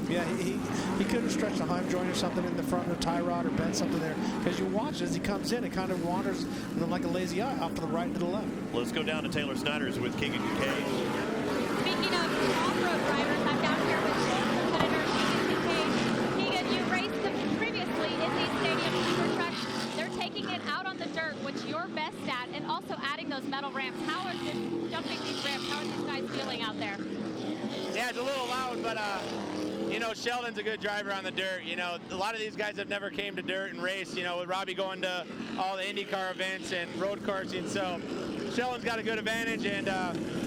Yeah, he could have stretched a Heim joint or something in the front of the tie rod or bent something there. Because you watch as he comes in, it kind of wanders like a lazy eye off to the right and to the left. Let's go down to Taylor Snyder's with Keegan Kincaid. Speaking of off-road drivers, I'm down here with competitor Keegan Kincaid. Keegan, you raced them previously in these Stadium Super Trucks. They're taking it out on the dirt, which you're best at, and also adding those metal ramps. How is this jumping these ramps? How are these guys feeling out there? Yeah, it's a little loud, but Sheldon's a good driver on the dirt. A lot of these guys have never came to dirt and raced, with Robbie going to all the IndyCar events and road coursing. So Sheldon's got a good advantage, and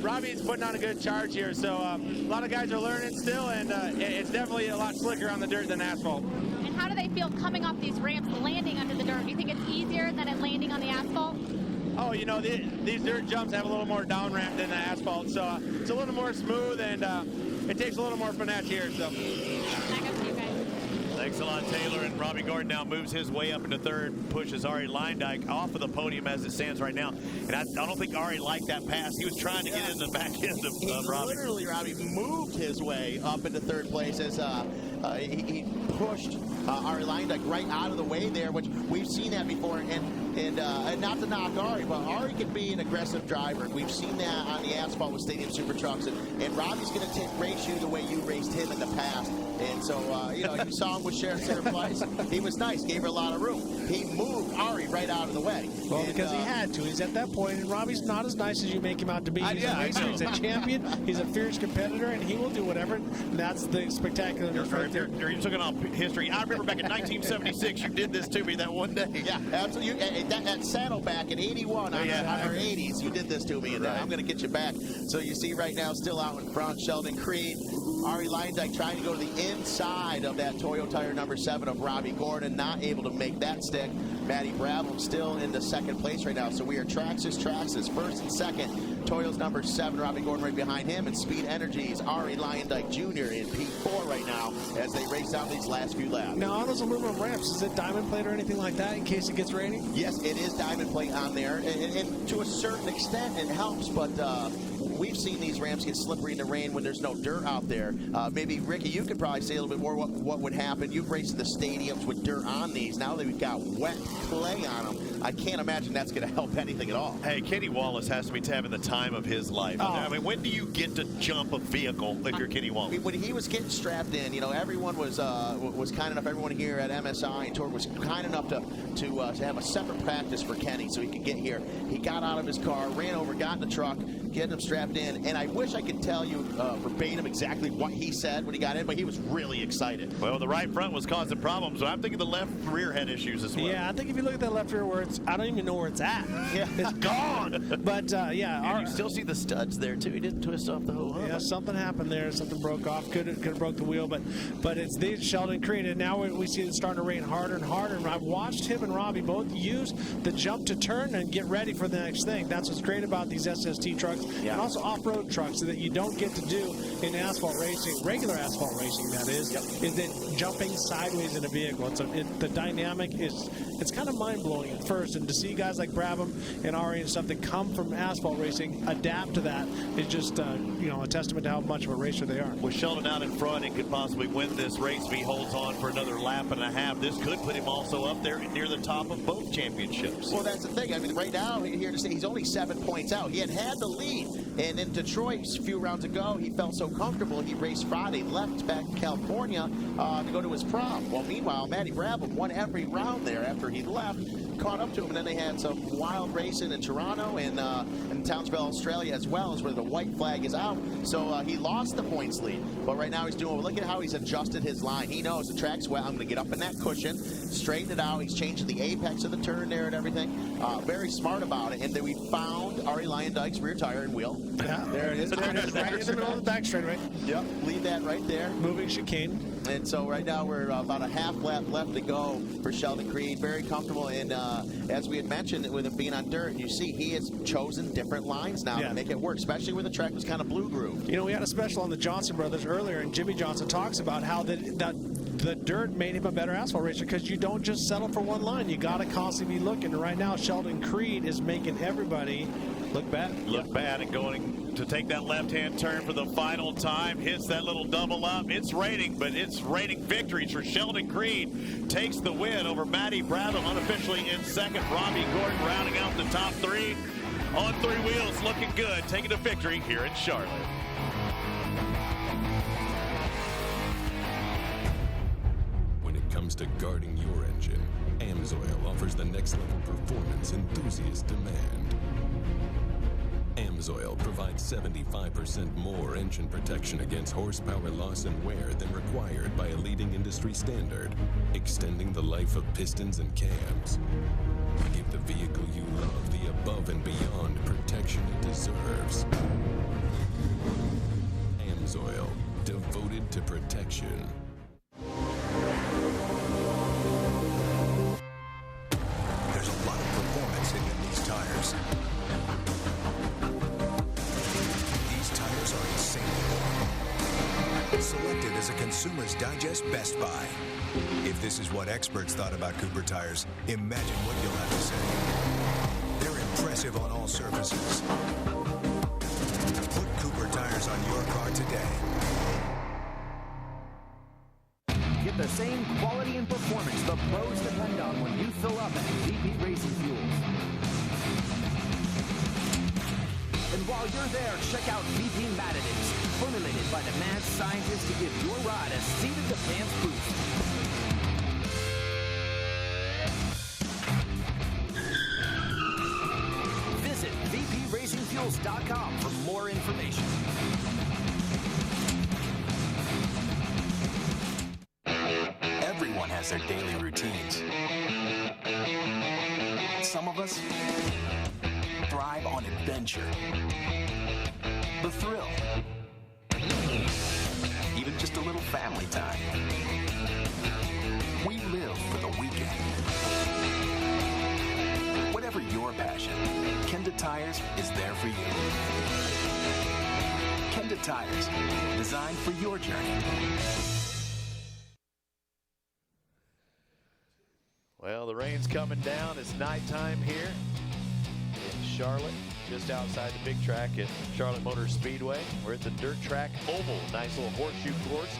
Robbie's putting on a good charge here. So a lot of guys are learning still, and it's definitely a lot slicker on the dirt than asphalt. And how do they feel coming off these ramps, landing under the dirt? Do you think it's easier than it landing on the asphalt? Oh, you know, these dirt jumps have a little more down ramp than the asphalt, so it's a little more smooth, and it takes a little more finesse here. So. Thanks a lot, Taylor. And Robbie Gordon now moves his way up into third, pushes Ari Leindyke off of the podium as it stands right now. And I don't think Ari liked that pass. He was trying to get in the back end of Robbie. Literally, Robbie moved his way up into third place as he pushed Ari Leindyke right out of the way there, which we've seen that before. And not to knock Ari, but Ari can be an aggressive driver. We've seen that on the asphalt with Stadium Super Trucks. And Robbie's going to race you the way you raced him in the past. And so, you saw him with Sharon Price. He was nice, gave her a lot of room. He moved Ari right out of the way. Well, because he had to. He's at that point, and Robbie's not as nice as you make him out to be. He's a racer, he's a champion, he's a fierce competitor, and he will do whatever. And that's the spectacularness right there. You're talking about history. I remember back in 1976, you did this to me that one day. Yeah, absolutely. That Saddleback in 81 on our 80s, you did this to me, and I'm going to get you back. So you see right now, still out in front, Sheldon Creed. Ari Leindyke trying to go to the inside of that Toyo tire number 7 of Robbie Gordon, not able to make that stick. Matty Brabham still in the second place right now. So we are Traxxas first and second. Toyo's number 7, Robbie Gordon right behind him, and Speed Energy's Ari Leindyke Jr. in P4 right now as they race down these last few laps. Now on those aluminum ramps, is it diamond plate or anything like that in case it gets rainy? Yes, it is diamond plate on there, and to a certain extent it helps, but we've seen these ramps get slippery in the rain when there's no dirt out there. Maybe, Ricky, you could probably say a little bit more what would happen. You've raced the stadiums with dirt on these. Now that we've got wet clay on them, I can't imagine that's going to help anything at all. Hey, Kenny Wallace has to be having the time of his life. Oh. I mean, when do you get to jump a vehicle if you're Kenny Wallace? When he was getting strapped in, everyone was kind enough, everyone here at MSI and TORC was kind enough to have a separate practice for Kenny so he could get here. He got out of his car, ran over, got in the truck, getting him strapped in, and I wish I could tell you verbatim exactly what he said when he got in, but he was really excited. Well, the right front was causing problems, so I'm thinking the left rear had issues as well. Yeah, I think if you look at that left rear where I don't even know where it's at. Yeah. It's gone. But, And you still see the studs there, too. He didn't twist off the whole hub. Yeah, something happened there. Something broke off. Could have broke the wheel, but it's these Sheldon Creed, and now we see it starting to rain harder and harder. And I've watched him and Robbie both use the jump to turn and get ready for the next thing. That's what's great about these SST trucks and also off-road trucks that you don't get to do in asphalt racing, regular asphalt racing, that is that jumping sideways in a vehicle. The dynamic it's kind of mind-blowing at first, and to see guys like Brabham and Ari and stuff that come from asphalt racing adapt to that is just a testament to how much of a racer they are. With Sheldon out in front and could possibly win this race if he holds on for another lap and a half. This could put him also up there near the top of both championships. Well, that's the thing. I mean, right now, here to say he's only 7 points out. He had the lead, and in Detroit a few rounds ago, he felt so comfortable. He raced Friday, left back in California to go to his prom. Well, meanwhile, Matty Brabham won every round there after he left, caught up to him, and then they had some wild racing in Toronto and in Townsville, Australia, as well as where the white flag is out. So he lost the points lead, but right now he's doing. Look at how he's adjusted his line. He knows the track's wet. I'm going to get up in that cushion, straighten it out. He's changing the apex of the turn there and everything. Very smart about it. And then we found Ari Leindyke's rear tire and wheel. Yeah, there it is. There it is, right in the middle of the back straightaway. Yep, leave that right there. Moving chicane. And so right now we're about a half lap left to go for Sheldon Creed. Very comfortable, and as we had mentioned, with him being on dirt, you see he has chosen different lines now to make it work, especially where the track was kind of blue groove. We had a special on the Johnson brothers earlier, and Jimmy Johnson talks about how the dirt made him a better asphalt racer because you don't just settle for one line. You got to constantly be looking. And right now, Sheldon Creed is making everybody look bad. Look bad and going to take that left-hand turn for the final time. Hits that little double up. It's raining, but it's raining victories for Sheldon Creed. Takes the win over Matty Brabham, unofficially in second. Robbie Gordon rounding out the top three. On three wheels, looking good. Taking a victory here in Charlotte. When it comes to guarding your engine, AMSOIL offers the next level performance enthusiasts demand. AMSOIL provides 75% more engine protection against horsepower loss and wear than required by a leading industry standard, extending the life of pistons and cams. Give the vehicle you love the above and beyond protection it deserves. AMSOIL, devoted to protection. Consumers Digest Best Buy. If this is what experts thought about Cooper tires, imagine what you'll have to say. They're impressive on all surfaces. Put Cooper tires on your car today. Get the same quality and performance the pros depend on when you fill up at VP Racing Fuels. And while you're there, check out VP Additives, formulated by the mad scientists to give your ride a seat-of-the-pants boost. Visit VPRacingFuels.com for more information. Everyone has their daily routines. Some of us thrive on adventure, the thrill, even just a little family time. We live for the weekend. Whatever your passion, Kenda Tires is there for you. Kenda Tires, designed for your journey. Well, the rain's coming down. It's nighttime here in Charlotte, just outside the big track at Charlotte Motor Speedway. We're at the dirt track oval, nice little horseshoe course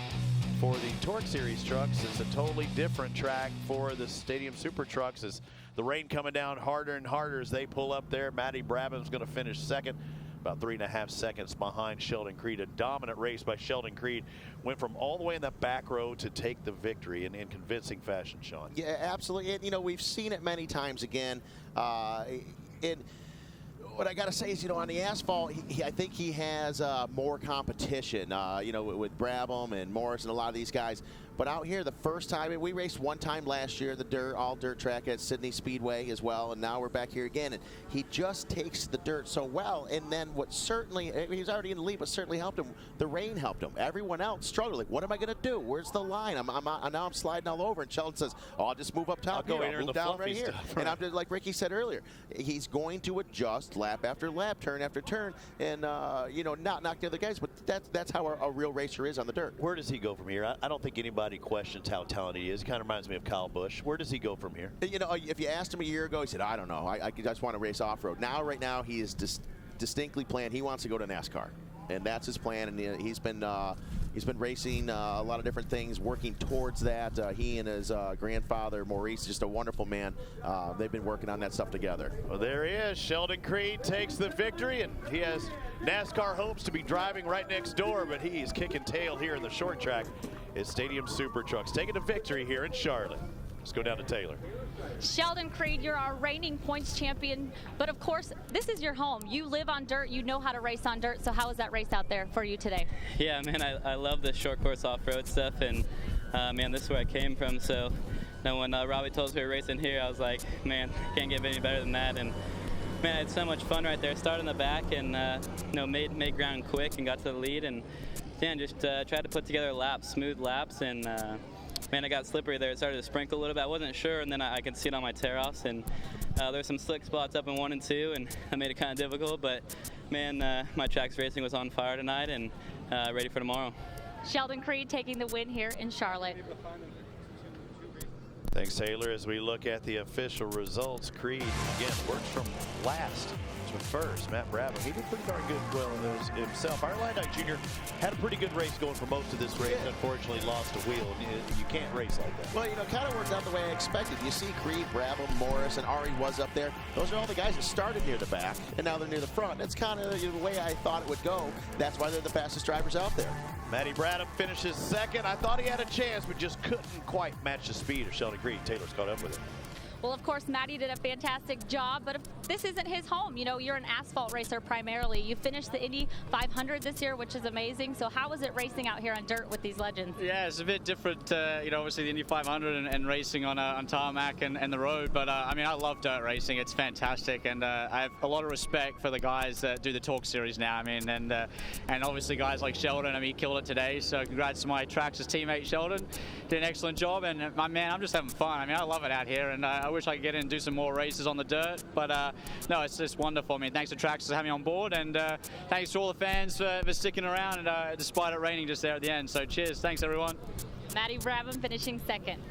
for the TORC Series trucks. It's a totally different track for the Stadium Super Trucks. As the rain coming down harder and harder as they pull up there. Matty Brabham's going to finish second, about 3.5 seconds behind Sheldon Creed. A dominant race by Sheldon Creed. Went from all the way in the back row to take the victory in convincing fashion, Sean. Yeah, absolutely. And, you know, we've seen it many times again. And what I got to say is, you know, on the asphalt, I think he has more competition, you know, with Brabham and Morris and a lot of these guys. But out here, the first time, we raced one time last year, the all dirt track at Sydney Speedway as well, and now we're back here again. And he just takes the dirt so well. And then what certainly, he's already in the lead, but certainly helped him. The rain helped him. Everyone else struggled. Like, what am I going to do? Where's the line? Now I'm sliding all over. And Sheldon says, "Oh, I'll just move up top. I'll move down right here." And I'm just like Ricky said earlier, he's going to adjust lap after lap, turn after turn, and you know, not knock the other guys. But that's how a real racer is on the dirt. Where does he go from here? I don't think anybody questions how talented he is. Kind of reminds me of Kyle Busch. Where does he go from here? You know, if you asked him a year ago, he said, "I don't know. I just want to race off-road." Right now, he is distinctly planned. He wants to go to NASCAR, and that's his plan. And he's been racing a lot of different things, working towards that. He and his grandfather, Maurice, just a wonderful man. They've been working on that stuff together. Well, there he is. Sheldon Creed takes the victory, and he has NASCAR hopes to be driving right next door, but he's kicking tail here in the short track. It's Stadium Super Trucks taking a victory here in Charlotte. Let's go down to Taylor. Sheldon Creed, you're our reigning points champion, but of course, this is your home. You live on dirt, you know how to race on dirt, so how was that race out there for you today? Yeah, man, I love the short course off-road stuff, and man, this is where I came from, so when Robbie told us we were racing here, I was like, man, can't get any better than that, and man, I had so much fun right there. Started in the back and you know, made ground quick and got to the lead, and yeah, just tried to put together laps, smooth laps, and man, I got slippery there. It started to sprinkle a little bit. I wasn't sure, and then I could see it on my tear-offs, and there's some slick spots up in 1 and 2, and that made it kind of difficult, but man, my tracks racing was on fire tonight and ready for tomorrow. Sheldon Creed taking the win here in Charlotte. Thanks, Taylor. As we look at the official results, Creed, again, works from last to first. Matt Brabham, he did pretty darn good well in those himself. Our Light Jr. had a pretty good race going for most of this race. Yeah. Unfortunately, lost a wheel. You can't race like that. Well, you know, kind of worked out the way I expected. You see Creed, Brabham, Morris, and Ari was up there. Those are all the guys that started near the back, and now they're near the front. That's kind of the way I thought it would go. That's why they're the fastest drivers out there. Matty Brabham finishes second. I thought he had a chance, but just couldn't quite match the speed of Sheldon Creed. Taylor's caught up with it. Well, of course, Matty did a fantastic job, but if this isn't his home. You know, you're an asphalt racer primarily. You finished the Indy 500 this year, which is amazing. So how was it racing out here on dirt with these legends? Yeah, it's a bit different, you know, obviously the Indy 500 and racing on tarmac and the road. But, I mean, I love dirt racing. It's fantastic. And I have a lot of respect for the guys that do the TORC series now. I mean, and obviously guys like Sheldon, I mean, he killed it today. So congrats to my Traxxas teammate, Sheldon. Did an excellent job. And, man, I'm just having fun. I mean, I love it out here. And I I wish I could get in and do some more races on the dirt, but no, it's just wonderful. I mean, thanks to Traxxas for having me on board, and thanks to all the fans for sticking around, and despite it raining just there at the end. So cheers, thanks everyone. Maddie Brabham finishing second.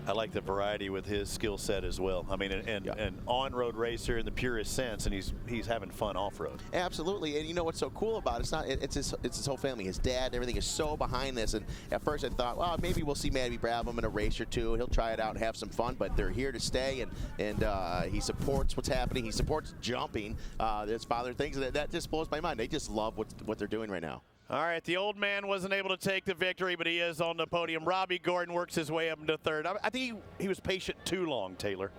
I like the variety with his skill set as well. I mean, an on-road racer in the purest sense, and he's having fun off-road. Absolutely, and you know what's so cool about it? It's his whole family. His dad, everything is so behind this. And at first I thought, well, maybe we'll see Maddie Brabham in a race or two. He'll try it out and have some fun. But they're here to stay, and he supports what's happening. He supports jumping. His father thinks that just blows my mind. They just love what they're doing right now. All right, the old man wasn't able to take the victory, but he is on the podium. Robbie Gordon works his way up into third. I think he was patient too long, Taylor.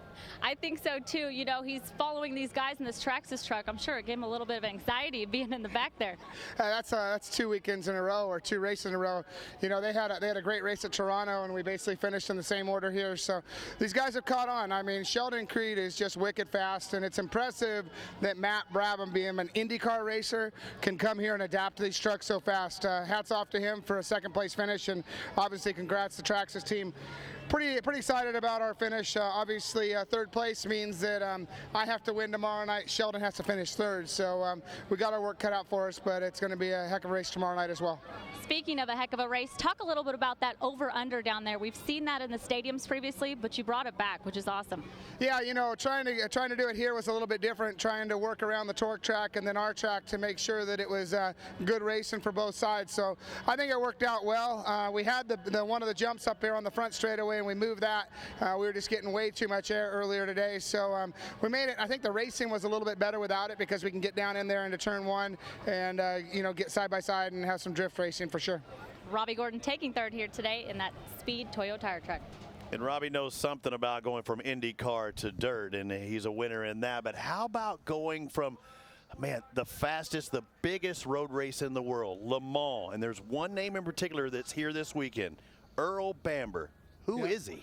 I think so too. You know, he's following these guys in this Traxxas truck. I'm sure it gave him a little bit of anxiety being in the back there. That's 2 weekends in a row, or 2 races in a row. You know, they had a great race at Toronto, and we basically finished in the same order here. So these guys have caught on. I mean, Sheldon Creed is just wicked fast, and it's impressive that Matt Brabham, being an IndyCar racer, can come here and adapt to these trucks so fast. Hats off to him for a second place finish, and obviously congrats to the Traxxas team. Pretty excited about our finish. Obviously, third place means that I have to win tomorrow night. Sheldon has to finish third, so we got our work cut out for us, but it's going to be a heck of a race tomorrow night as well. Speaking of a heck of a race, talk a little bit about that over-under down there. We've seen that in the stadiums previously, but you brought it back, which is awesome. Yeah, you know, trying to do it here was a little bit different, trying to work around the TORC track and then our track to make sure that it was good racing for both sides. So I think it worked out well. We had the one of the jumps up here on the front straightaway, and we moved that. We were just getting way too much air earlier today, so we made it. I think the racing was a little bit better without it, because we can get down in there into turn 1 and you know, get side by side and have some drift racing for sure. Robbie Gordon taking third here today in that Speed Toyo tire truck. And Robbie knows something about going from IndyCar to dirt, and he's a winner in that. But how about going from, man, the fastest, the biggest road race in the world, Le Mans, and there's one name in particular that's here this weekend, Earl Bamber. Who is he?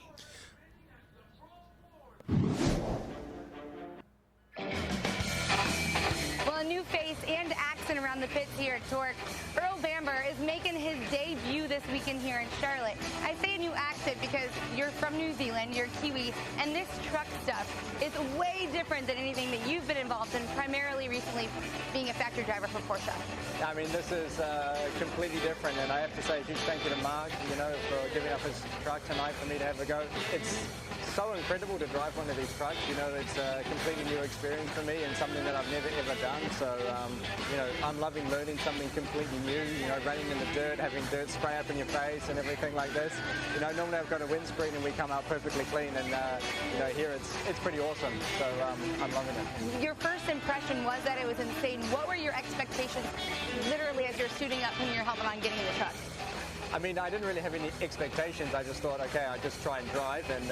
Well, a new face and accent around the pits here at TORC. Earl Bamber is making his debut this weekend here in Charlotte. I say a new accent because you're from New Zealand, you're Kiwi, and this truck stuff is way different than anything that you've been involved in, primarily recently being a factory driver for Porsche. I mean, this is completely different, and I have to say a huge thank you to Mark, you know, for giving up his truck tonight for me to have a go. It's so incredible to drive one of these trucks. You know, it's a completely new experience for me and something that I've never ever done. So, you know, I'm loving learning something completely new. You know, running in the dirt, having dirt spray up in your face and everything like this. You know, normally I've got a windscreen and we come out perfectly clean, and you know, here it's pretty awesome. So I'm loving it. Your first impression was that it was insane. What were your expectations, literally, as you're suiting up, putting your helmet on, getting in the truck? I mean, I didn't really have any expectations. I just thought, okay, I'd just try and drive and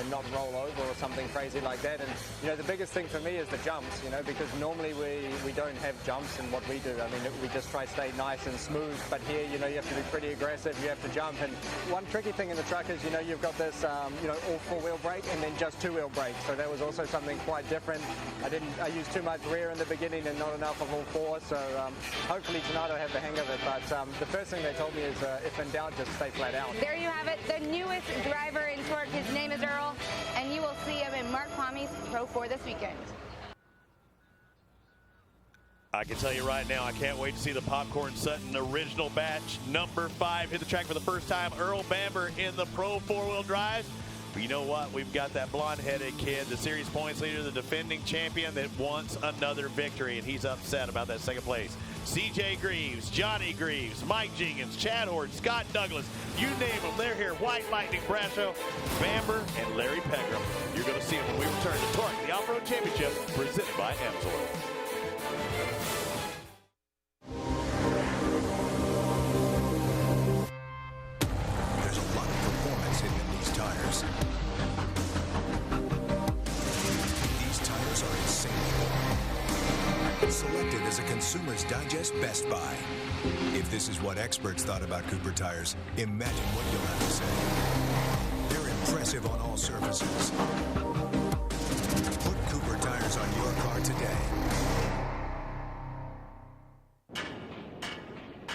not roll over or something crazy like that. And, you know, the biggest thing for me is the jumps, you know, because normally we don't have jumps in what we do. I mean, we just try to stay nice and smooth. But here, you know, you have to be pretty aggressive. You have to jump. And one tricky thing in the truck is, you know, you've got this, you know, all four-wheel brake and then just two-wheel brake. So that was also something quite different. I used too much rear in the beginning and not enough of all four. So hopefully tonight I'll have the hang of it. But the first thing they told me is if in doubt, just stay flat out. There you have it, the newest driver in TORC. His name is Earl, and you will see him in Mark Palmy's Pro 4 this weekend. I can tell you right now, I can't wait to see the Popcorn Sutton original batch number 5 hit the track for the first time. Earl Bamber in the Pro 4-wheel drive. But you know what? We've got that blonde-headed kid, the series points leader, the defending champion that wants another victory, and he's upset about that second place. CJ Greaves, Johnny Greaves, Mike Jenkins, Chad Horde, Scott Douglas, you name them, they're here. White Lightning, Brasso, Bamber, and Larry Pegram. You're going to see them when we return to TORC, the Off-Road Championship, presented by Amsoil. There's a lot of performance hidden in these tires. These tires are insanely selected as a Consumer's Digest Best Buy. If this is what experts thought about Cooper tires, imagine what you'll have to say. They're impressive on all surfaces. Put Cooper tires on your car today.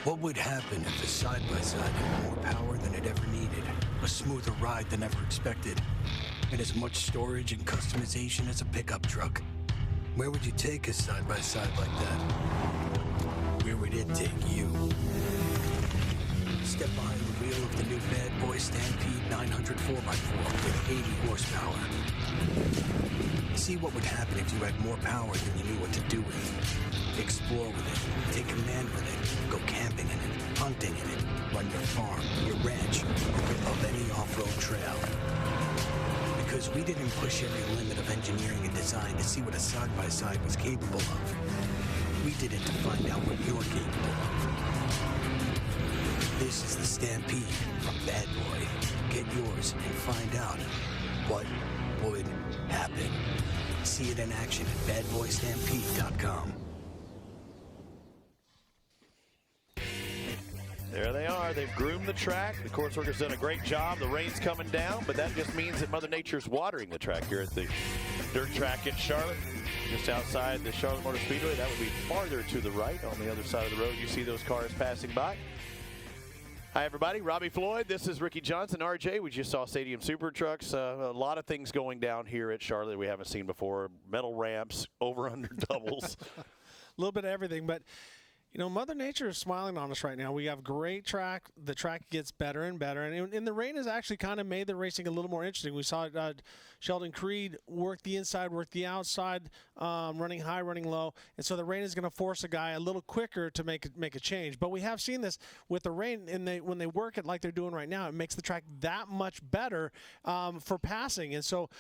What would happen if the side-by-side had more power than it ever needed? A smoother ride than ever expected? and as much storage and customization as a pickup truck. Where would you take a side-by-side like that? Where would it take you? Step behind the wheel of the new Bad Boy Stampede 900 4x4 with 80 horsepower. See what would happen if you had more power than you knew what to do with. Explore with it, take command with it, go camping in it, hunting in it, run your farm, your ranch, of any off-road trail. Because we didn't push every limit of engineering and design to see what a side-by-side was capable of. We did it to find out what you're capable of. This is the Stampede from Bad Boy. Get yours and find out what would happen. See it in action at badboystampede.com. There they are. They've groomed the track. The course worker's done a great job. The rain's coming down, but that just means that Mother Nature's watering the track here at the dirt track in Charlotte, just outside the Charlotte Motor Speedway. That would be farther to the right on the other side of the road. You see those cars passing by. Hi, everybody. Robbie Floyd. This is Ricky Johnson. RJ, we just saw Stadium Super Trucks. A lot of things going down here at Charlotte we haven't seen before. Metal ramps, over-under doubles. A little bit of everything, but you know, Mother Nature is smiling on us right now. We have great track. The track gets better and better. And the rain has actually kind of made the racing a little more interesting. We saw Sheldon Creed work the inside, work the outside, running high, running low. And so the rain is going to force a guy a little quicker to make a change. But we have seen this with the rain, and when they work it like they're doing right now, it makes the track that much better for passing. And so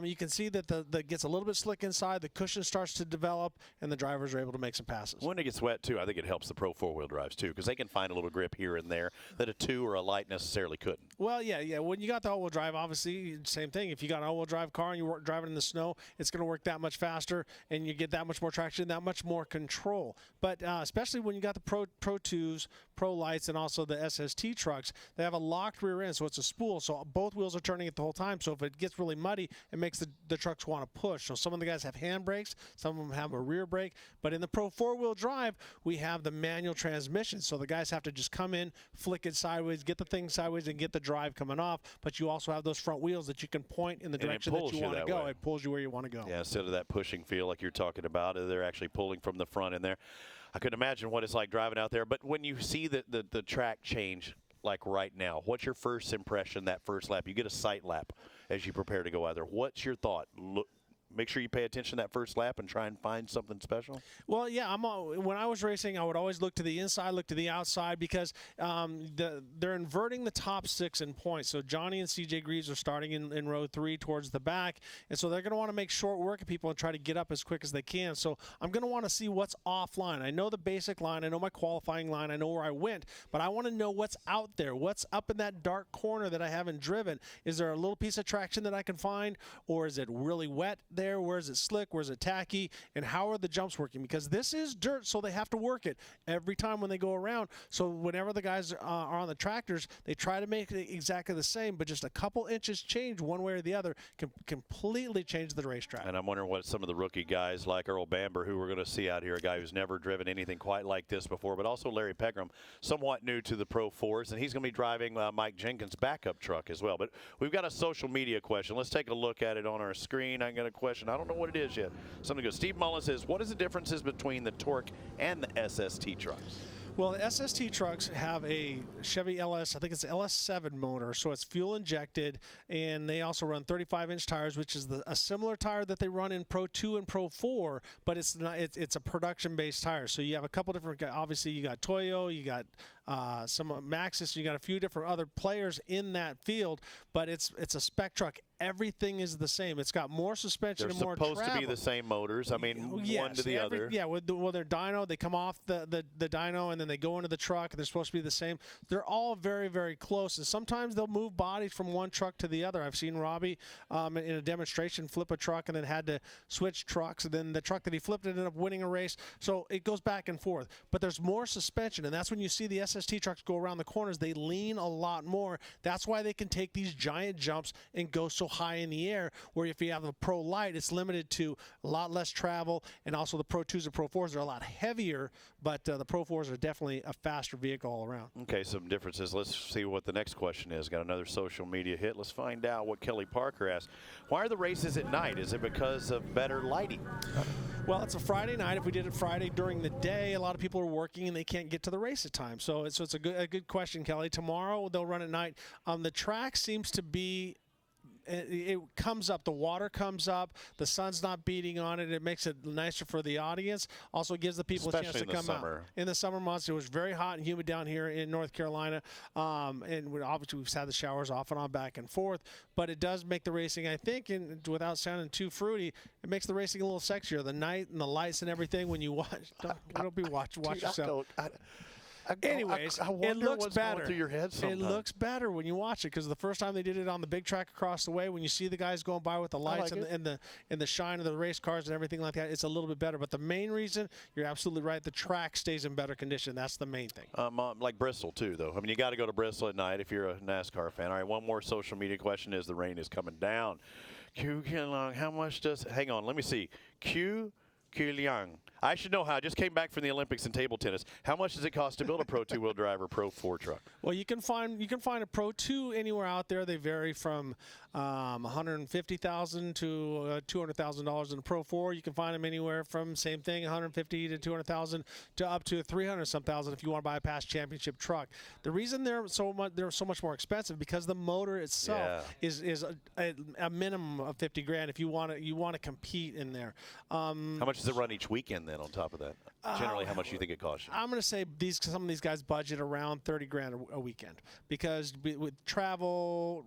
you can see that the gets a little bit slick inside, the cushion starts to develop, and the drivers are able to make some passes. When it gets wet, too, I think it helps the Pro 4-wheel drives, too, because they can find a little grip here and there that a 2 or a light necessarily couldn't. Well, yeah. When you got the all-wheel drive, obviously, same thing. If you got an all-wheel drive car and you're driving in the snow, it's going to work that much faster, and you get that much more traction, that much more control. But especially when you got the Pro 2s, Pro Lights, and also the SST trucks, they have a locked rear end, so it's a spool, so both wheels are turning it the whole time. So if it gets really muddy, it makes the trucks want to push. So some of the guys have hand brakes, some of them have a rear brake. But in the Pro 4-wheel drive, we have the manual transmission, so the guys have to just come in, flick it sideways, get the thing sideways, and get the drive coming off. But you also have those front wheels that you can point in the direction that you want to go. It pulls you where you want to go. Yeah, instead of that pushing feel like you're talking about, they're actually pulling from the front in there. I could imagine what it's like driving out there. But when you see the track change, like right now, what's your first impression that first lap? You get a sight lap as you prepare to go out there. What's your thought? Make sure you pay attention to that first lap and try and find something special? Well, yeah, when I was racing, I would always look to the inside, look to the outside, because they're inverting the top 6 in points. So Johnny and CJ Greaves are starting in row 3 towards the back, and so they're going to want to make short work of people and try to get up as quick as they can. So I'm going to want to see what's offline. I know the basic line, I know my qualifying line, I know where I went, but I want to know what's out there, what's up in that dark corner that I haven't driven. Is there a little piece of traction that I can find, or is it really wet there? Where is it slick? Where is it tacky? And how are the jumps working? Because this is dirt, so they have to work it every time when they go around. So whenever the guys are on the tractors, they try to make it exactly the same, but just a couple inches change one way or the other can completely change the racetrack. And I'm wondering what some of the rookie guys like Earl Bamber, who we're going to see out here, a guy who's never driven anything quite like this before, but also Larry Pegram, somewhat new to the Pro 4s, and he's going to be driving Mike Jenkins' backup truck as well. But we've got a social media question. Let's take a look at it on our screen. I got a question. I don't know what it is yet. Something good. Steve Mullen says, what is the differences between the TORC and the SST trucks? Well, the SST trucks have a Chevy LS, I think it's LS7 motor, so it's fuel injected, and they also run 35-inch tires, which is a similar tire that they run in Pro 2 and Pro 4, but it's not. It's a production-based tire. So you have a couple different. Obviously, you got Toyo, you got some Maxxis, you got a few different other players in that field, but it's a spec truck. Everything is the same. It's got more suspension and more travel. They're supposed to be the same motors. I mean, yes, one to the other. Yeah, with their dyno, they come off the dyno and then they go into the truck, and they're supposed to be the same. They're all very, very close, and sometimes they'll move bodies from one truck to the other. I've seen Robbie in a demonstration flip a truck and then had to switch trucks, and then the truck that he flipped ended up winning a race. So it goes back and forth. But there's more suspension, and that's when you see the SST trucks go around the corners. They lean a lot more. That's why they can take these giant jumps and go so high in the air, where if you have a Pro Light, it's limited to a lot less travel, and also the Pro 2s and Pro 4s are a lot heavier, but the Pro 4s are definitely a faster vehicle all around. Okay, some differences. Let's see what the next question is. Got another social media hit. Let's find out what Kelly Parker asked. Why are the races at night? Is it because of better lighting? Well, it's a Friday night. If we did it Friday during the day, a lot of people are working and they can't get to the race at time. So it's a good question, Kelly. Tomorrow they'll run at night. The track seems to be, it comes up, the water comes up, the sun's not beating on it. It makes it nicer for the audience. Also gives the people a chance to come out. In the summer months, it was very hot and humid down here in North Carolina, and obviously we've had the showers off and on, back and forth. But it does make the racing, I think, and without sounding too fruity, it makes the racing a little sexier. The night and the lights and everything when you watch. Don't be watch yourself. Anyways, it looks better. Through your head it looks better when you watch it, because the first time they did it on the big track across the way, when you see the guys going by with the lights and the shine of the race cars and everything like that, it's a little bit better. But the main reason, you're absolutely right, the track stays in better condition. That's the main thing. Like Bristol too, though. I mean, you got to go to Bristol at night if you're a NASCAR fan. All right, one more social media question as the rain is coming down. Q Liang, how much does? Hang on, let me see. Q Liang. I should know how. I just came back from the Olympics in table tennis. How much does it cost to build a Pro 2-wheel drive or Pro 4 truck? Well, you can find a Pro 2 anywhere out there. They vary from $150,000 to $200,000 in a Pro 4. You can find them anywhere from same thing, $150,000 to $200,000 to up to $300-some thousand if you want to buy a past championship truck. The reason they're so much more expensive because the motor itself is a minimum of $50,000 if you want to compete in there. How much does it run each weekend then? On top of that, generally, how much do you think it costs you? I'm going to say some of these guys budget around $30,000 a weekend, because with travel,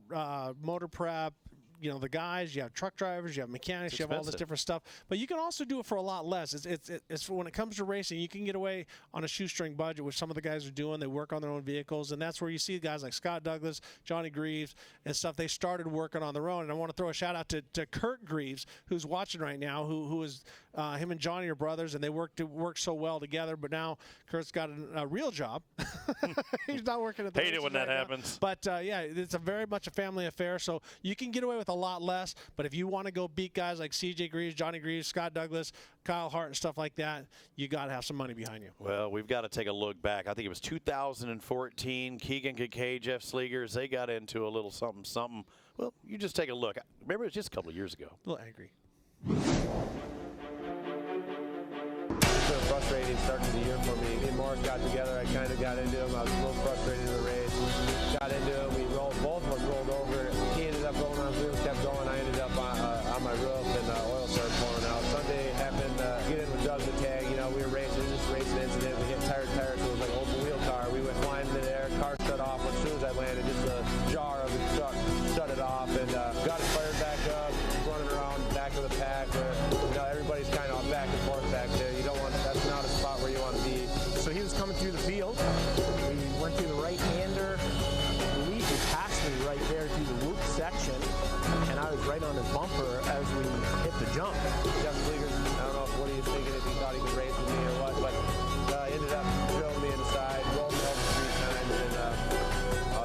motor prep, you know, the guys, you have truck drivers, you have mechanics, you have all this different stuff. But you can also do it for a lot less. It's when it comes to racing, you can get away on a shoestring budget, which some of the guys are doing. They work on their own vehicles, and that's where you see guys like Scott Douglas, Johnny Greaves, and stuff. They started working on their own. And I want to throw a shout out to Kurt Greaves, who's watching right now, who is him and Johnny are brothers, and they work so well together. But now Kurt's got a real job. He's not working at the hate it when that happens. But yeah, it's very much a family affair. So you can get away with a lot less. But if you want to go beat guys like CJ Greaves, Johnny Greaves, Scott Douglas, Kyle Hart, and stuff like that, you got to have some money behind you. Well, we've got to take a look back. I think it was 2014. Keegan Kincaid, Jeff Slegers, they got into a little something. Well, you just take a look. Remember, it was just a couple of years ago. A little angry. So frustrating starting the year for me. Me and Morris got together. I kind of got into him. I was a little frustrated in the race. Got into him. We rolled. Both of us rolled over. He ended up going on his wheels, kept going. I ended up on my roof, and oil started pouring out. Sunday happened to get in with Doug the tag. You know, we were racing. This racing incident. We hit tires. So it was like an open wheel car. We went flying into the air. Car shut off. As soon as I landed, just a jar of the truck shut it off, and got it fired back up, running around back of the pack. You know, everybody's kind of back and forth back there. You don't want. That's not a spot where you want to be. So he was coming through the field. We went through the right-hander. I believe he passed me right there through the loop section, and I was right on his bumper as we hit the jump. Jeff Slegers, I don't know what he was thinking, if he thought he could race with me or what, but ended up drilling me in the side, rolled me over 3 times, and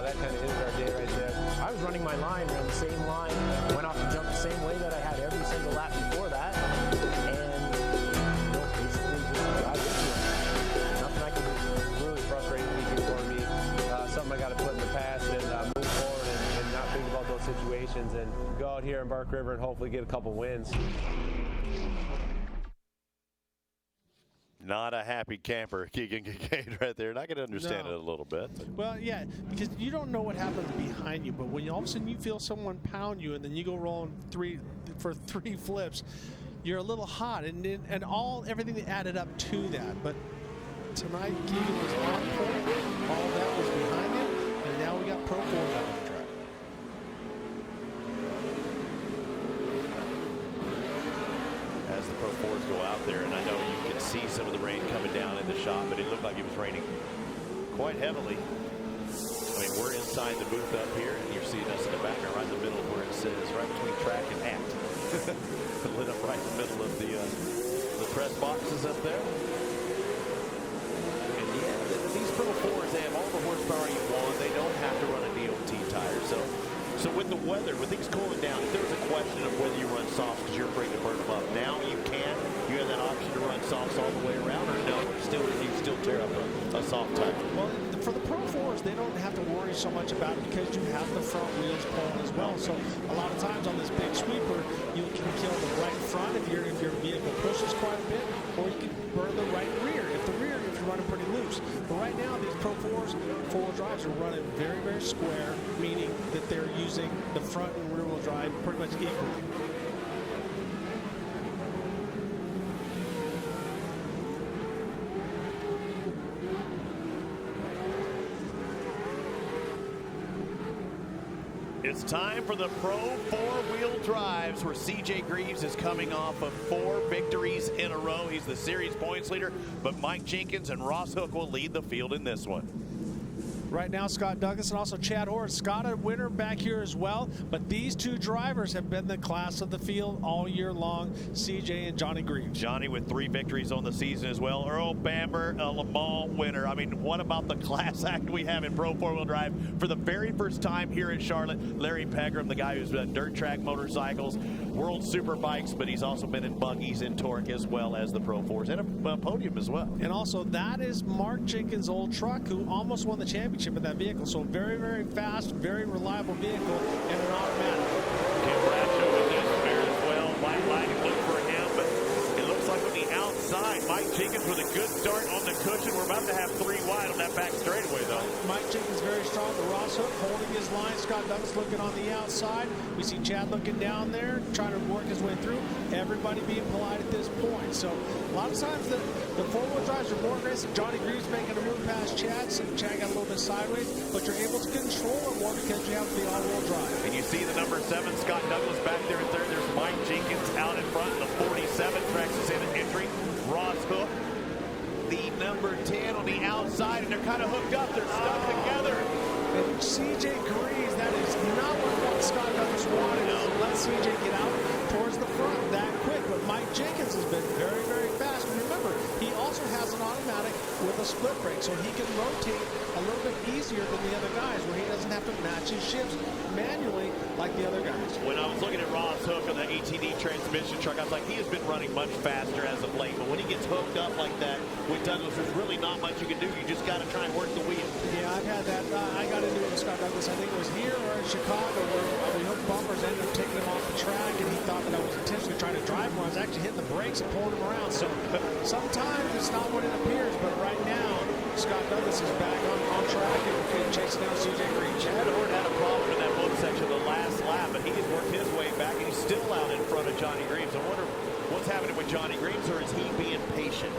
that kind of ended our day right there. I was running my line, ran the same line, went off the jump the same way that I had every single lap before that, and basically just got into it. Nothing I could do. Really frustrating weekend for me. Something I got to put in the past and move forward and not think about those situations and go out here in Bark River and hopefully get a couple wins. Not a happy camper, Keegan Kincaid right there. And I can understand it a little bit. Well, yeah, because you don't know what happens behind you, but when all of a sudden you feel someone pound you and then you go rolling for three flips, you're a little hot, and everything that added up to that. But tonight, Keegan was on point. All that was behind him, and now we got Pro 4 out of the track. As the Pro 4s go out there, and I know you can see some of the rain coming down in the shop, but it looked like it was raining quite heavily. I mean, we're inside the booth up here, and you're seeing us in the background right in the middle where it says right between track and at. Lit up right in the middle of the press boxes up there. And yeah, these Pro 4s, they have all the horsepower you want. They don't have to run a DOT tire. So So with the weather, with things cooling down, if there was a question of whether you run softs because you're afraid to burn them up, now you can. You have that option to run softs all the way around, or no? You still tear up a soft tire. Well, for the Pro 4s, they don't have to worry so much about it because you have the front wheels pulling as well. So a lot of times on this big sweeper, you can kill the right front if your vehicle pushes quite a bit, or you can burn the right rear if you're running pretty loose. But right now, these Pro 4s, four-wheel drives are running very, very square, meaning that they're using the front and rear wheel drive pretty much equally. It's time for the Pro 4-wheel drives, where CJ Greaves is coming off of 4 victories in a row. He's the series points leader, but Mike Jenkins and Ross Hook will lead the field in this one. Right now, Scott Douglas and also Chad Horn. Scott a winner back here as well, but these two drivers have been the class of the field all year long, CJ and Johnny Greaves. Johnny with 3 victories on the season as well. Earl Bamber, a Le Mans winner. I mean, what about the class act we have in Pro 4-wheel drive for the very first time here in Charlotte? Larry Pegram, the guy who's done dirt track motorcycles, World Superbikes, but he's also been in buggies in TORC as well as the Pro 4s, and a podium as well. And also, that is Mark Jenkins' old truck, who almost won the championship in that vehicle. So very, very fast, very reliable vehicle, and an automatic. Kim Bradshaw with this spare as well. White lighting look for him, but it looks like on the outside, Mike Jenkins with a good start on the cushion. We're about to have 3 wide on that back straightaway, though. Mike Jenkins very strong. The Ross Hook holding his line. Scott Douglas looking on the outside. We see Chad looking down there, trying to work his way through. Everybody being polite at this point. So a lot of times the four-wheel drives are more aggressive. Johnny Greaves making a move past Chad, so Chad got a little bit sideways, but you're able to control it more because you have the all-wheel drive. And you see the number 7, Scott Douglas, back there in third. There's Mike Jenkins out in front. The 47 tracks us in entry. Ross Hook, the number 10 on the outside, and they're kind of hooked up. They're stuck together. And CJ Greaves, that is not what Scott Douglas wanted. Let CJ get out towards the front that quick, but Mike Jenkins has been very, very fast. And remember, he also has an automatic with a split brake, so he can rotate a little bit easier than the other guys, where he doesn't have to match his shifts manually like the other guys. When I was looking at Ross Hook on the ATD transmission truck, I was like, he has been running much faster as of late, but when he gets hooked up like that with Douglas, there's really not much you can do. You just got to try and work the wheel. Yeah, I've had that. I got into it with Scott Douglas. I think it was here or in Chicago, where we hooked bumpers, ended up taking him off the track, and he thought that I was intentionally trying to drive him. I was actually hitting the brakes and pulling him around. So sometimes it's not what it appears, but right now, Scott Douglas is back on track and chasing down CJ Greaves. Chad Horn had a problem in that boat section the last lap, but he has worked his way back, and he's still out in front of Johnny Greaves. I wonder what's happening with Johnny Greaves, or is he being patient?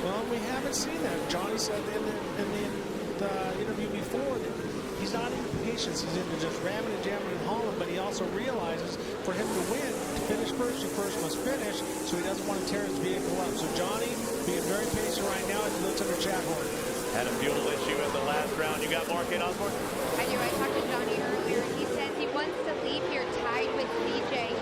Well, we haven't seen that. Johnny said in the interview before that he's not into patience. He's into just ramming and jamming and hauling, but he also realizes for him to win, to finish first, you first must finish, so he doesn't want to tear his vehicle up. So Johnny being very patient right now as he looks under Chad Horn. Had a fuel issue in the last round. You got Mark Osborne? I do. I talked to Johnny earlier. He says he wants to leave here tied with CJ.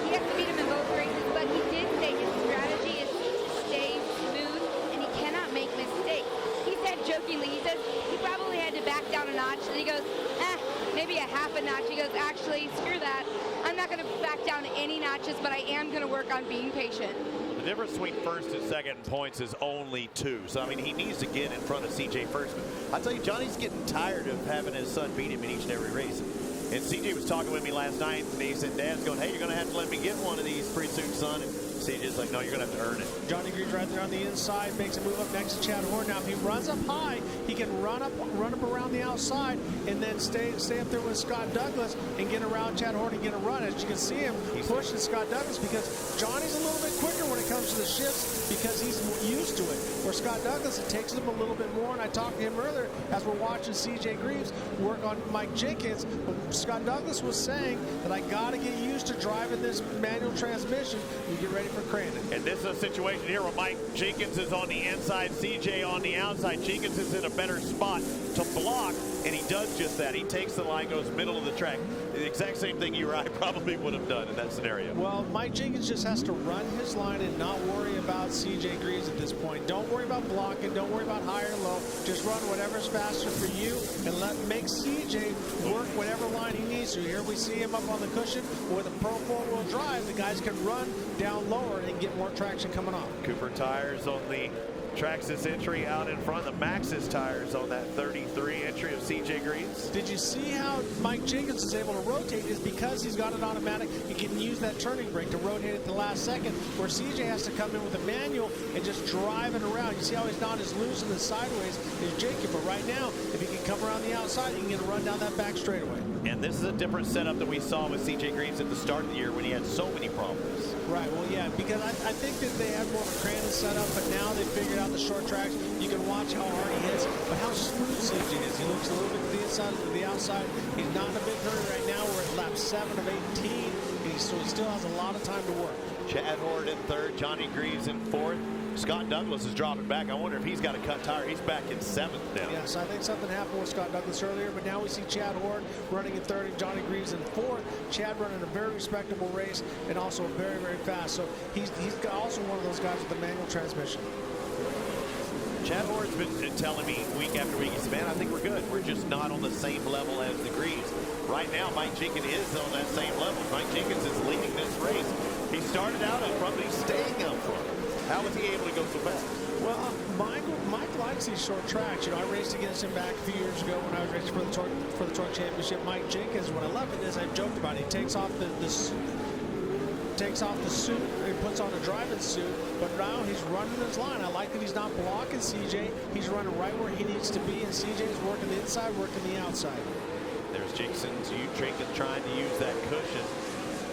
He has to beat him in both races, but he did say his strategy is to stay smooth, and he cannot make mistakes. He said jokingly, he says he probably had to back down a notch, and he goes, maybe a half a notch. He goes, actually, screw that. I'm not going to back down any notches, but I am going to work on being patient. The difference between first and second in points is only 2. So, I mean, he needs to get in front of CJ first. But I tell you, Johnny's getting tired of having his son beat him in each and every race. And CJ was talking with me last night, and he said, Dad's going, hey, you're going to have to let me get one of these pretty soon, son. And CJ's like, no, you're going to have to earn it. Johnny Greaves right there on the inside, makes a move up next to Chad Horn. Now, if he runs up high, he can run up around the outside and then stay up there with Scott Douglas and get around Chad Horn and get a run. As you can see him pushing Scott Douglas, because Johnny's a little bit quicker when it comes to the shifts because he's used to it. Where Scott Douglas, it takes him a little bit more, and I talked to him earlier as we're watching CJ Greaves work on Mike Jenkins. But Scott Douglas was saying that I got to get used to driving this manual transmission. We get ready for Crandon. And this is a situation here where Mike Jenkins is on the inside, CJ on the outside. Jenkins is in a better spot to block and he does just that. He takes the line, goes middle of the track. The exact same thing you or I probably would have done in that scenario. Well, Mike Jenkins just has to run his line and not worry about CJ Greaves at this point. Don't worry about blocking. Don't worry about high or low. Just run whatever's faster for you and make CJ work whatever line he needs to. Here we see him up on the cushion with a Pro 4-wheel drive. The guys can run down lower and get more traction coming off. Cooper tires on the Traxxas entry out in front. The Maxxis tires on that 33 entry of CJ Greaves. Did you see how Mike Jenkins is able to rotate? Is because he's got an automatic. He can use that turning brake to rotate at the last second, where CJ has to come in with a manual and just drive it around. You see how he's not as loose and as sideways as Jacob, but right now, if he can come around the outside, he can get a run down that back straightaway. And this is a different setup that we saw with CJ Greaves at the start of the year when he had so many problems. Right, well, yeah, because I think that they had more of a Crandon setup, but now they figured out the short tracks. You can watch how hard he hits, but how smooth CJ is. He looks a little bit to the inside, to the outside. He's not in a big hurry right now. We're at lap 7 of 18, so he still has a lot of time to work. Chad Horde in third, Johnny Greaves in fourth. Scott Douglas is dropping back. I wonder if he's got a cut tire. He's back in 7th now. Yes, I think something happened with Scott Douglas earlier, but now we see Chad Horde running in third and Johnny Greaves in fourth. Chad running a very respectable race and also very, very fast. So he's also one of those guys with a manual transmission. Chad Horde's been telling me week after week, he said, man, I think we're good. We're just not on the same level as the Greaves. Right now, Mike Jenkins is on that same level. Mike Jenkins is leading this race. He started out up front, but he's staying up front. How was he able to go so fast? Well, Mike likes these short tracks. You know, I raced against him back a few years ago when I was racing for the TORC Championship. Mike Jenkins, what I love it is I've joked about it. He takes off the suit and puts on a driving suit, but now he's running his line. I like that he's not blocking CJ. He's running right where he needs to be, and CJ is working the inside, working the outside. There's Jenkins trying to use that cushion.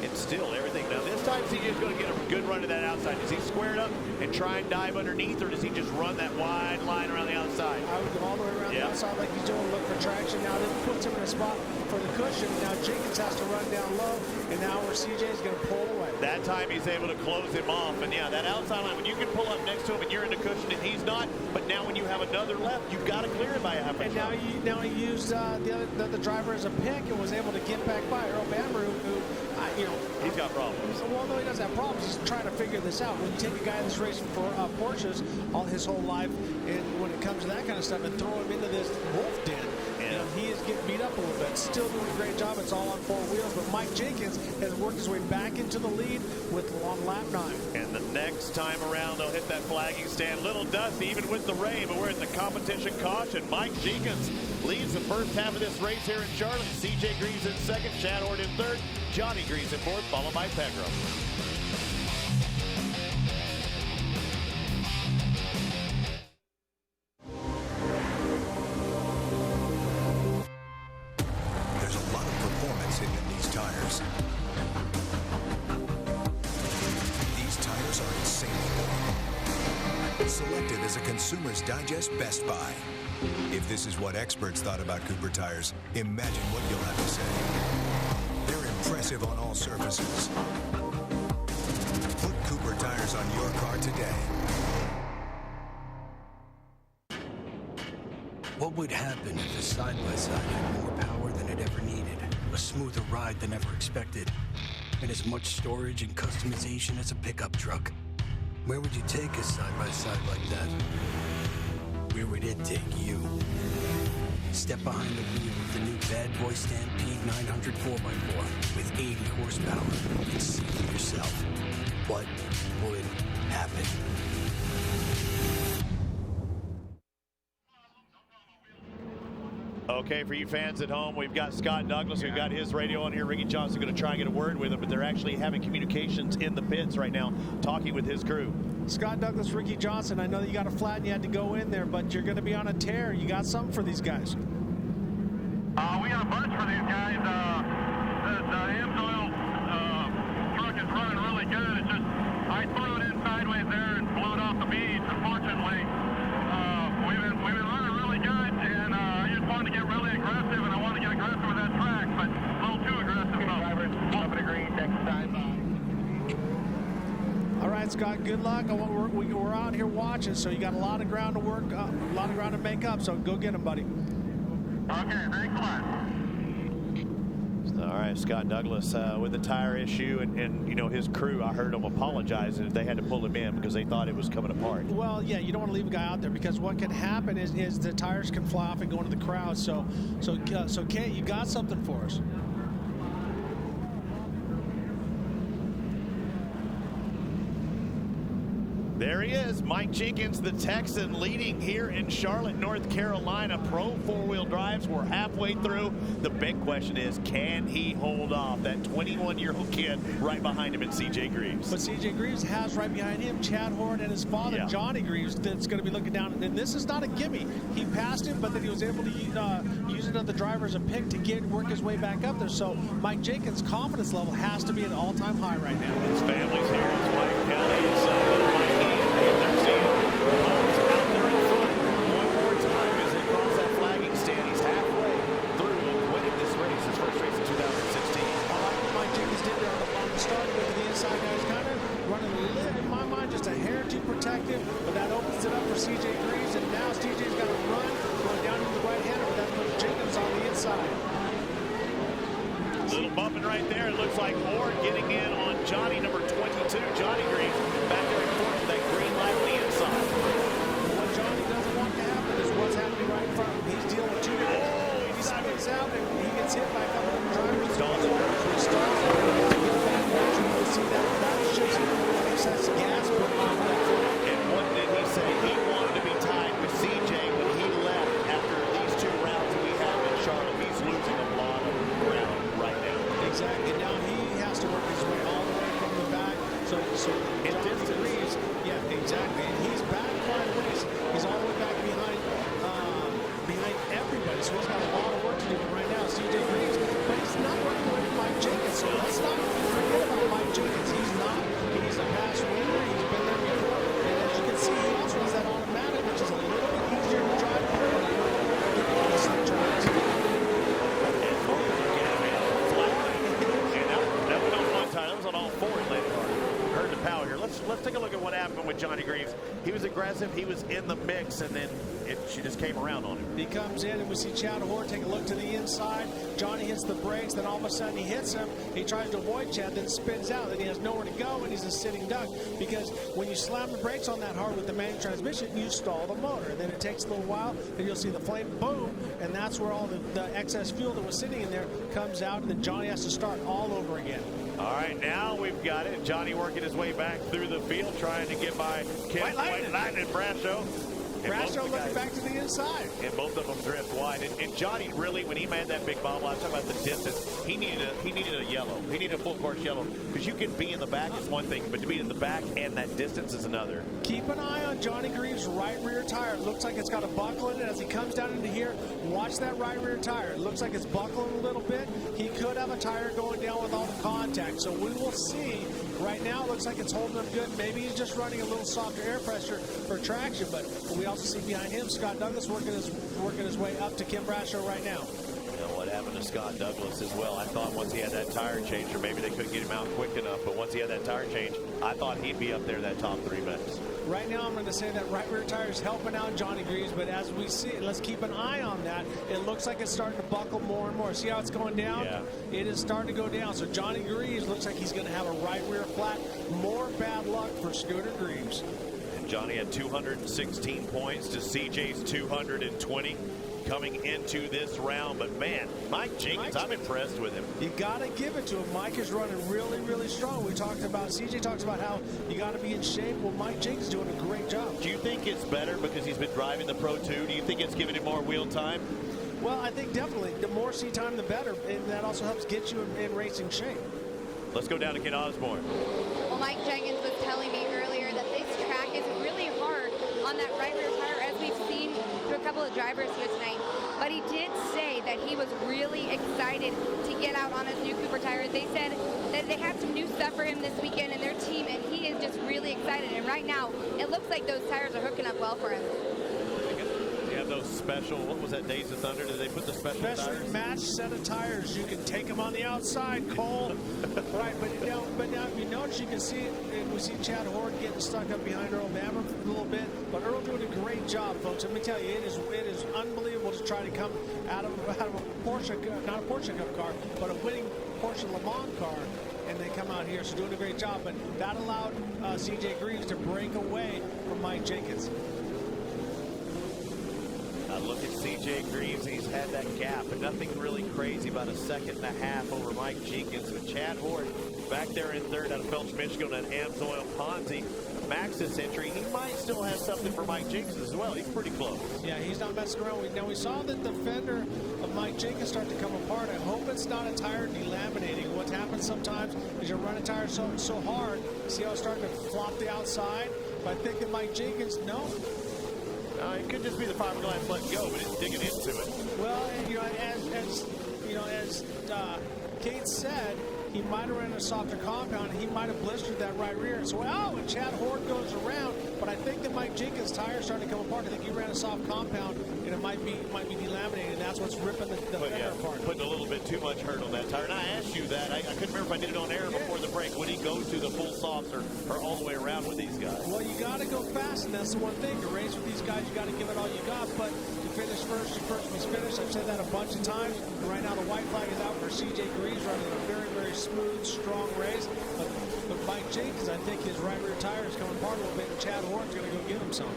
And still everything. Now this time CJ's going to get a good run to that outside. Does he square it up and try and dive underneath, or does he just run that wide line around the outside? I would go all the way around the outside like he's doing, look for traction. Now this puts him in a spot for the cushion. Now Jenkins has to run down low, and now where CJ is going to pull away. That time he's able to close him off. And yeah, that outside line, when you can pull up next to him and you're in the cushion and he's not, but now when you have another left, you've got to clear it by a half a And now he used the driver as a pick and was able to get back by Earl Bamber, who he's got problems. Well, no, he doesn't have problems. He's trying to figure this out. When you take a guy that's racing for Porsches his whole life, and when it comes to that kind of stuff, and throw him into this wolf den, he is getting beat up a little bit. Still doing a great job. It's all on 4 wheels, but Mike Jenkins has worked his way back into the lead on lap 9. And the next time around, they'll hit that flagging stand. Little dusty, even with the rain, but we're at the competition caution. Mike Jenkins leads the first half of this race here in Charlotte. CJ Greaves in second, Chad Horde in third, Johnny Greaves in fourth, followed by Pedro. There's a lot of performance hidden in these tires. These tires are insanely long. Selected as a Consumer's Digest Best Buy. If this is what experts thought about Cooper tires, imagine what you'll have to say. They're impressive on all surfaces. Put Cooper tires on your car today. What would happen if the side-by-side had more power than it ever needed, a smoother ride than ever expected, and as much storage and customization as a pickup truck? Where would you take a side-by-side like that? Where would it take you? Step behind the wheel of the new Bad Boy Stampede 900 4x4 with 80 horsepower and see for yourself what would happen. Okay, for you fans at home, we've got Scott Douglas. We've got his radio on here. Ricky Johnson going to try and get a word with him, but they're actually having communications in the pits right now, talking with his crew. Scott Douglas, Ricky Johnson, I know that you got a flat and you had to go in there, but you're going to be on a tear. You got something for these guys? We got a bunch for these guys. The Amsoil truck is running really good. It's just, I threw it in sideways there and blew it off the beads. Unfortunately, we've been running really good, and I just wanted to get really aggressive, and I wanted to get aggressive with that track, but a little too aggressive. Drivers, up to green, next time. All right, Scott, good luck. We're out here watching, so you got a lot of ground to work, a lot of ground to make up, so go get them, buddy. Okay, thanks a lot. All right, Scott Douglas with the tire issue, and you know, his crew, I heard them apologizing that they had to pull him in because they thought it was coming apart. Well, yeah, you don't want to leave a guy out there because what can happen is the tires can fly off and go into the crowd. So Kate, you got something for us. There he is, Mike Jenkins, the Texan, leading here in Charlotte, North Carolina. Pro four-wheel drives. We're halfway through. The big question is, can he hold off that 21-year-old kid right behind him in C.J. Greaves? But C.J. Greaves has right behind him Chad Hort and his father, Johnny Greaves, that's going to be looking down. And this is not a gimme. He passed him, but then he was able to use it on the driver as a pick to work his way back up there. So Mike Jenkins' confidence level has to be at an all-time high right now. His family's here. His wife, Kelly, his son, Mikey. They're seeing Holmes out there in front one more time as they cross that flagging stand. He's halfway through winning this race, his first race in 2016. I like what Mike Jenkins did there on the start with the inside guys, kind of running a little, in my mind, just a hair too protective, but that opens it up for C.J. Greaves, and now C.J.'s got to run, going down to the right-hander, but that puts Jenkins on the inside. Little bumping right there. It looks like Horde getting in on Johnny, number 22. Johnny Greaves back there in front with that green light on the inside. What Johnny doesn't want to happen is what's happening right in front of him. He's dealing with two different. He spins out and he gets hit by a couple of drivers. He stalls it. He stalls it. You see that shifts excess gas putting on that foot. And what did he say? He wanted to be tied with CJ when he left after these two rounds that we have in Charlotte. He's losing a lot of ground right now. Exactly. Now he has to work his way all the way from the back. So it degrees. Yeah, exactly. And he's back quite a ways. He's all the way back behind everybody. So he's got a lot of work to do. But right now, C.J. Greaves, but he's not running away from Mike Jenkins. So let's not forget about Mike Jenkins. He's a past winner. He's been there before. And as you can see, he also has that automatic, which is a little bit easier to drive. That was on one time. That was on all four. Heard the power here. Let's take a look at what happened with Johnny Greaves. He was aggressive. He was in the mix, and then she just came around on him. He comes in, and we see Chad Hort take a look to the inside. Johnny hits the brakes, then all of a sudden he hits him. He tries to avoid Chad, then spins out. Then he has nowhere to go, and he's a sitting duck. Because when you slam the brakes on that hard with the manual transmission, you stall the motor. And then it takes a little while, then you'll see the flame boom, and that's where all the excess fuel that was sitting in there comes out, and then Johnny has to start all over again. All right, now we've got it. Johnny working his way back through the field, trying to get by White Lightning and Brasho. Brasho looking back to the inside. And both of them drift wide. And Johnny really, when he made that big bobble, I was talking about the distance, he needed a yellow. He needed a full course yellow. Because you can be in the back is one thing, but to be in the back and that distance is another. Keep an eye on Johnny Greaves' right rear tire. It looks like it's got a buckle in it. As he comes down into here, watch that right rear tire. It looks like it's buckling a little bit. He could have a tire going down with all the contact. So we will see. Right now, it looks like it's holding up good. Maybe he's just running a little softer air pressure for traction. But we also see behind him Scott Douglas working his way up to Kim Brasho right now. You know what happened to Scott Douglas as well? I thought once he had that tire change, or maybe they couldn't get him out quick enough, but once he had that tire change, I thought he'd be up there in that top 3 minutes. Right now, I'm going to say that right rear tire is helping out Johnny Greaves, but as we see it, let's keep an eye on that. It looks like it's starting to buckle more and more. See how it's going down? Yeah. It is starting to go down. So Johnny Greaves looks like he's going to have a right rear flat. More bad luck for Scooter Greaves. And Johnny had 216 points to CJ's 220 coming into this round. But man, Mike Jenkins, I'm impressed with him. You got to give it to him. Mike is running really, really strong. CJ talks about how you got to be in shape. Well, Mike Jenkins is doing a great job. Do you think it's better because he's been driving the Pro 2? Do you think it's giving him more wheel time? Well, I think definitely. The more seat time, the better. And that also helps get you in racing shape. Let's go down to Ken Osborne. Well, Mike Jenkins was telling me earlier that this track is really hard on that right rear tire, as we've seen through a couple of drivers here tonight. But he did say that he was really excited to get out on his new Cooper tires. They said that they had some new stuff for him this weekend in their team, and he is just really excited. And right now, it looks like those tires are hooking up well for him. You have those special, what was that, Days of Thunder? Did they put the special tires? Matched set of tires. You can take them on the outside, Cole. Right, but now you know course, you can see we see Chad Horde getting stuck up behind Earl Bamber a little bit, but Earl doing a great job, folks. Let me tell you, it is unbelievable to try to come out of a Porsche, not a Porsche Cup car, but a winning Porsche Le Mans car, and they come out here. So doing a great job, but that allowed CJ Greaves to break away from Mike Jenkins. Look at CJ Greaves. He's had that gap, but nothing really crazy, about a second and a half over Mike Jenkins. With Chad Horde back there in third out of Felch, Michigan, and Amsoil Ponzi. Maxis entry. He might still have something for Mike Jenkins as well. He's pretty close. Yeah, he's not messing around. Now, we saw that the fender of Mike Jenkins start to come apart. I hope it's not a tire delaminating. What happens sometimes is you run a tire so hard, see how it's starting to flop the outside? But I think that Mike Jenkins, no. It could just be the fiberglass letting go, but it's digging into it. Well, as Kate said, he might have ran a softer compound, and he might have blistered that right rear. So, and Chad Horde goes around, but I think that Mike Jenkins' tires starting to come apart. I think he ran a soft compound, and it might be delaminated, and that's what's ripping the fender apart. Putting a little bit too much hurt on that tire. And I asked you that. I couldn't remember if I did it on air before the break. Would he go to the full softs or all the way around with these guys? Well, you got to go fast, and that's the one thing. To race with these guys, you got to give it all you got, but to finish first, was finished. I've said that a bunch of times. And right now, the white flag is out for CJ Greaves, running a very, very smooth, strong race. But Mike Jenkins, I think his right rear tire is coming apart a little bit, and Chad Horne's going to go get him some.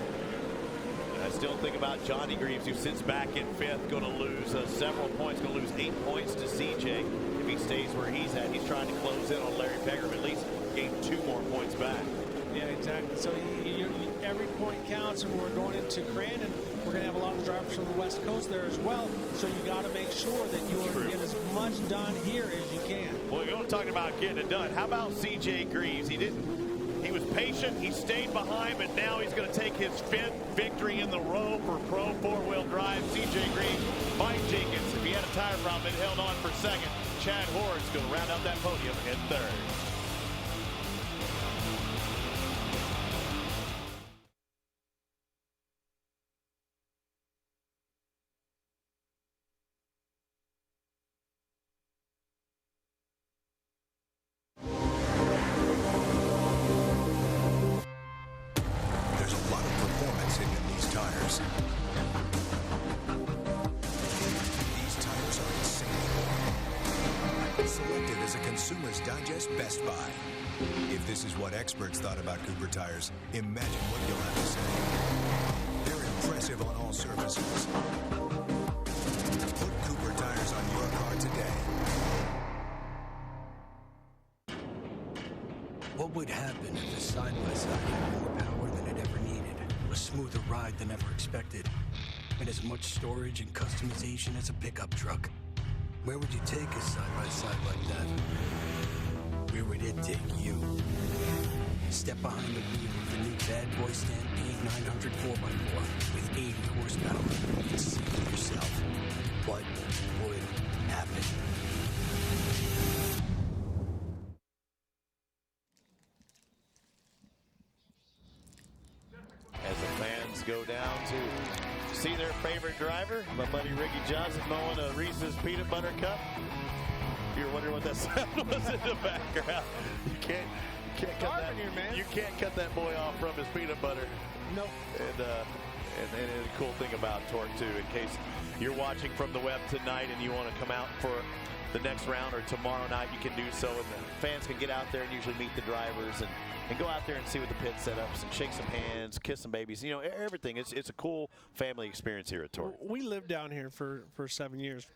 I still think about Johnny Greaves, who sits back in fifth, going to lose several points, going to lose 8 points to CJ. If he stays where he's at, he's trying to close in on Larry Pegram, at least gain 2 more points back. Yeah, exactly. So every point counts, and we're going into Crandon. We're going to have a lot of drivers from the West Coast there as well. So you got to make sure that you get as much done here as you can. Well, you're talking about getting it done. How about CJ Greaves? He was patient, he stayed behind, but now he's going to take his 5th victory in the row for Pro 4-wheel drive. CJ Greaves, Mike Jenkins, if he had a tire problem, it held on for second. Chad Horde's going to round out that podium in third. Best Buy. If this is what experts thought about Cooper tires, imagine what you'll have to say. They're impressive on all surfaces. Put Cooper tires on your car today. What would happen if the side-by-side had more power than it ever needed? A smoother ride than ever expected? And as much storage and customization as a pickup truck? Where would you take a side-by-side like that? Where would it take you? Step behind the wheel of the new Bad Boy Stampede 900 4x4 with 80 horsepower and see for yourself what would happen. As the fans go down to see their favorite driver, my buddy Ricky Johnson mowing a Reese's Peanut Butter Cup. You're wondering what that sound was in the background. You can't cut that. Here, man. You can't cut that boy off from his peanut butter. No. And the cool thing about TORC too, in case you're watching from the web tonight and you want to come out for the next round or tomorrow night, you can do so, and the fans can get out there and usually meet the drivers and go out there and see what the pit setups and shake some hands, kiss some babies, you know, everything. It's a cool family experience here at TORC. We lived down here for 7 years.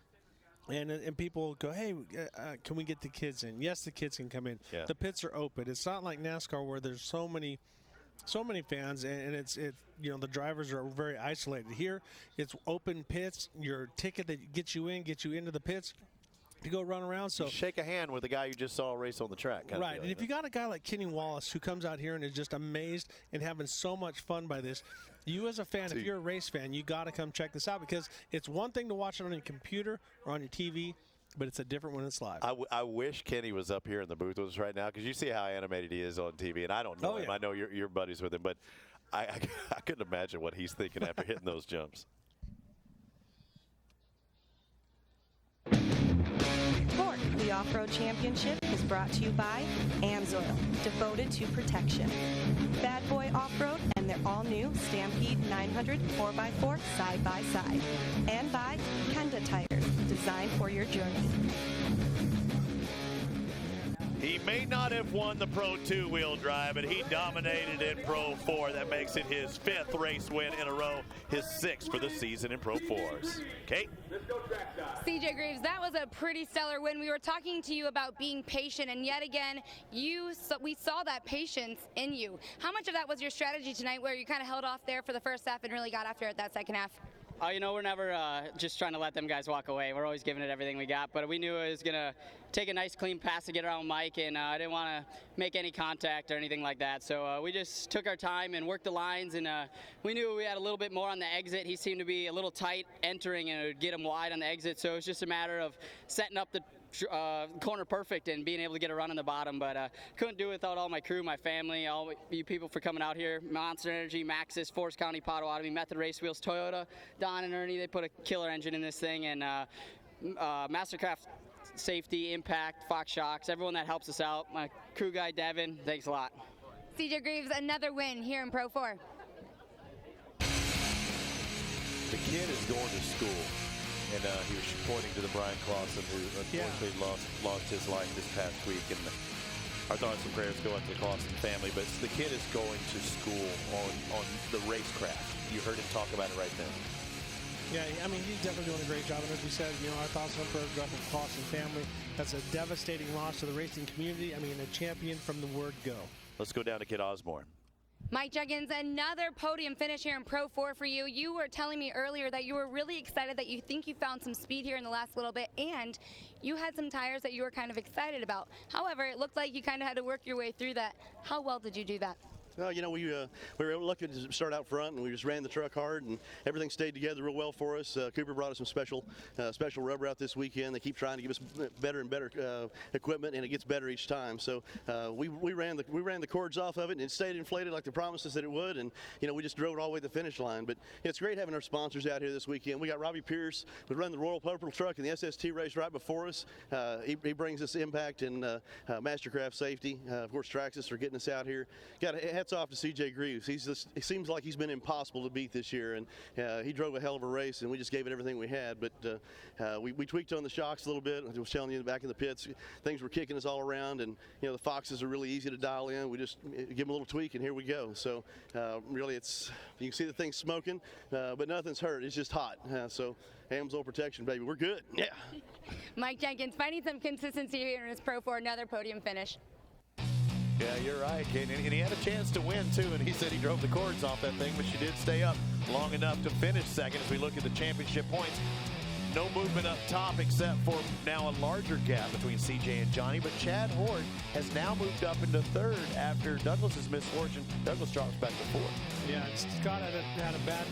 And people go, hey, can we get the kids in? Yes, the kids can come in. Yeah. The pits are open. It's not like NASCAR where there's so many fans, and it's the drivers are very isolated. Here, it's open pits. Your ticket that gets you into the pits to go run around. So you shake a hand with the guy you just saw race on the track. Right, and if you got a guy like Kenny Wallace who comes out here and is just amazed and having so much fun by this, you as a fan, if you're a race fan, you got to come check this out, because it's one thing to watch it on your computer or on your TV, but it's a different when it's live. I wish Kenny was up here in the booth with us right now, because you see how animated he is on TV, and I don't know him. I know you're buddies with him, but I couldn't imagine what he's thinking after hitting those jumps. TORC, The Off-Road Championship is brought to you by AMSOIL, devoted to protection. Bad Boy Off-Road and their all-new Stampede 900 4x4 side-by-side. And by Kenda Tires, designed for your journey. He may not have won the Pro 2 wheel drive, but he dominated in Pro 4. That makes it his 5th race win in a row, his 6th for the season in Pro 4s. Kate? CJ Greaves, that was a pretty stellar win. We were talking to you about being patient, and yet again, we saw that patience in you. How much of that was your strategy tonight, where you kind of held off there for the first half and really got after it that second half? You know, we're never just trying to let them guys walk away. We're always giving it everything we got, but we knew it was going to take a nice clean pass to get around Mike, and I didn't want to make any contact or anything like that. So we just took our time and worked the lines, and we knew we had a little bit more on the exit. He seemed to be a little tight entering, and it would get him wide on the exit. So it was just a matter of setting up the corner perfect and being able to get a run on the bottom, but couldn't do it without all my crew, my family, all you people for coming out here. Monster Energy, Maxxis, Forest County, Potawatomi, Method Race Wheels, Toyota, Don and Ernie, they put a killer engine in this thing, and Mastercraft Safety, Impact, Fox Shocks, everyone that helps us out. My crew guy, Devin, thanks a lot. CJ Greaves, another win here in Pro 4. The kid is going to school. And he was pointing to the Brian Clausen, who unfortunately lost his life this past week. And our thoughts and prayers go out to the Clausen family. But the kid is going to school on the racecraft. You heard him talk about it right then. Yeah, I mean, he's definitely doing a great job. And as we said, you know, our thoughts and prayers go out to the Clausen family. That's a devastating loss to the racing community. I mean, a champion from the word go. Let's go down to Kid Osborne. Mike Jenkins, another podium finish here in Pro 4 for you. You were telling me earlier that you were really excited, that you think you found some speed here in the last little bit, and you had some tires that you were kind of excited about. However, it looked like you kind of had to work your way through that. How well did you do that? Well, you know, we were lucky to start out front, and we just ran the truck hard, and everything stayed together real well for us. Cooper brought us some special rubber out this weekend. They keep trying to give us better and better equipment, and it gets better each time. So we ran the cords off of it, and it stayed inflated like they promised us that it would. And you know, we just drove it all the way to the finish line. But it's great having our sponsors out here this weekend. We got Robbie Pierce, who run the Royal Purple truck in the SST race right before us. He brings us Impact and Mastercraft Safety. Of course, Traxxas for getting us out here. Got hats off to CJ Greaves. It seems like he's been impossible to beat this year, and he drove a hell of a race, and we just gave it everything we had. But we tweaked on the shocks a little bit. I was telling you back in the pits, things were kicking us all around, and you know, the Foxes are really easy to dial in. We just give them a little tweak, and here we go. So really, you can see the thing's smoking, but nothing's hurt. It's just hot. So AMSOIL protection, baby. We're good. Yeah. Mike Jenkins finding some consistency here in his Pro 4, another podium finish. Yeah, you're right, Kate. And he had a chance to win, too, and he said he drove the cords off that thing, but she did stay up long enough to finish second. As we look at the championship points, no movement up top except for now a larger gap between CJ and Johnny, but Chad Hort has now moved up into third after Douglas's misfortune. Douglas drops back to fourth. Yeah, Scott had a bad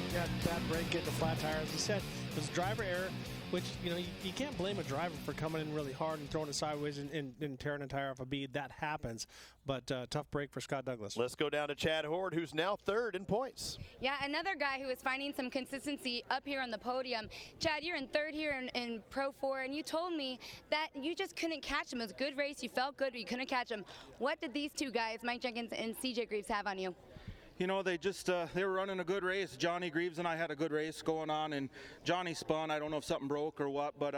break getting the flat tire. As he said, it was driver error, which, you know, you can't blame a driver for coming in really hard and throwing it sideways and tearing a tire off a bead. That happens, but tough break for Scott Douglas. Let's go down to Chad Hort, who's now third in points. Yeah, another guy who is finding some consistency up here on the podium. Chad, you're in third here in Pro 4, and you told me that you just couldn't catch him. It was a good race. You felt good, but you couldn't catch him. What did these two guys, Mike Jenkins and CJ Greaves, have on you? You know, they were running a good race. Johnny Greaves and I had a good race going on, and Johnny spun. I don't know if something broke or what, but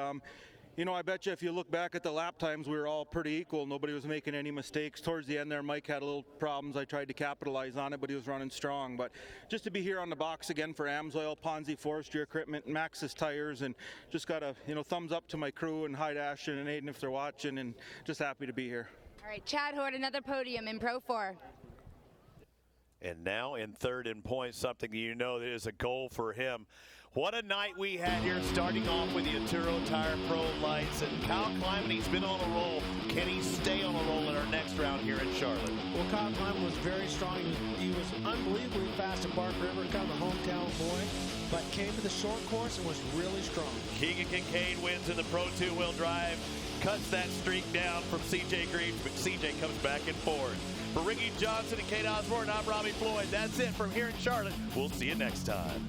you know, I bet you if you look back at the lap times, we were all pretty equal. Nobody was making any mistakes. Towards the end there, Mike had a little problems. I tried to capitalize on it, but he was running strong. But just to be here on the box again for AMSOIL, Ponzi Forestry Equipment, Maxxis Tires, and just got a, you know, thumbs up to my crew, and hi to Ashton and Aiden if they're watching, and just happy to be here. All right, Chad Hort, another podium in Pro 4. And now in third in points, something you know that is a goal for him. What a night we had here, starting off with the Atturo Tire Pro lights. And Kyle Kleiman, he's been on a roll. Can he stay on a roll in our next round here in Charlotte? Well, Kyle Kleiman was very strong. He was unbelievably fast at Bark River, kind of a hometown boy, but came to the short course and was really strong. Keegan Kincaid wins in the Pro 2 wheel drive, cuts that streak down from CJ Greaves, but CJ comes back in fourth. For Ricky Johnson and Kate Osborne, I'm Robbie Floyd. That's it from here in Charlotte. We'll see you next time.